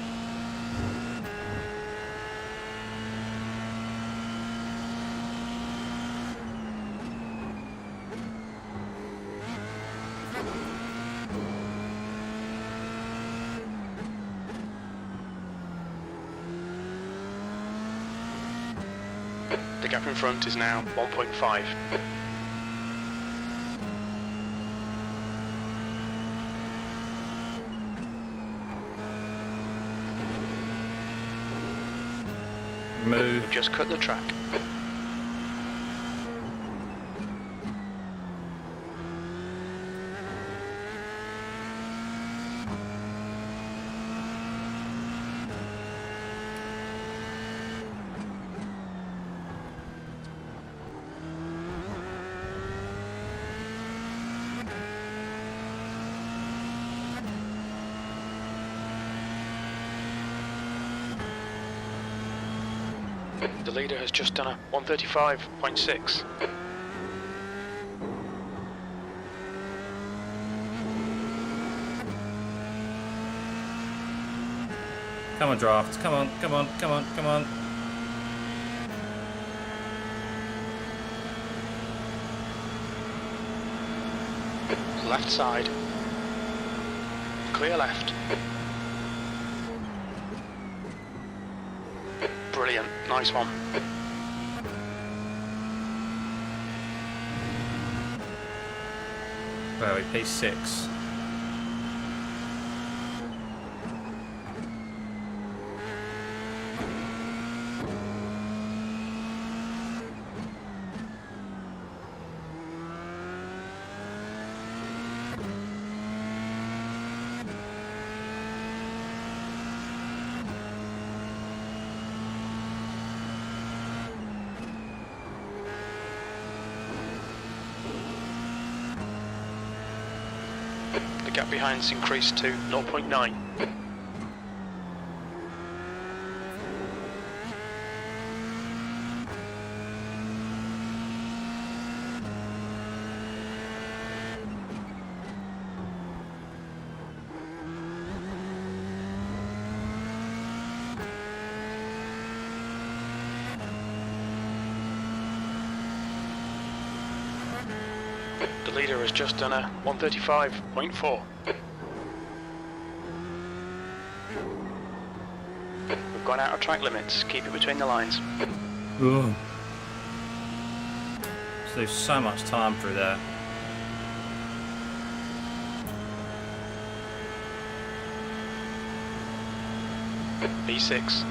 The gap in front is now 1.5. Move. We've just cut the track. The leader has just done a 135.6. Come on, draft. Come on, come on, come on, come on. Left side. Clear left. Brilliant. Nice one. Where are we? P6. The gap behind's increased to 0.9. The leader has just done a 135.4. We've gone out of track limits. Keep it between the lines. Ooh. Just lose so much time through there. B6.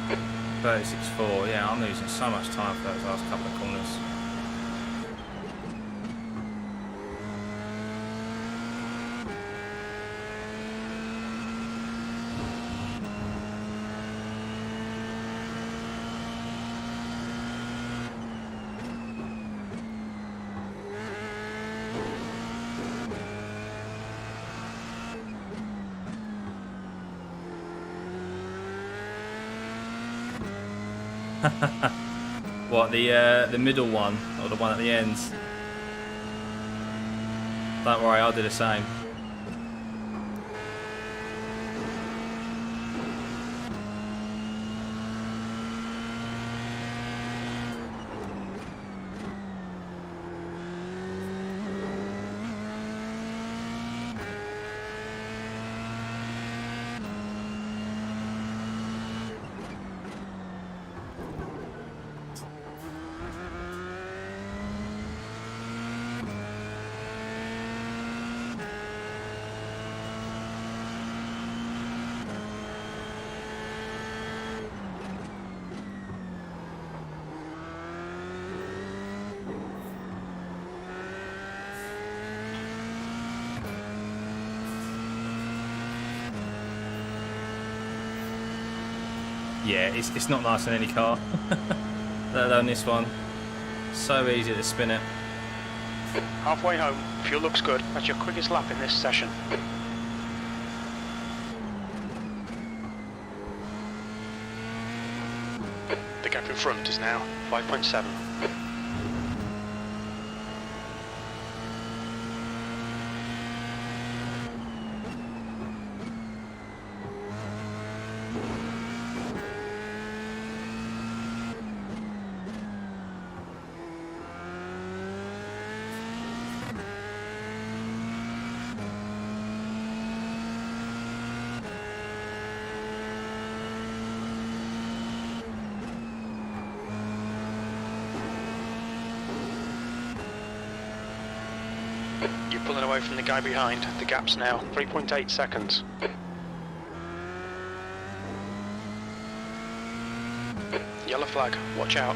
36.4. Yeah, I'm losing so much time for those last couple of corners. What, the middle one, or the one at the end? Don't worry, I'll do the same. Yeah, it's not nice on any car, let alone this one. So easy to spin it. Halfway home. Fuel looks good. That's your quickest lap in this session. The gap in front is now 5.7. You're pulling away from the guy behind. The gap's now 3.8 seconds. Yellow flag, watch out.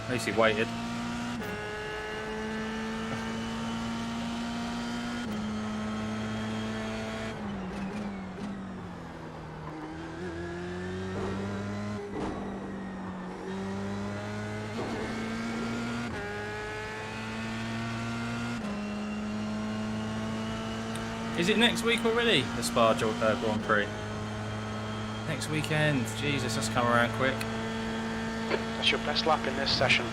At least he waited. Is it next week already, the Spa Grand Prix? Next weekend. Jesus, that's come around quick. That's your best lap in this session.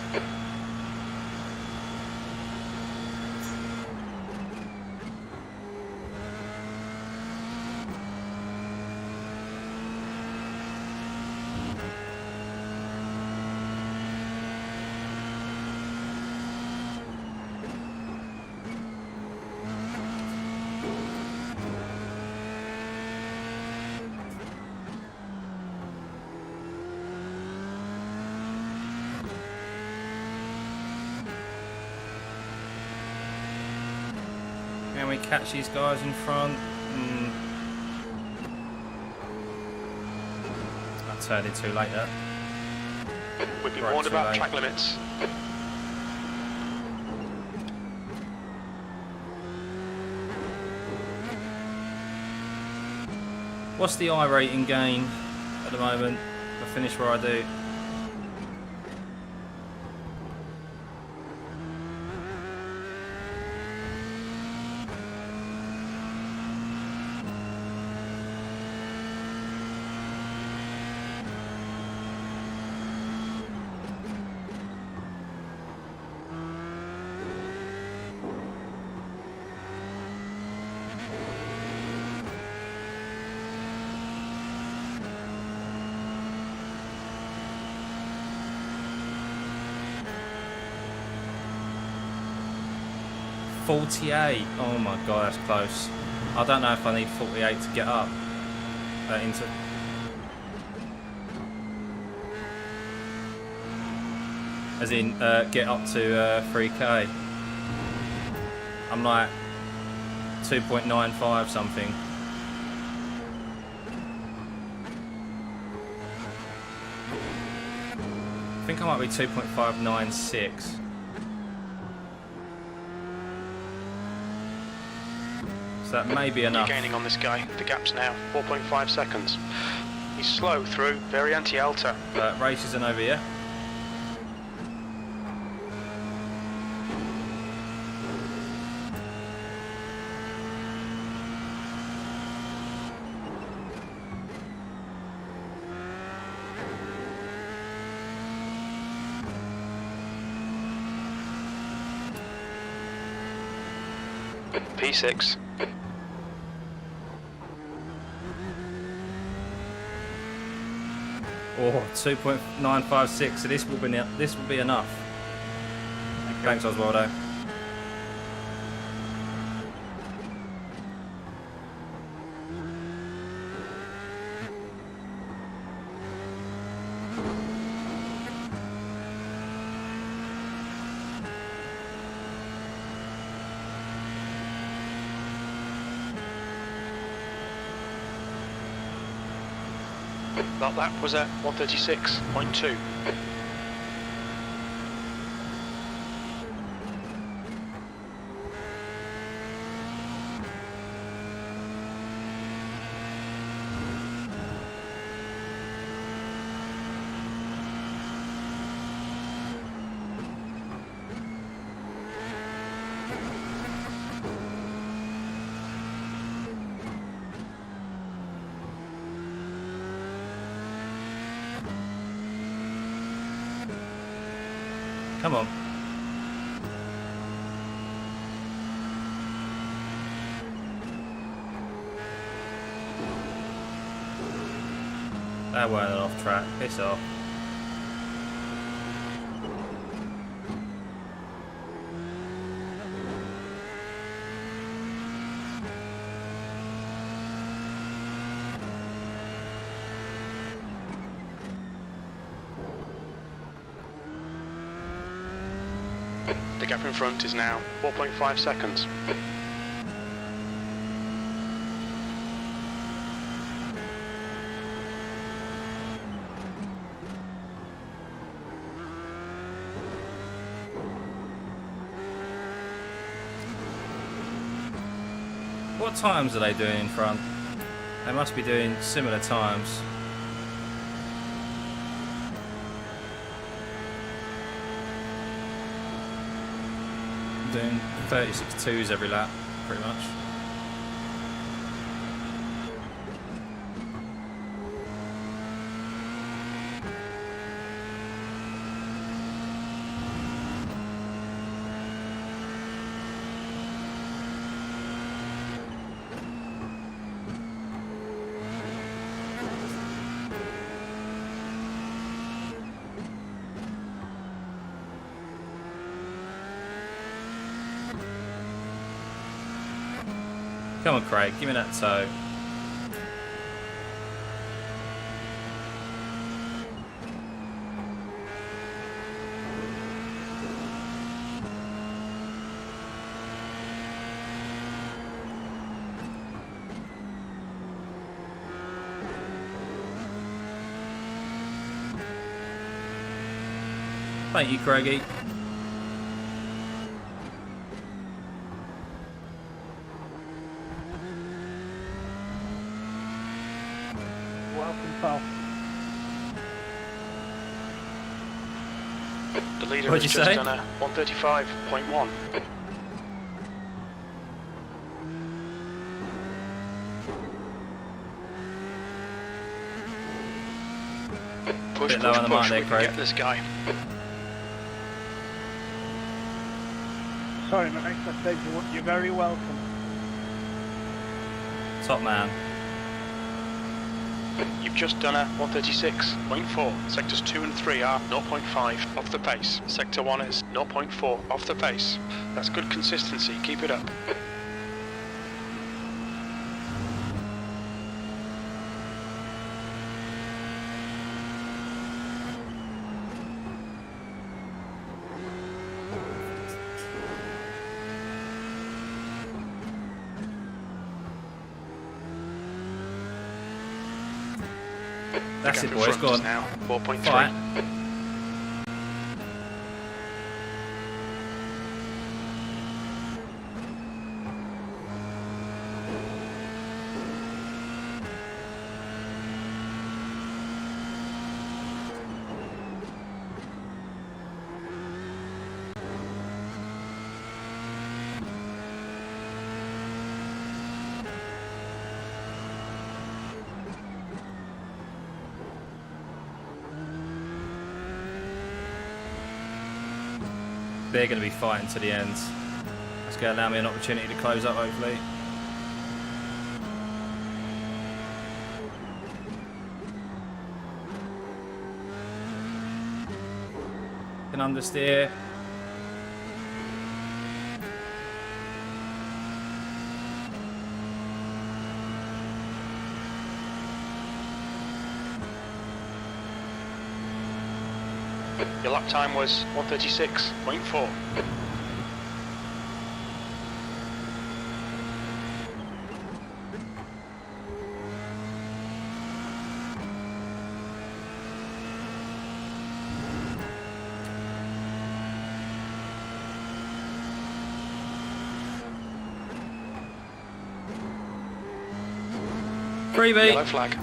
Can we catch these guys in front? I turned it too late there. We've been Right, warned too about late. track limits. What's the I rating gain at the moment? If I finish where I do. .48. Oh my god, that's close. I don't know if I need 48 to get up into. As in, get up to 3k. I'm like 2.95 something. I think I might be 2.596. So that may be enough. You're gaining on this guy. The gap's now 4.5 seconds. He's slow through, very anti-alter. Race isn't over yet. P6. Oh, 2.956. So this will be enough. Thanks, Oswaldo. That lap was at 136.2. Come on. That weren't off track. Piss off. The gap in front is now 4.5 seconds. What times are they doing in front? They must be doing similar times. Doing 36.2s every lap, pretty much. Come on, Craig, give me that toe. Thank you, Craigie. Welcome, pal. The leader What'd has you just say? done a 135.1. Push, Bit low on the mark there, we can Craig. get this guy. Sorry, mate. I said you're very welcome. Top man. You've just done a 136.4. Sectors 2 and 3 are 0.5 off the pace. Sector 1 is 0.4 off the pace. That's good consistency. Keep it up. That's The it, gap in boys. front Go is on. now 4.3. Fight. They're going to be fighting to the end. That's going to allow me an opportunity to close up, hopefully. Can understeer. Your lap time was 136.4. Freebie. Yellow flag.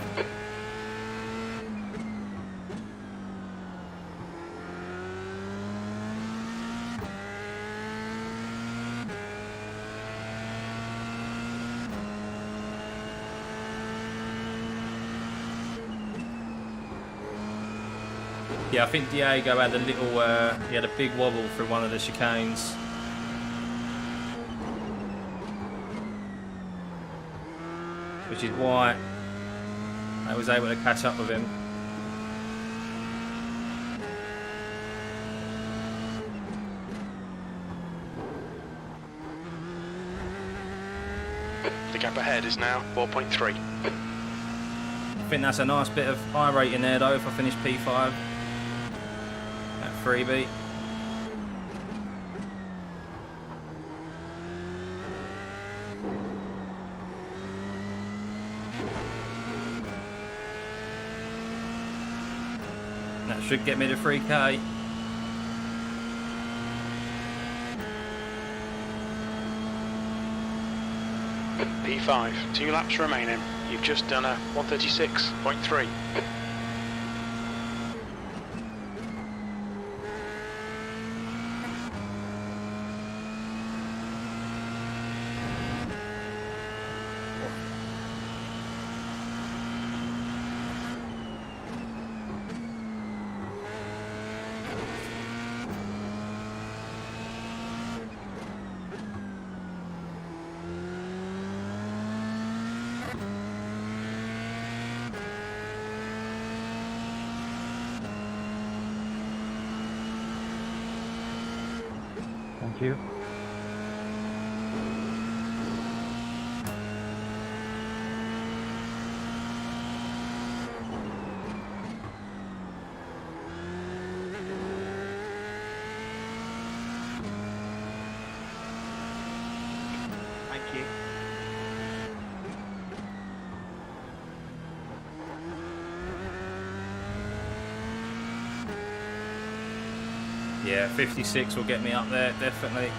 Yeah, I think Diego had a little, he had a big wobble through one of the chicanes. Which is why I was able to catch up with him. The gap ahead is now 4.3. I think that's a nice bit of high rating there though if I finish P5. That freebie. That should get me to 3K. P5, 2 laps remaining. You've just done a 136.3. Thank you. Yeah, 56 will get me up there, definitely.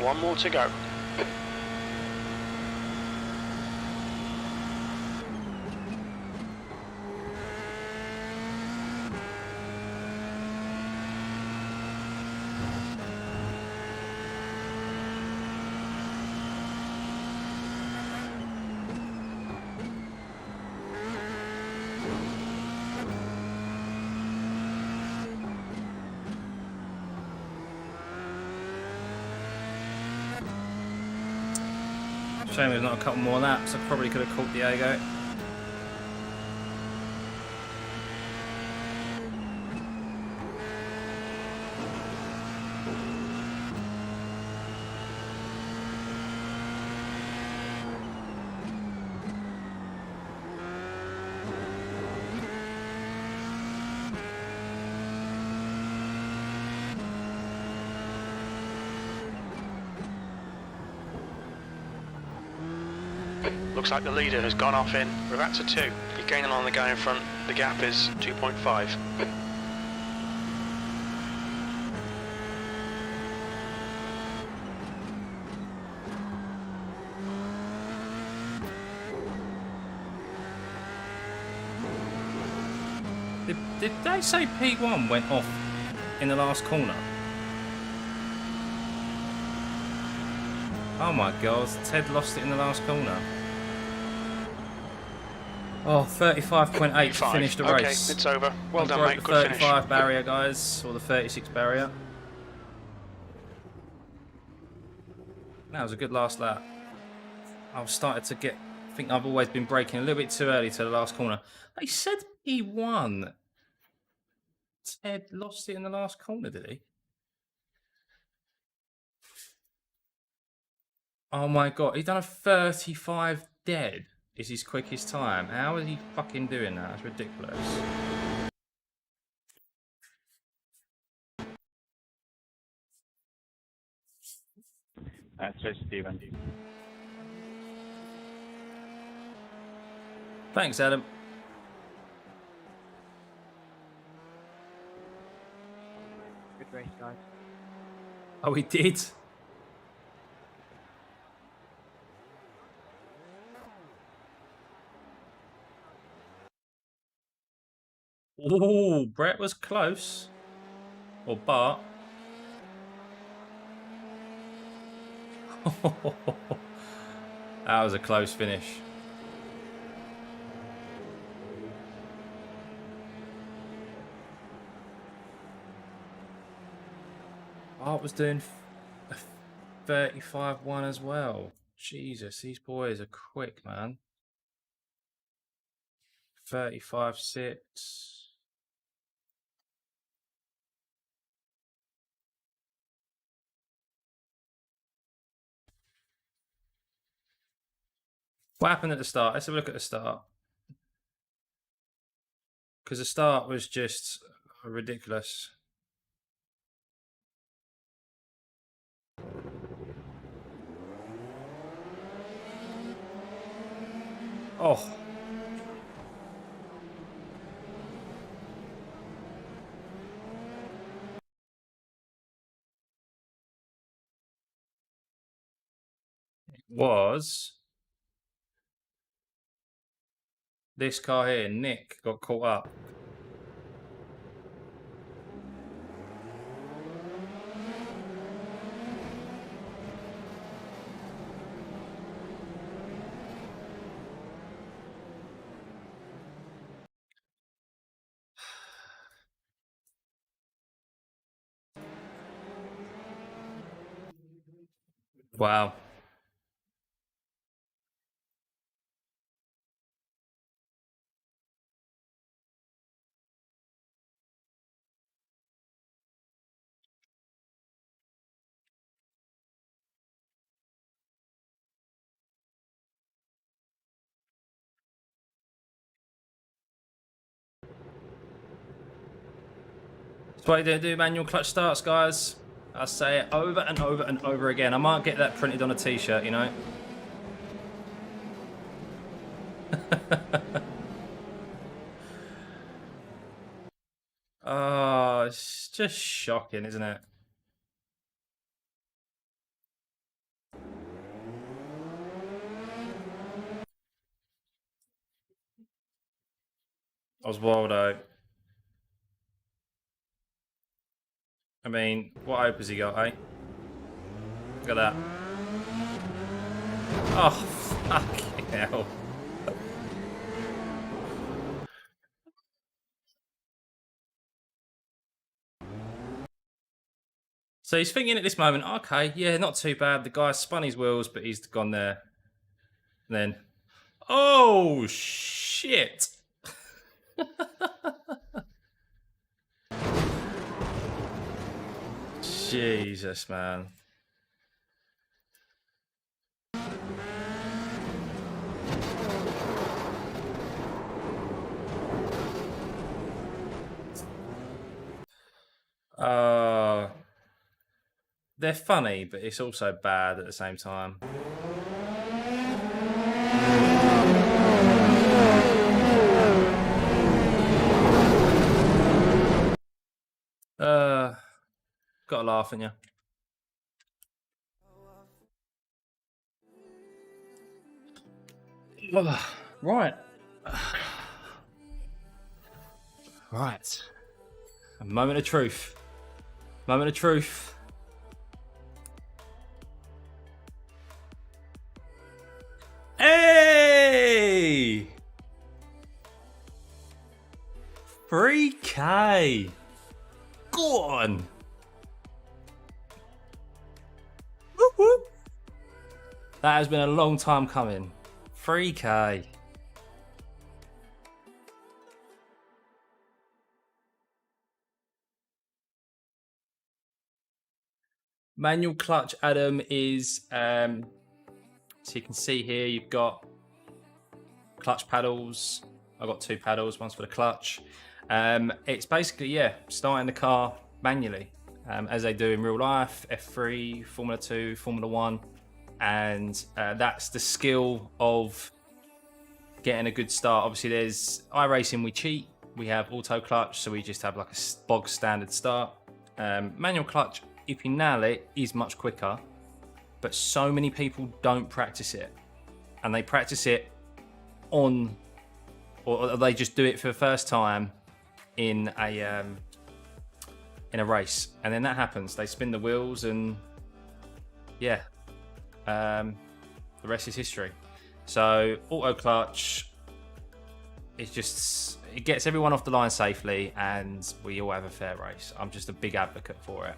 One more to go. Shame there's not a couple more laps. I probably could have caught Diego. Looks like the leader has gone off in. We're back to 2. You're gaining on the guy in front. The gap is 2.5. Did they say P1 went off in the last corner? Oh my god, Ted lost it in the last corner. Oh, 35.8 to finish the race. Okay, it's over. Well done, mate. The Good finish. 35 barrier, guys, or the 36 barrier. That was a good last lap. I started to get. I think I've always been braking a little bit too early to the last corner. They said he won. Ted lost it in the last corner, did he? Oh my god, he done a 35 dead. Is his quickest time. How is he fucking doing that? That's ridiculous. That's right, Steven. Thanks, Adam. Good race, guys. Oh, he did? Ooh, Brett was close. Or Bart. That was a close finish. Bart was doing a 35-1 as well. Jesus, these boys are quick, man. 35-6. What happened at the start? Let's have a look at the start. Because the start was just ridiculous. Oh. It was this car here. Nick got caught up. Wow. That's why you do manual clutch starts, guys. I say it over and over and over again. I might get that printed on a t-shirt, you know. Oh, it's just shocking, isn't it? Oswaldo. I mean, what hope has he got, eh? Look at that. Oh, fucking hell. So he's thinking at this moment, okay, yeah, not too bad. The guy spun his wheels, but he's gone there. And then, oh, shit. Jesus, man. They're funny, but it's also bad at the same time. Got a laugh in you. Right. Right. A moment of truth. Moment of truth. Hey! 3K. Go on. Whoop, whoop. That has been a long time coming. 3K. Manual clutch, Adam, is so you can see here you've got clutch paddles. I've got 2 paddles, one's for the clutch. It's basically, yeah, starting the car manually, as they do in real life, F3, Formula 2, Formula 1. And that's the skill of getting a good start. Obviously, there's iRacing, we cheat. We have auto clutch, so we just have like a bog standard start. Manual clutch, if you nail it, is much quicker. But so many people don't practice it. And they practice it on, or they just do it for the first time in a race, and then that happens. They spin the wheels, and yeah, the rest is history. So auto clutch, it gets everyone off the line safely, and we all have a fair race. I'm just a big advocate for it.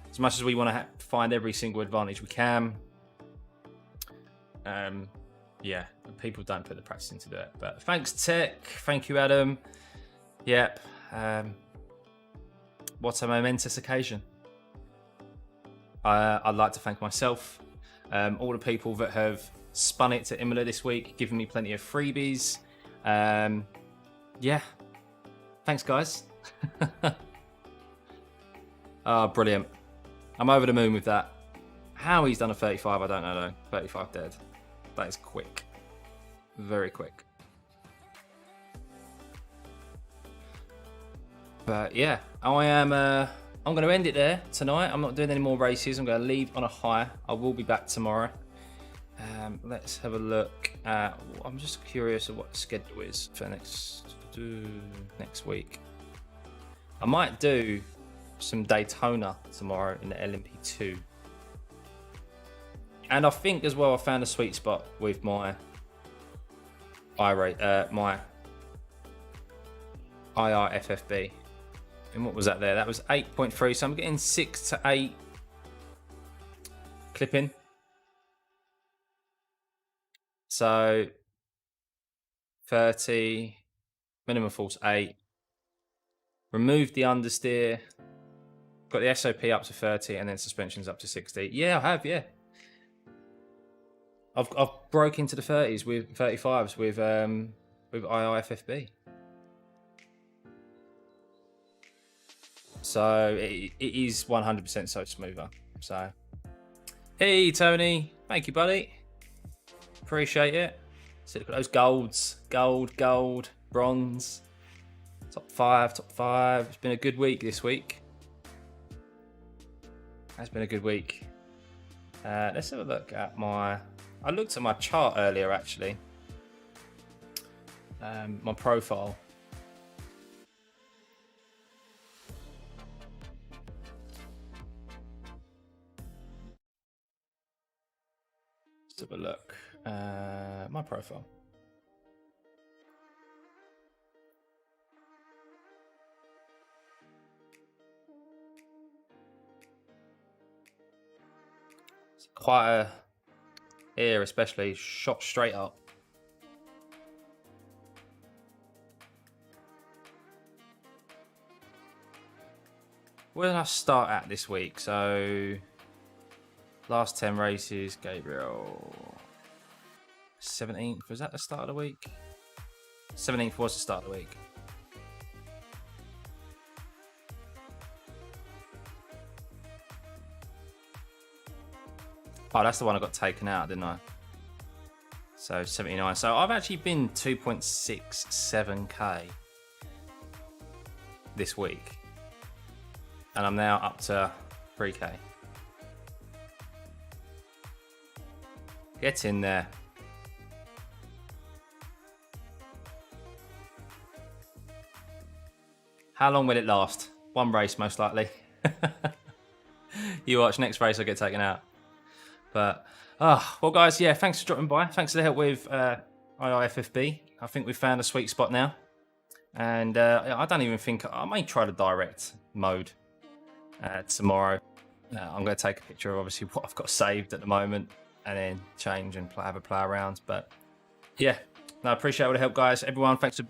As much as we want to find every single advantage we can, yeah, people don't put the practice into it. But thanks, Tech. Thank you, Adam. Yep. What a momentous occasion. I'd like to thank myself, all the people that have spun it to Imola this week, giving me plenty of freebies. Yeah. Thanks, guys. Oh, brilliant. I'm over the moon with that. How he's done a 35, I don't know, though. 35 dead. That is quick. Very quick. But yeah, I'm going to end it there tonight. I'm not doing any more races. I'm going to leave on a high. I will be back tomorrow. Let's have a look at, I'm just curious of what the schedule is for next week. I might do some Daytona tomorrow in the LMP2. And I think as well I found a sweet spot with my my iRFFB. And what was that there? That was 8.3, so I'm getting 6 to 8 clipping. So 30, minimum force 8. Removed the understeer. Got the SOP up to 30 and then suspensions up to 60. Yeah, I have, yeah. I've broke into the 30s with 35s with iRFFB. So it is 100% so smoother. So, hey Tony, thank you, buddy. Appreciate it. So look at those golds, gold, bronze. Top five. It's been a good week this week. It's been a good week. Let's have a look at my... I looked at my chart earlier, actually. My profile. Let's have a look. My profile. It's quite a here, especially shot straight up. Where did I start at this week? So last 10 races, Gabriel. 17th, was that the start of the week? 17th was the start of the week. Oh, that's the one I got taken out, didn't I? So 79. So I've actually been 2.67k this week. And I'm now up to 3k. Get in there. How long will it last? One race, most likely. You watch, next race I'll get taken out. But, well guys, yeah, thanks for dropping by. Thanks for the help with iRFFB. I think we've found a sweet spot now. And I don't even think, I may try the direct mode tomorrow. I'm going to take a picture of obviously what I've got saved at the moment and then change and have a play around. But yeah, no, I appreciate all the help, guys. Everyone, thanks for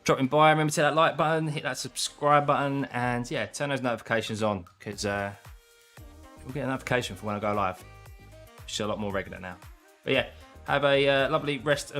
dropping by. Remember to hit that like button, hit that subscribe button, and yeah, turn those notifications on because we'll get a notification for when I go live. Which is a lot more regular now. But yeah, have a lovely rest of